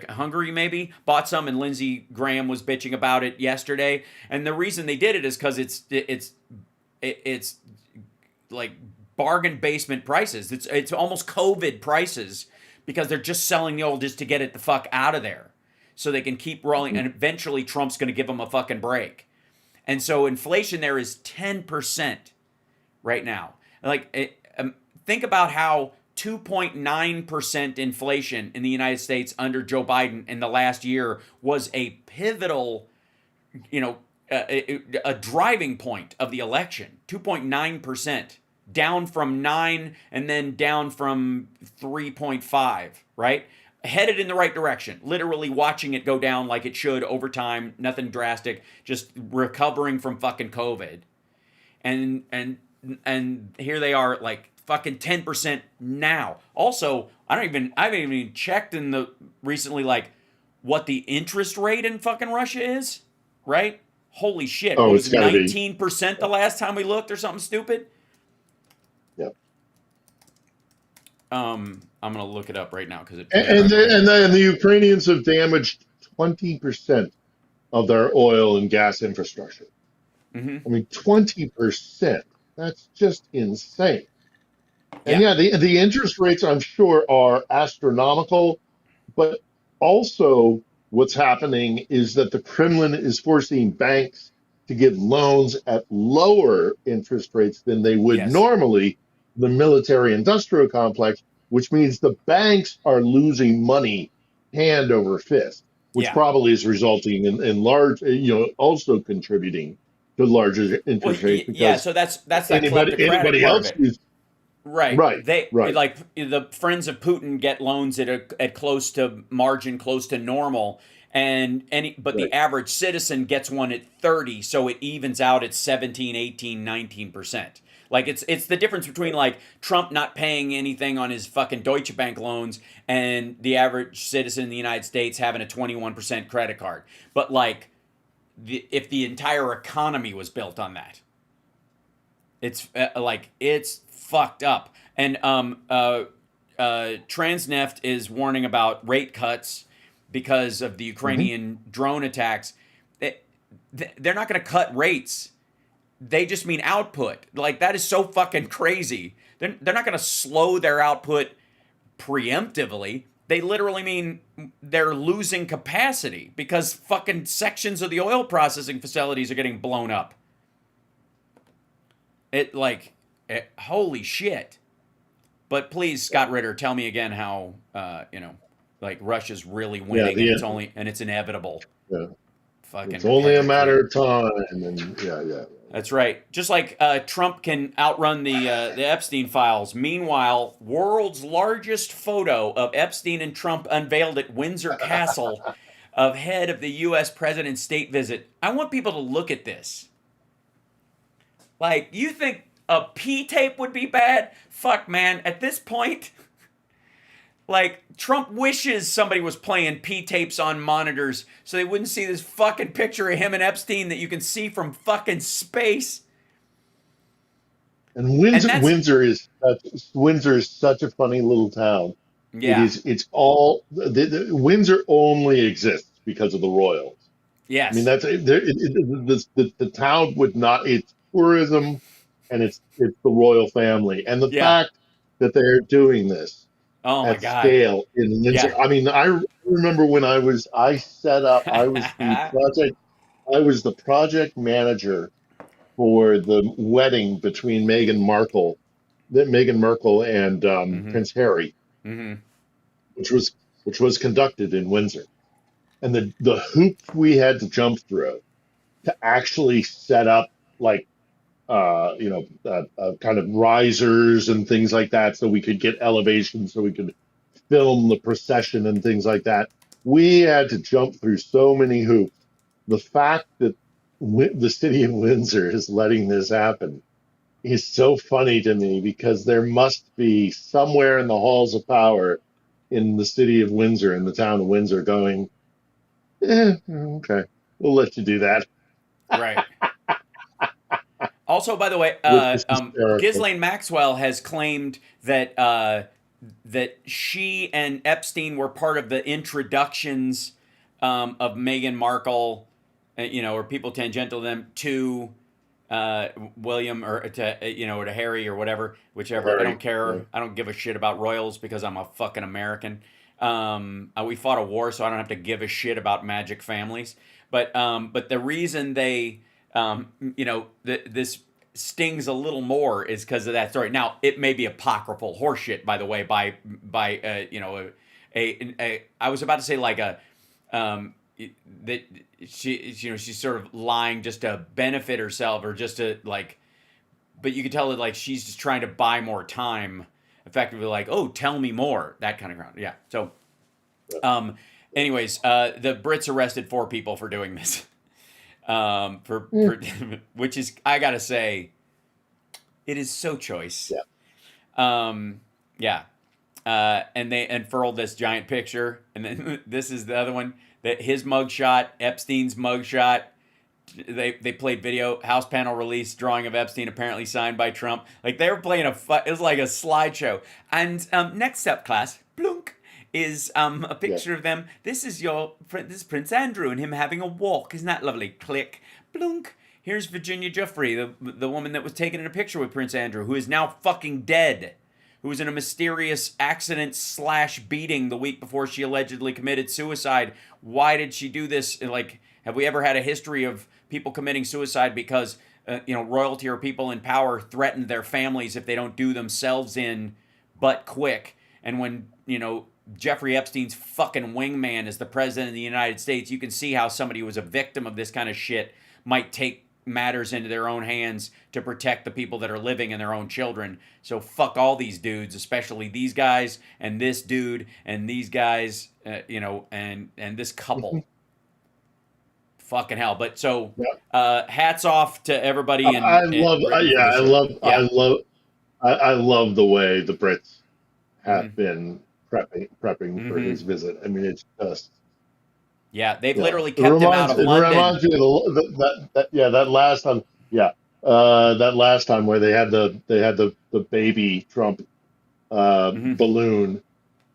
Speaker 1: Hungary maybe bought some, and Lindsey Graham was bitching about it yesterday. And the reason they did it is because it's like bargain basement prices. It's almost COVID prices because they're just selling the oil just to get it the fuck out of there, so they can keep rolling. And eventually, Trump's going to give them a fucking break. And so inflation there is 10% right now. Like think about how 2.9% inflation in the United States under Joe Biden in the last year was a pivotal, a driving point of the election. 2.9%, down from 9 and then down from 3.5, right? Headed in the right direction, literally watching it go down like it should over time, nothing drastic, just recovering from fucking COVID. And here they are like fucking 10% now. Also, I haven't even checked recently like what the interest rate in fucking Russia is, right? Holy shit.
Speaker 4: Oh,
Speaker 1: was
Speaker 4: it's gotta
Speaker 1: 19% the last time we looked or something stupid?
Speaker 4: Yep.
Speaker 1: I'm gonna look it up right now because
Speaker 4: And the Ukrainians have damaged 20% of their oil and gas infrastructure. I mean, 20%. That's just insane. And the interest rates, I'm sure, are astronomical. But also, what's happening is that the Kremlin is forcing banks to give loans at lower interest rates than they would normally, the military-industrial complex, which means the banks are losing money hand over fist, which probably is resulting in large, also contributing to the larger
Speaker 1: Well,
Speaker 4: interest rate
Speaker 1: yeah.
Speaker 4: because
Speaker 1: So that's that kleptocratic part of
Speaker 4: else
Speaker 1: it.
Speaker 4: is
Speaker 1: Right.
Speaker 4: right,
Speaker 1: They
Speaker 4: right,
Speaker 1: like the friends of Putin get loans at close to margin, close to normal, but the
Speaker 4: right.
Speaker 1: average citizen gets one at 30, so it evens out at 17, 18, 19%. Like it's the difference between like Trump not paying anything on his fucking Deutsche Bank loans and the average citizen in the United States having a 21% credit card. But like if the entire economy was built on that, it's it's fucked up. And Transneft is warning about rate cuts because of the Ukrainian drone attacks. They're not going to cut rates. They just mean output. Like that is so fucking crazy. They're not going to slow their output preemptively. They literally mean they're losing capacity because fucking sections of the oil processing facilities are getting blown up. Holy shit. But please, Scott Ritter, tell me again how like Russia's really winning and it's inevitable.
Speaker 4: Yeah.
Speaker 1: Fucking
Speaker 4: It's only a
Speaker 1: Patrick
Speaker 4: matter
Speaker 1: Ritter.
Speaker 4: of time, and yeah.
Speaker 1: That's right. Just like Trump can outrun the Epstein files. Meanwhile, world's largest photo of Epstein and Trump unveiled at Windsor Castle of head of the U.S. president's state visit. I want people to look at this. Like, you think a P tape would be bad? Fuck, man. At this point, like, Trump wishes somebody was playing P tapes on monitors so they wouldn't see this fucking picture of him and Epstein that you can see from fucking space.
Speaker 4: And Windsor is such a funny little town.
Speaker 1: Yeah.
Speaker 4: It's all Windsor only exists because of the royals.
Speaker 1: Yes.
Speaker 4: I mean the town would not. It's tourism, and it's the royal family, and the fact that they're doing this at scale in Windsor.
Speaker 1: Yeah.
Speaker 4: I mean, I remember when I was the project manager for the wedding between Meghan Markle and Prince Harry, which was conducted in Windsor, and the hoop we had to jump through to actually set up like kind of risers and things like that, so we could get elevation, so we could film the procession and things like that. We had to jump through so many hoops. The fact that the city of Windsor is letting this happen is so funny to me, because there must be somewhere in the halls of power in the city of Windsor, in the town of Windsor, going, okay, we'll let you do that.
Speaker 1: Right. Also, by the way, Ghislaine Maxwell has claimed that that she and Epstein were part of the introductions of Meghan Markle, or people tangential to them, to William or to Harry or whatever, whichever.
Speaker 4: Harry.
Speaker 1: I don't care.
Speaker 4: Yeah.
Speaker 1: I don't give a shit about royals because I'm a fucking American. We fought a war, so I don't have to give a shit about magic families. But the reason they this stings a little more is because of that story. Now, it may be apocryphal horseshit, by the way, by I was about to say like that she's sort of lying just to benefit herself, or just to like, but you can tell that like she's just trying to buy more time, effectively, like, oh, tell me more, that kind of ground. Yeah. So anyways, the Brits arrested 4 people for doing this. For which is, I gotta say, it is so choice.
Speaker 4: Yeah.
Speaker 1: And they unfurled this giant picture, and then this is the other one, that his mugshot, Epstein's mugshot. They played video, House panel release drawing of Epstein apparently signed by Trump. Like they were playing it was like a slideshow. And next up, class, blunk, is a picture of them. This is Prince Andrew and him having a walk. Isn't that lovely? Click, blunk. Here's Virginia Giuffre, the woman that was taken in a picture with Prince Andrew, who is now fucking dead, who was in a mysterious accident / beating the week before she allegedly committed suicide. Why did she do this? Like, have we ever had a history of people committing suicide because royalty or people in power threatened their families if they don't do themselves in but quick? And when Jeffrey Epstein's fucking wingman is the president of the United States, you can see how somebody who was a victim of this kind of shit might take matters into their own hands to protect the people that are living and their own children. So fuck all these dudes, especially these guys and this dude and these guys, and this couple. Fucking hell. But so hats off to everybody in Britain for this.
Speaker 4: I love the way the Brits have been prepping for his visit. I mean, it's just
Speaker 1: they've literally kept him out of London.
Speaker 4: It reminds me of that last time. That last time where they had the baby Trump balloon.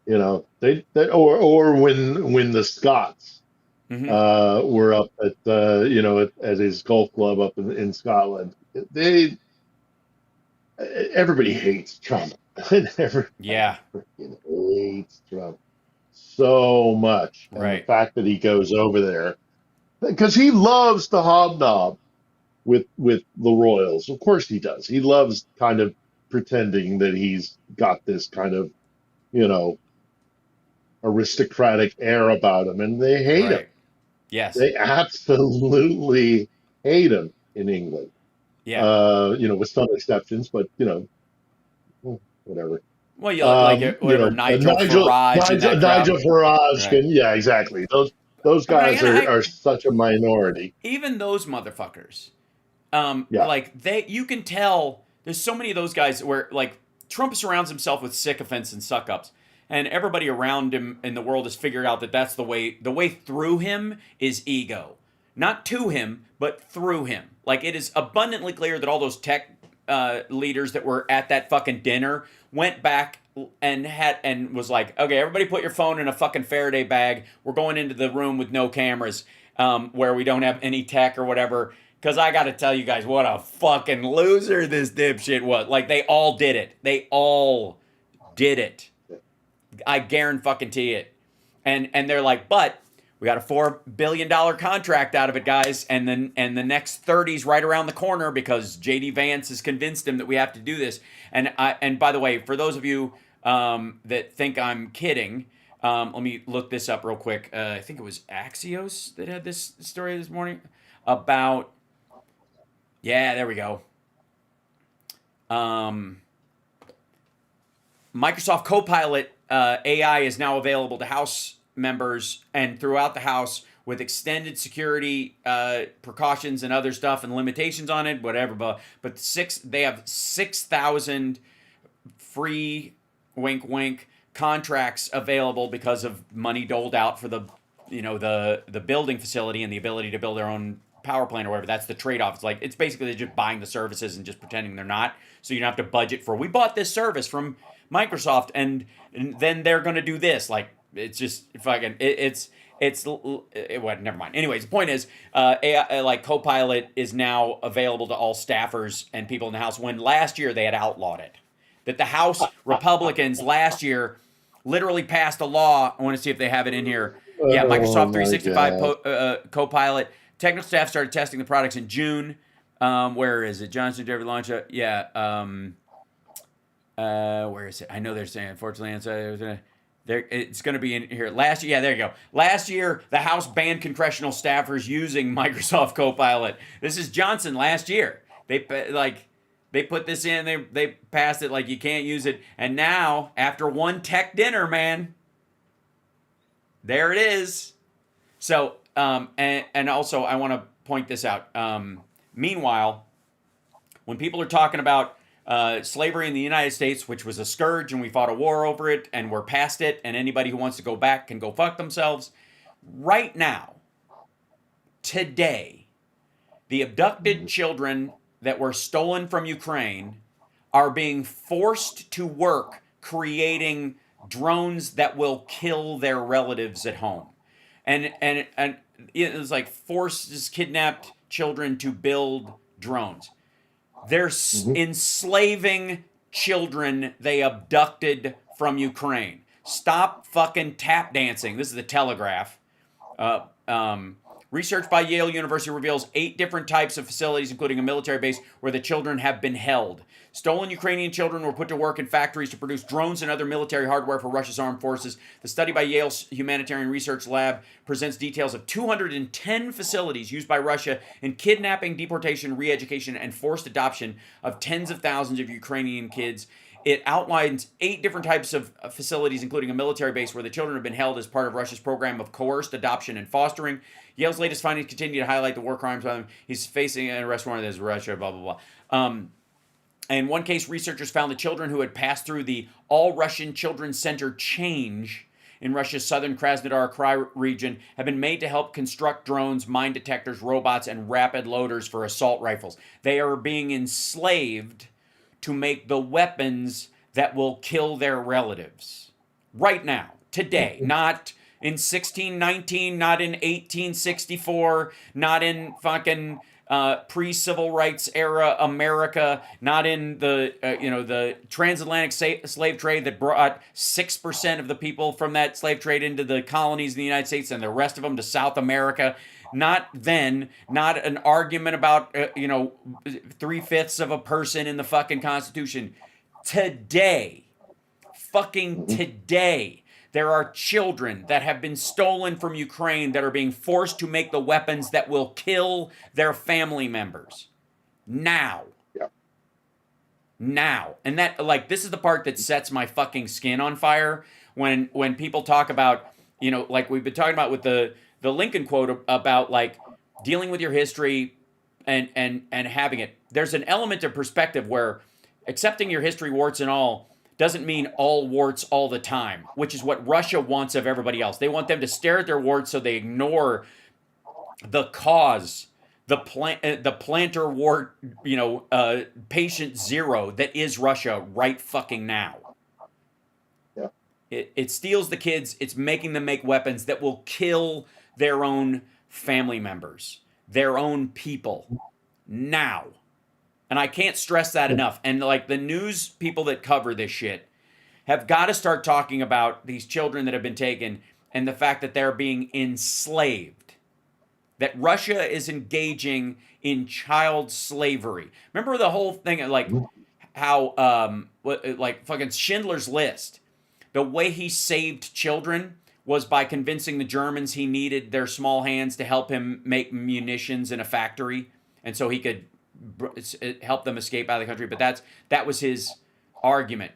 Speaker 4: Or when the Scots were up at his golf club up in Scotland. Everybody hates Trump. Everybody freaking hates Trump so much. And the fact that he goes over there, because he loves to hobnob with the royals. Of course he does. He loves kind of pretending that he's got this kind of, aristocratic air about him, and they hate him.
Speaker 1: Yes.
Speaker 4: They absolutely hate him in England.
Speaker 1: Yeah.
Speaker 4: With some exceptions, but whatever.
Speaker 1: Well, whatever. Nigel Farage.
Speaker 4: Nigel Farage can, exactly. Those guys are such a minority.
Speaker 1: Even those motherfuckers. You can tell there's so many of those guys where like Trump surrounds himself with sycophants and suck-ups. And everybody around him in the world has figured out that that's the way through him is ego. Not to him, but through him. Like, it is abundantly clear that all those tech leaders that were at that fucking dinner went back and was like, okay, everybody put your phone in a fucking Faraday bag. We're going into the room with no cameras, where we don't have any tech or whatever. Because I got to tell you guys what a fucking loser this dipshit was. Like, they all did it. They all did it. I guarantee it. And they're like, but we got a $4 billion contract out of it, guys. And the next 30's right around the corner because JD Vance has convinced him that we have to do this. And by the way, for those of you that think I'm kidding, let me look this up real quick. I think it was Axios that had this story this morning about, there we go. Microsoft Copilot AI is now available to House members and throughout the House with extended security precautions and other stuff and limitations on it, whatever. But they have 6,000 free, wink wink, contracts available because of money doled out for the building facility and the ability to build their own power plant or whatever. That's the trade-off. It's basically they're just buying the services and just pretending they're not. So you don't have to budget for, we bought this service from Microsoft and then they're going to do this. Like, it's just fucking, never mind. Anyways, the point is, AI, like Copilot is now available to all staffers and people in the House when last year they had outlawed it. That the House Republicans last year literally passed a law. I want to see if they have it in here. Microsoft 365 Copilot. Technical staff started testing the products in June. Where is it? Johnson Jeffrey launch. Where is it? I know they're saying, unfortunately, it's going to be in here. Last year, there you go. Last year, the House banned congressional staffers using Microsoft Copilot. This is Johnson last year. They put this in. They passed it like you can't use it. And now, after one tech dinner, man, there it is. So, and also, I want to point this out. Meanwhile, when people are talking about slavery in the United States, which was a scourge and we fought a war over it and we're past it and anybody who wants to go back can go fuck themselves. Right now, today, the abducted children that were stolen from Ukraine are being forced to work creating drones that will kill their relatives at home. And it's like forces kidnapped children to build drones. They're enslaving children they abducted from Ukraine. Stop fucking tap dancing. This is the Telegraph. Research by Yale University reveals 8 different types of facilities, including a military base, where the children have been held. Stolen Ukrainian children were put to work in factories to produce drones and other military hardware for Russia's armed forces. The study by Yale's Humanitarian Research Lab presents details of 210 facilities used by Russia in kidnapping, deportation, re-education, and forced adoption of tens of thousands of Ukrainian kids. It outlines 8 different types of facilities, including a military base where the children have been held as part of Russia's program of coerced adoption and fostering. Yale's latest findings continue to highlight the war crimes by him. He's facing an arrest warrant as Russia, blah, blah, blah. In one case, researchers found the children who had passed through the All-Russian Children's Center Change in Russia's southern Krasnodar Krai region have been made to help construct drones, mine detectors, robots, and rapid loaders for assault rifles. They are being enslaved to make the weapons that will kill their relatives. Right now, today, not in 1619, not in 1864, not in fucking pre-civil rights era America, not in the the transatlantic slave trade that brought 6% of the people from that slave trade into the colonies in the United States and the rest of them to South America. Not then, not an argument about 3/5 of a person in the fucking Constitution. Today, fucking today, there are children that have been stolen from Ukraine that are being forced to make the weapons that will kill their family members. Now.
Speaker 4: Yeah.
Speaker 1: Now. And that, like, this is the part that sets my fucking skin on fire when people talk about, like we've been talking about with the Lincoln quote about, like, dealing with your history and having it. There's an element of perspective where accepting your history, warts and all, doesn't mean all warts all the time, which is what Russia wants of everybody else. They want them to stare at their warts so they ignore the cause, the planter wart, patient zero that is Russia right fucking now.
Speaker 4: Yeah.
Speaker 1: It steals the kids. It's making them make weapons that will kill their own family members, their own people now. And I can't stress that enough. And like the news people that cover this shit have got to start talking about these children that have been taken and the fact that they're being enslaved. That Russia is engaging in child slavery. Remember the whole thing, like how, like fucking Schindler's List, the way he saved children was by convincing the Germans he needed their small hands to help him make munitions in a factory. And so he could help them escape out of the country. But that was his argument.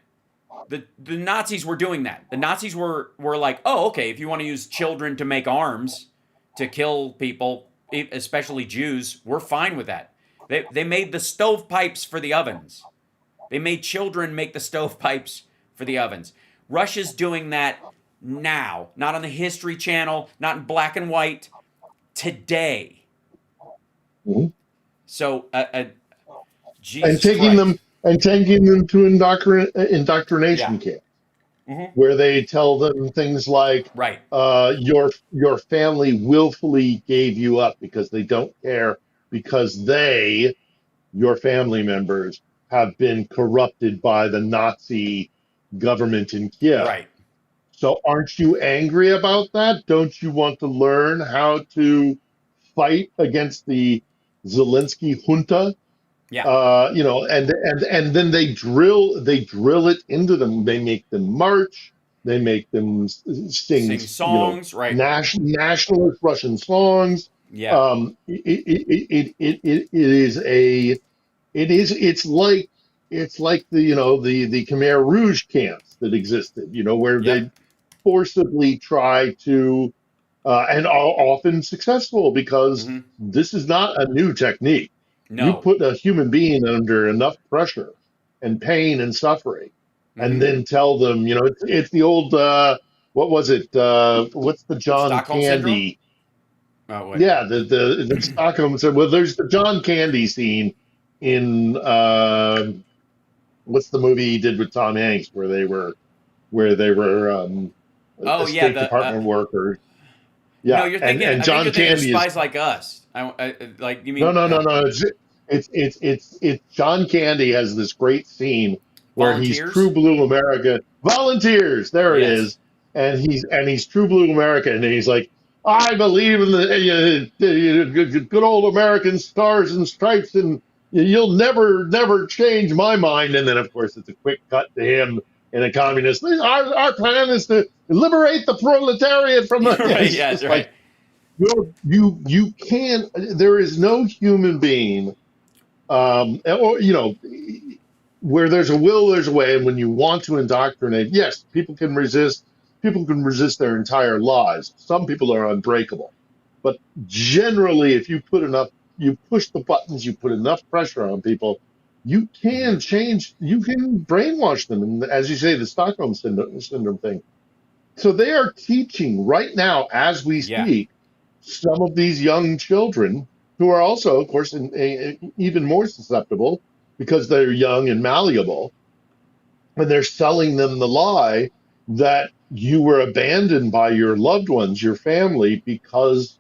Speaker 1: The Nazis were doing that. The Nazis were like, oh, okay, if you want to use children to make arms to kill people, especially Jews, we're fine with that. They made the stovepipes for the ovens. They made children make the stovepipes for the ovens. Russia's doing that now, not on the History Channel, not in black and white, today.
Speaker 4: Mm-hmm.
Speaker 1: So, Jesus
Speaker 4: and taking them to indoctrination camp, where they tell them things like,
Speaker 1: right,
Speaker 4: your family willfully gave you up because they don't care, because your family members, have been corrupted by the Nazi government in Kiev.
Speaker 1: Right.
Speaker 4: So aren't you angry about that? Don't you want to learn how to fight against the Zelensky junta?
Speaker 1: Yeah.
Speaker 4: And then they drill it into them. They make them march. They make them sing
Speaker 1: songs, right?
Speaker 4: Nationalist Russian songs.
Speaker 1: Yeah.
Speaker 4: It's like the Khmer Rouge camps that existed, where they forcibly try to, and are often successful, because this is not a new technique.
Speaker 1: No.
Speaker 4: You put a human being under enough pressure and pain and suffering, and then tell them, it's the old, what was it? What's the John
Speaker 1: Stockholm
Speaker 4: Candy?
Speaker 1: Syndrome? Oh, wait.
Speaker 4: Yeah, the Stockholm. Well, there's the John Candy scene in what's the movie he did with Tom Hanks, where they were State Department workers. Yeah,
Speaker 1: no, you're thinking,
Speaker 4: and John Candy
Speaker 1: Spies Like Us. Like you mean?
Speaker 4: No. It's John Candy has this great scene where
Speaker 1: Volunteers?
Speaker 4: he's True Blue America. Volunteers, there it is, and he's True Blue America, and he's like, I believe in the good old American stars and stripes, and you'll never change my mind. And then, of course, it's a quick cut to him in a communist. Our plan is to liberate the proletariat from the.
Speaker 1: Right?
Speaker 4: It's
Speaker 1: Yeah,
Speaker 4: just
Speaker 1: right.
Speaker 4: like you can't. There is no human being, or where there's a will, there's a way. And when you want to indoctrinate, yes, people can resist. People can resist their entire lives. Some people are unbreakable. But generally, if you put enough, you push the buttons, you put enough pressure on people, you
Speaker 1: Hmm.
Speaker 4: can change, you can brainwash them. And as you say, the Stockholm syndrome thing. So they are teaching right now, as we
Speaker 1: Yeah.
Speaker 4: speak, some of these young children who are also, of course, even more susceptible because they're young and malleable, and they're selling them the lie that you were abandoned by your loved ones, your family, because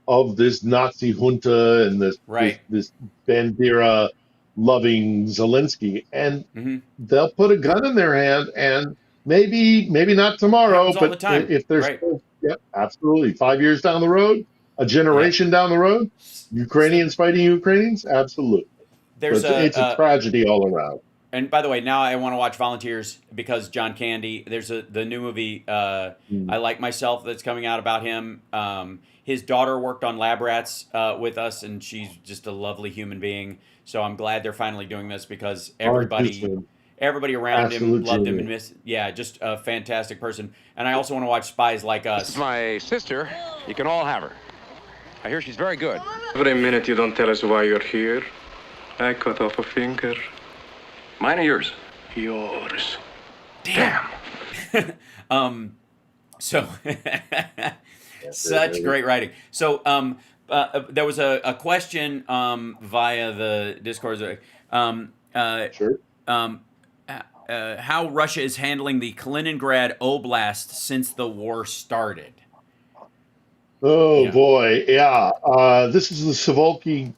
Speaker 4: of this Nazi junta and
Speaker 1: Right.
Speaker 4: this Bandera loving Zelensky, and
Speaker 1: Hmm.
Speaker 4: they'll put a gun in their hand, and maybe not tomorrow,
Speaker 1: Happens all the
Speaker 4: but
Speaker 1: time.
Speaker 4: if they're
Speaker 1: Right.
Speaker 4: still, yeah, absolutely, 5 years down the road, a
Speaker 1: Yep.
Speaker 4: generation down the road,
Speaker 1: So
Speaker 4: Ukrainians fighting Ukrainians, absolutely. So
Speaker 1: there's
Speaker 4: it's a tragedy all around.
Speaker 1: and by the way, now I want to watch Volunteers because John Candy. There's the new movie
Speaker 4: Mm.
Speaker 1: I Like Myself that's coming out about him. His daughter worked on Lab Rats with us, and she's just a lovely human being. So I'm glad they're finally doing this because
Speaker 4: Aren't you
Speaker 1: everybody
Speaker 4: soon?
Speaker 1: everybody around him
Speaker 4: Absolute
Speaker 1: loved him and
Speaker 4: genius.
Speaker 1: miss. Yeah, just a fantastic person. And I also want to watch Spies Like
Speaker 3: This is
Speaker 1: Us.
Speaker 3: my sister. You can all have her. I hear she's very good.
Speaker 5: Every minute you don't tell us why you're here, I cut off a finger.
Speaker 3: Mine or yours?
Speaker 5: Yours.
Speaker 3: Damn.
Speaker 1: So such great writing. So there was a question via the Discord.
Speaker 4: Sure.
Speaker 1: How Russia is handling the Kaliningrad Oblast since the war started.
Speaker 4: Oh
Speaker 1: Yeah.
Speaker 4: boy, yeah. This is the Suwalki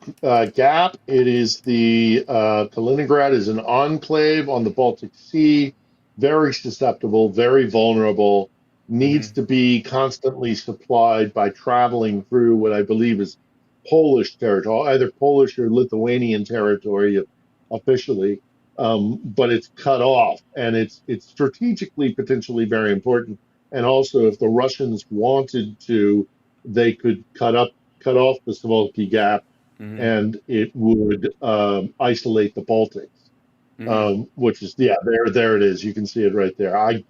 Speaker 4: Gap. It is the Kaliningrad is an enclave on the Baltic Sea, very susceptible, very vulnerable,
Speaker 1: Mm-hmm.
Speaker 4: needs to be constantly supplied by traveling through what I believe is Polish territory, either Polish or Lithuanian territory officially, but it's cut off, and it's strategically potentially very important. And also, if the Russians wanted to, they could cut off the Suwalki Gap,
Speaker 1: Mm-hmm.
Speaker 4: and it would isolate the Baltics.
Speaker 1: Mm-hmm.
Speaker 4: Which is, yeah, there it is. You can see it right there. I'm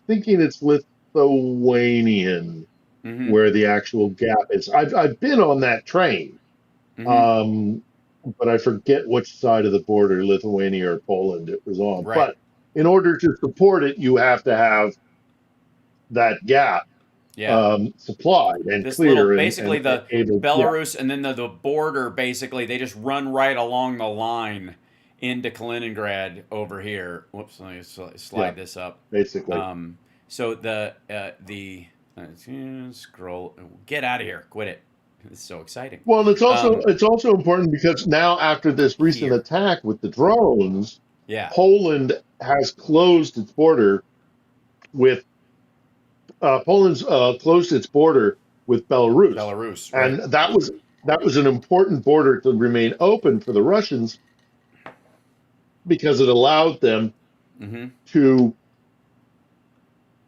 Speaker 4: thinking it's Lithuanian
Speaker 1: Mm-hmm.
Speaker 4: where the actual gap is. I've been on that train,
Speaker 1: Mm-hmm.
Speaker 4: um, but I forget which side of the border, Lithuania or Poland, it was on.
Speaker 1: Right.
Speaker 4: But in order to support it, you have to have that gap
Speaker 1: Yeah.
Speaker 4: supplied and
Speaker 1: This little,
Speaker 4: clear
Speaker 1: basically
Speaker 4: and
Speaker 1: the
Speaker 4: able. Yeah,
Speaker 1: Belarus and then the border, basically, they just run right along the line into Kaliningrad over here. Whoops, let me slide
Speaker 4: yeah,
Speaker 1: this up.
Speaker 4: basically.
Speaker 1: So scroll, get out of here, quit it. It's so exciting.
Speaker 4: Well, and
Speaker 1: Um,
Speaker 4: it's also important because now after this recent
Speaker 1: Here,
Speaker 4: attack with the drones,
Speaker 1: yeah,
Speaker 4: Poland has closed its border with Poland's closed its border with Belarus,
Speaker 1: Belarus, right?
Speaker 4: and that was an important border to remain open for the Russians because it allowed them
Speaker 1: Mm-hmm.
Speaker 4: to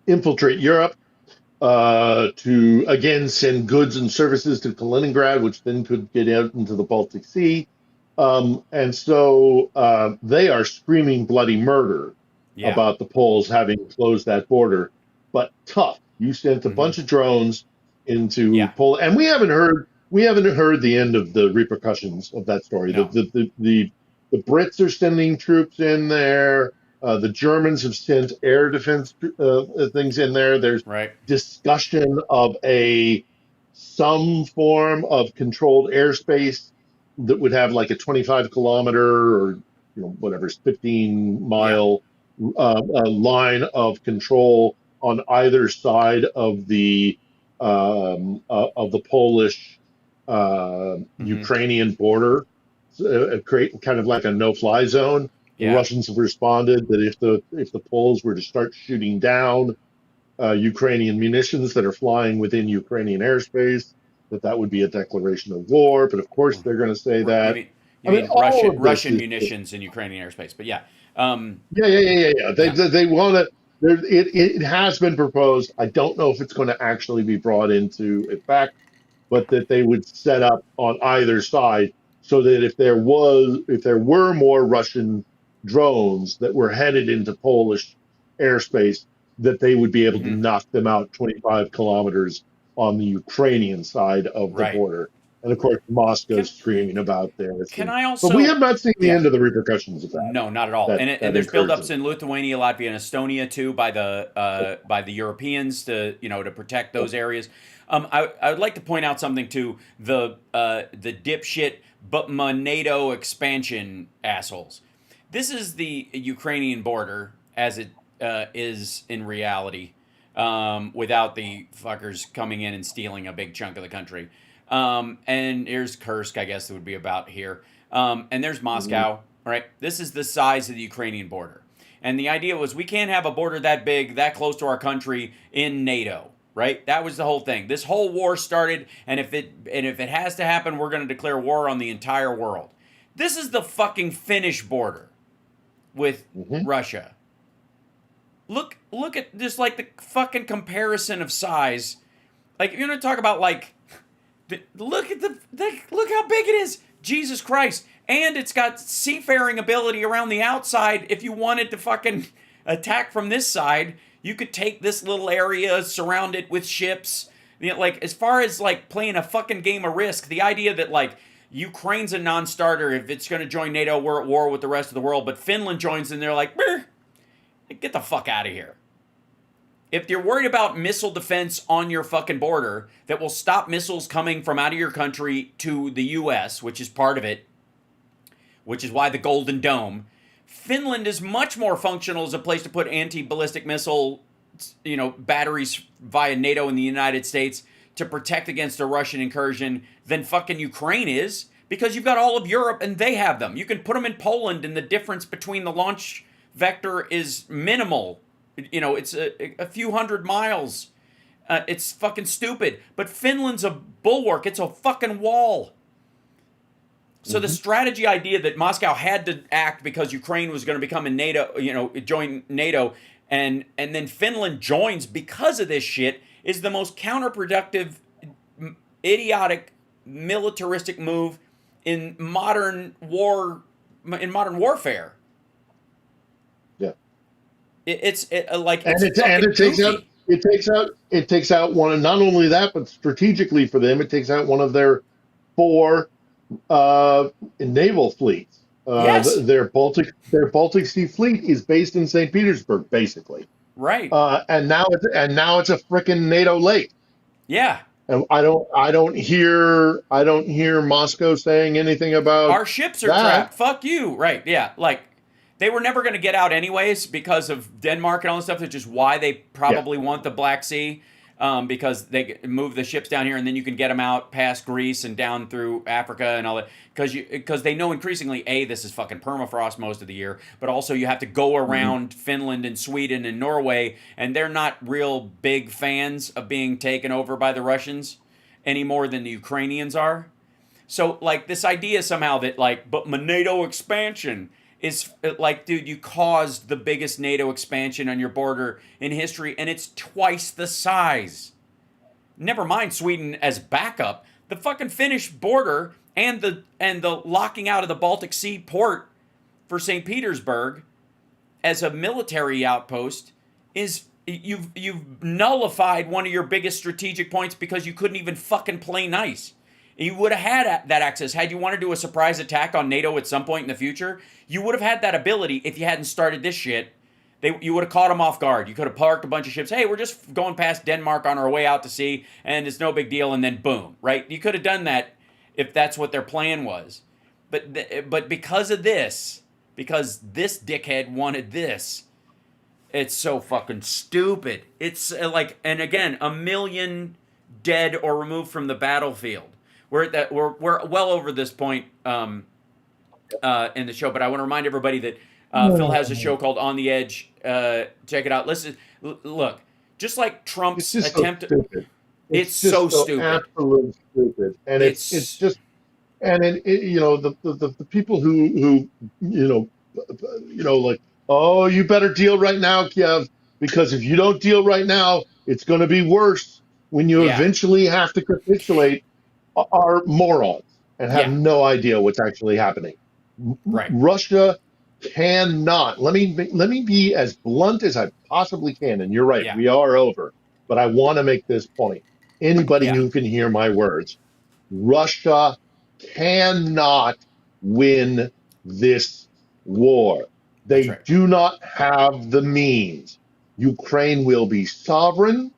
Speaker 4: infiltrate Europe, to again send goods and services to Kaliningrad, which then could get out into the Baltic Sea. And so they are screaming bloody murder
Speaker 1: Yeah.
Speaker 4: about the Poles having closed that border. But tough, you sent a
Speaker 1: Mm-hmm.
Speaker 4: bunch of drones into
Speaker 1: Yeah.
Speaker 4: Poland, and we haven't heard the end of the repercussions of that story.
Speaker 1: No.
Speaker 4: The Brits are sending troops in there. The Germans have sent air defense things in there. There's
Speaker 1: Right.
Speaker 4: discussion of some form of controlled airspace that would have like a 25 kilometer or whatever, 15
Speaker 1: Yeah.
Speaker 4: mile line of control on either side of the Polish
Speaker 1: Mm-hmm.
Speaker 4: Ukrainian border, create kind of like a no-fly zone. The
Speaker 1: Yeah.
Speaker 4: Russians have responded that if the Poles were to start shooting down Ukrainian munitions that are flying within Ukrainian airspace, that would be a declaration of war. But of course, they're going to say
Speaker 1: You
Speaker 4: that.
Speaker 1: mean
Speaker 4: I mean, all of this
Speaker 1: Russian
Speaker 4: is
Speaker 1: munitions in Ukrainian airspace? But yeah,
Speaker 4: yeah.
Speaker 1: yeah.
Speaker 4: They want to. It has been proposed. I don't know if it's going to actually be brought into effect, but that they would set up on either side so that if there were more Russian drones that were headed into Polish airspace, that they would be able to
Speaker 1: Mhm.
Speaker 4: knock them out 25 kilometers on the Ukrainian side of the
Speaker 1: Right.
Speaker 4: border. And of course, Moscow's
Speaker 1: Can
Speaker 4: screaming about this.
Speaker 1: can I
Speaker 4: But we
Speaker 1: also?
Speaker 4: have not seen the
Speaker 1: Yeah.
Speaker 4: end of the repercussions of
Speaker 1: No, not at all. And
Speaker 4: that
Speaker 1: there's
Speaker 4: incursion.
Speaker 1: buildups in Lithuania, Latvia, and Estonia too by the Europeans to to protect those areas. I would like to point out something to the dipshit but my NATO expansion assholes. This is the Ukrainian border as it is in reality, without the fuckers coming in and stealing a big chunk of the country. And here's Kursk, I guess it would be about here. And there's Moscow. All right, this is the size of the Ukrainian border. And the idea was we can't have a border that big, that close to our country in NATO, right? That was the whole thing. This whole war started, and if it has to happen, we're going to declare war on the entire world. This is the fucking Finnish border with Russia. Look at just like the fucking comparison of size. Like if you're going to talk about like look at look how big it is. Jesus Christ. And it's got seafaring ability around the outside. If you wanted to fucking attack from this side, you could take this little area, surround it with ships. Like, as far as, like, playing a fucking game of Risk, the idea that, like, Ukraine's a non-starter if it's going to join NATO, we're at war with the rest of the world, but Finland joins and they're like, get the fuck out of here. If you're worried about missile defense on your fucking border that will stop missiles coming from out of your country to the U.S., which is part of it, which is why the Golden Dome. Finland is much more functional as a place to put anti-ballistic missile, batteries via NATO and the United States to protect against a Russian incursion than fucking Ukraine is, because you've got all of Europe and they have them. You can put them in Poland and the difference between the launch vector is minimal. It's a few hundred miles. It's fucking stupid. But Finland's a bulwark. It's a fucking wall. So the strategy idea that Moscow had to act because Ukraine was going to become in NATO, join NATO, and then Finland joins because of this shit is the most counterproductive, idiotic, militaristic move in modern warfare.
Speaker 4: Yeah, it takes out one of, not only that, but strategically for them, it takes out one of their 4 naval fleets.
Speaker 1: Yes.
Speaker 4: Their Baltic Sea fleet is based in St. Petersburg, basically.
Speaker 1: Right.
Speaker 4: And now it's a frickin' NATO lake.
Speaker 1: Yeah.
Speaker 4: And I don't hear Moscow saying anything about
Speaker 1: our ships are
Speaker 4: that.
Speaker 1: trapped. Fuck you. Right. Yeah. Like they were never going to get out anyways because of Denmark and all this stuff, which is why they probably want the Black Sea. Because they move the ships down here, and then you can get them out past Greece and down through Africa and all that. Because they know increasingly, this is fucking permafrost most of the year, but also you have to go around Finland and Sweden and Norway, and they're not real big fans of being taken over by the Russians any more than the Ukrainians are. So, like, this idea somehow that, like, but my NATO expansion is like, dude, you caused the biggest NATO expansion on your border in history, and it's twice the size. Never mind Sweden as backup. The fucking Finnish border and the locking out of the Baltic Sea port for St. Petersburg as a military outpost is you've nullified one of your biggest strategic points because you couldn't even fucking play nice. You would have had that access had you wanted to do a surprise attack on NATO at some point in the future. You would have had that ability if you hadn't started this shit. You would have caught them off guard. You could have parked a bunch of ships. Hey, we're just going past Denmark on our way out to sea, and it's no big deal, and then boom, right? You could have done that if that's what their plan was. But because of this, because this dickhead wanted this, it's so fucking stupid. It's like, and again, 1 million dead or removed from the battlefield. We're well over this point in the show, but I want to remind everybody that Phil has a show called On the Edge. Check it out. Listen, look, Just like
Speaker 4: It's
Speaker 1: Trump's
Speaker 4: just so
Speaker 1: attempt.
Speaker 4: stupid.
Speaker 1: It's
Speaker 4: just
Speaker 1: so stupid.
Speaker 4: absolutely stupid, and it's just, and the people who like, oh, you better deal right now, Kiev, because if you don't deal right now, it's going to be worse when you
Speaker 1: Yeah.
Speaker 4: eventually have to capitulate, are morons and have
Speaker 1: Yeah.
Speaker 4: no idea what's actually happening.
Speaker 1: Right.
Speaker 4: Russia cannot. Let me be as blunt as I possibly can. And you're right,
Speaker 1: Yeah.
Speaker 4: we are over. But I want to make this point. Anybody
Speaker 1: Yeah.
Speaker 4: who can hear my words, Russia cannot win this war.
Speaker 1: That's
Speaker 4: They
Speaker 1: right.
Speaker 4: do not have the means. Ukraine will be sovereign.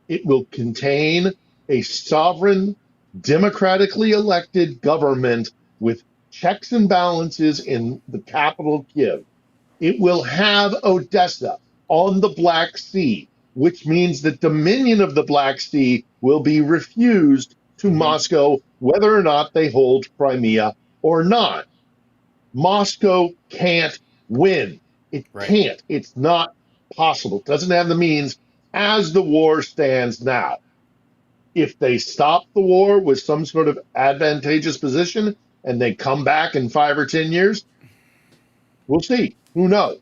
Speaker 4: It will contain a sovereign, democratically elected government with checks and balances in the capital, Kiev. It will have Odessa on the Black Sea, which means that dominion of the Black Sea will be refused to
Speaker 1: Mm-hmm.
Speaker 4: Moscow, whether or not they hold Crimea or not. Moscow can't win. It
Speaker 1: Right.
Speaker 4: can't. It's not possible. It doesn't have the means as the war stands now. If they stop the war with some sort of advantageous position and they come back in 5 or 10 years, we'll see. Who knows?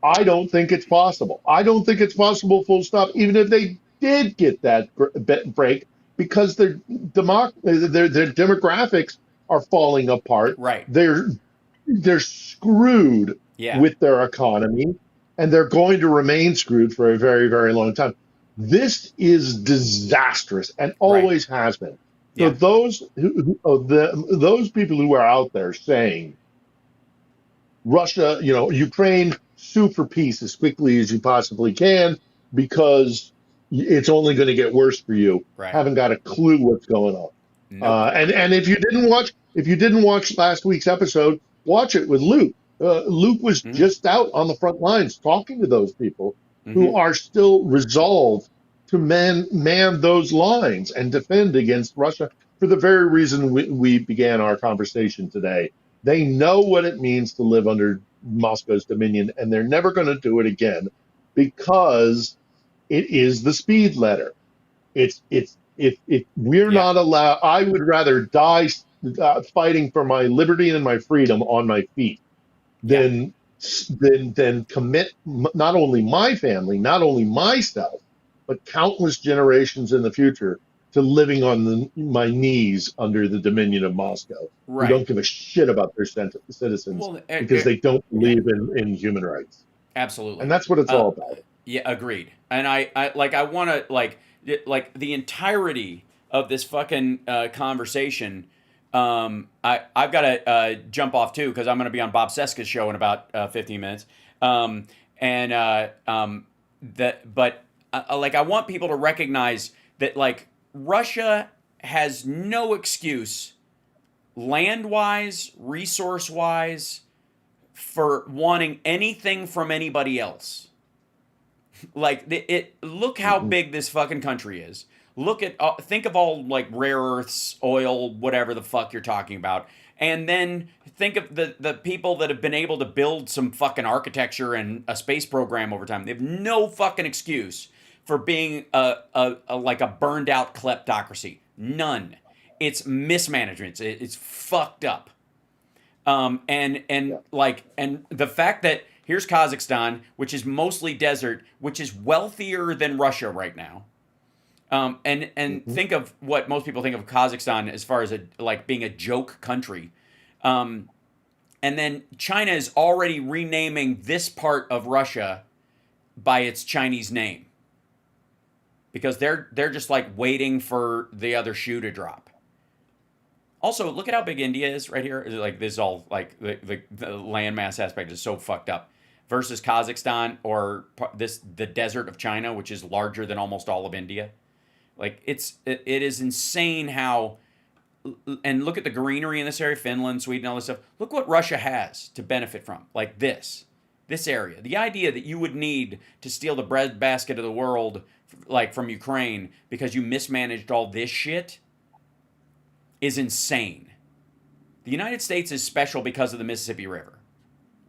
Speaker 4: I don't think it's possible. I don't think it's possible, full stop, even if they did get that break, because their demographics are falling apart.
Speaker 1: Right.
Speaker 4: They're screwed
Speaker 1: Yeah.
Speaker 4: with their economy, and they're going to remain screwed for a very, very long time. This is disastrous and
Speaker 1: Right.
Speaker 4: always has been. So
Speaker 1: Yeah.
Speaker 4: those people who are out there saying Russia, Ukraine, sue for peace as quickly as you possibly can because it's only going to get worse for you.
Speaker 1: Right.
Speaker 4: Haven't got a clue what's going on.
Speaker 1: Nope.
Speaker 4: And if you didn't watch last week's episode, watch it with Luke. Luke was
Speaker 1: Mm-hmm.
Speaker 4: just out on the front lines talking to those people
Speaker 1: Mm-hmm.
Speaker 4: who are still resolved to man those lines and defend against Russia for the very reason we began our conversation today. They know what it means to live under Moscow's dominion, and they're never going to do it again because it is the speed letter. If we're
Speaker 1: Yeah.
Speaker 4: not allowed, I would rather die fighting for my liberty and my freedom on my feet
Speaker 1: Yeah.
Speaker 4: than commit not only my family, not only myself, but countless generations in the future to living on my knees under the dominion of Moscow. Who
Speaker 1: Right.
Speaker 4: don't give a shit about their citizens
Speaker 1: Well,
Speaker 4: because they don't
Speaker 1: yeah.
Speaker 4: believe in human rights.
Speaker 1: Absolutely.
Speaker 4: And that's what it's all about.
Speaker 1: Yeah, agreed. And I want to like the entirety of this fucking conversation. I've got to jump off too because I'm going to be on Bob Seska's show in about 15 minutes. But I want people to recognize that like Russia has no excuse, land-wise, resource-wise, for wanting anything from anybody else. Like look how big this fucking country is. Look at think of all like rare earths, oil, whatever the fuck you're talking about, and then think of the people that have been able to build some fucking architecture and a space program over time. They have no fucking excuse for being a like a burned out kleptocracy. None. It's mismanagement. It's fucked up. And the fact that here's Kazakhstan, which is mostly desert, which is wealthier than Russia right now. And think of what most people think of Kazakhstan as far as being a joke country. And then China is already renaming this part of Russia by its Chinese name. Because they're just like waiting for the other shoe to drop. Also, look at how big India is right here. Like this is all like the landmass aspect is so fucked up. Versus Kazakhstan or the desert of China, which is larger than almost all of India. Like it is insane how, and look at the greenery in this area, Finland, Sweden, all this stuff. Look what Russia has to benefit from, like this area. The idea that you would need to steal the breadbasket of the world, like from Ukraine, because you mismanaged all this shit, is insane. The United States is special because of the Mississippi River.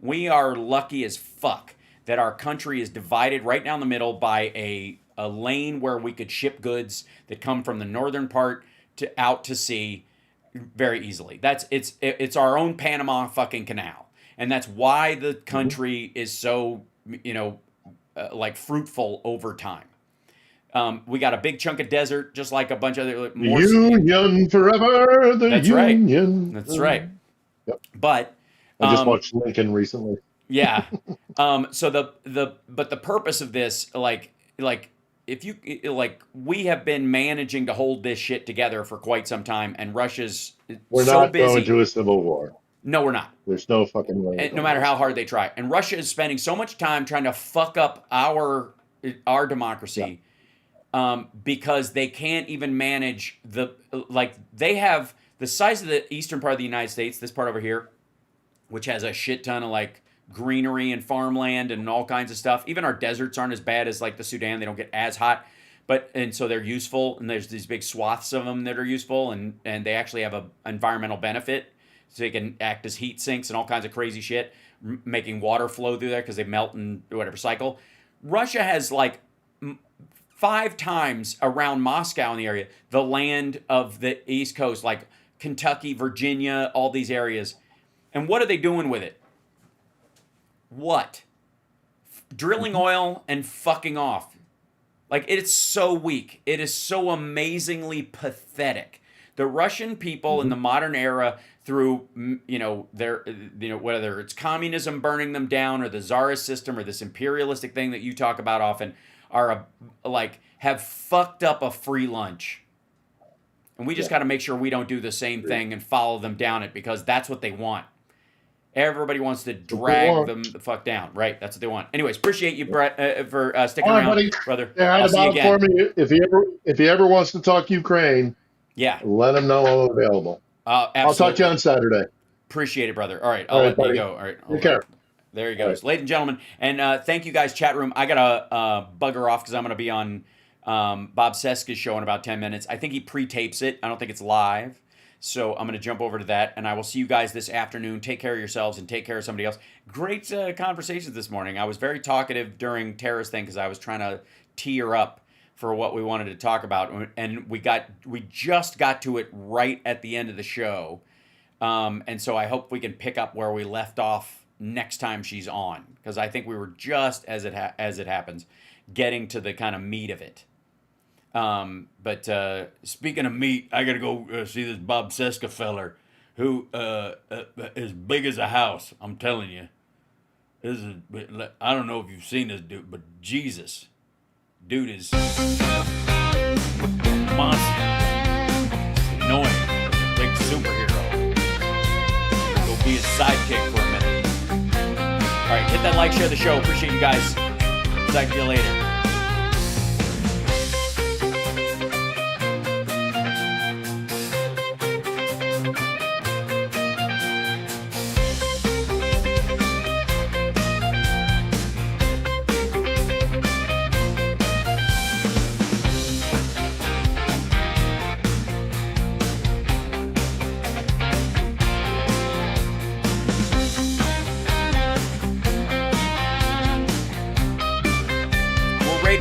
Speaker 1: We are lucky as fuck that our country is divided right down the middle by a a lane where we could ship goods that come from the northern part to out to sea very easily. It's our own Panama fucking canal, and that's why the country is so like fruitful over time. We got a big chunk of desert, just like a bunch of other more.
Speaker 4: Union forever.
Speaker 1: That's
Speaker 4: Union.
Speaker 1: Right. That's right.
Speaker 4: Yep.
Speaker 1: But
Speaker 4: I just watched Lincoln recently.
Speaker 1: Yeah. So the purpose of this, like if you we have been managing to hold this shit together for quite some time, and Russia's
Speaker 4: We're
Speaker 1: so
Speaker 4: not
Speaker 1: busy.
Speaker 4: going to a civil war.
Speaker 1: No, we're not.
Speaker 4: There's no fucking way.
Speaker 1: And no matter how hard they try, and Russia is spending so much time trying to fuck up our democracy, because they can't even manage they have the size of the eastern part of the United States, this part over here, which has a shit ton of like greenery and farmland and all kinds of stuff. Even our deserts aren't as bad as like the Sudan. They don't get as hot, and so they're useful. And there's these big swaths of them that are useful, and they actually have a environmental benefit. So they can act as heat sinks and all kinds of crazy shit, making water flow through there because they melt and whatever cycle. Russia has like 5 times around Moscow in the area, the land of the East Coast, like Kentucky, Virginia, all these areas. And what are they doing with it? What? Drilling oil and fucking off. Like, it's so weak. It is so amazingly pathetic. The Russian people in the modern era, through their whether it's communism burning them down, or the czarist system, or this imperialistic thing that you talk about often, are have fucked up a free lunch. And we just got to make sure we don't do the same thing and follow them down it, because that's what they want. Everybody wants to drag them the fuck down, right? That's what they want. Anyways, appreciate you, Brett, for sticking around,
Speaker 4: buddy.
Speaker 1: brother.
Speaker 4: Yeah,
Speaker 1: I'll see you again.
Speaker 4: for me. If he ever wants to talk Ukraine, let him know I'm available. I'll talk to you on Saturday.
Speaker 1: Appreciate it, brother. All right, I'll let you go. All right,
Speaker 4: take care.
Speaker 1: There he goes, ladies and gentlemen, and thank you guys, chat room. I gotta bugger off because I'm gonna be on Bob Seska's show in about 10 minutes. I think he pre-tapes it. I don't think it's live. So I'm going to jump over to that, and I will see you guys this afternoon. Take care of yourselves and take care of somebody else. Great conversations this morning. I was very talkative during Tara's thing because I was trying to tee her up for what we wanted to talk about, and we just got to it right at the end of the show. And so I hope we can pick up where we left off next time she's on, because I think we were just, as it happens, getting to the kind of meat of it. But speaking of meat, I gotta go see this Bob Seska feller, who is big as a house. I'm telling you, I don't know if you've seen this dude, but Jesus, dude is monster, annoying, big superhero. Go be his sidekick for a minute. All right, hit that like, share the show. Appreciate you guys. Talk to you later.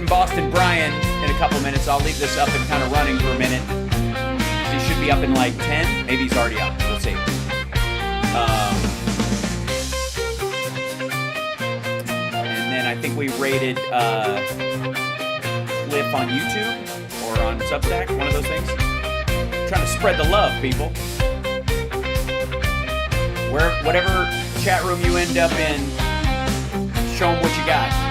Speaker 1: Boston Brian in a couple minutes. I'll leave this up and kind of running for a minute. He should be up in like 10. Maybe he's already up. We'll see. And then I think we rated Cliff on YouTube or on Substack, one of those things. Trying to spread the love, people. Whatever chat room you end up in, show them what you got.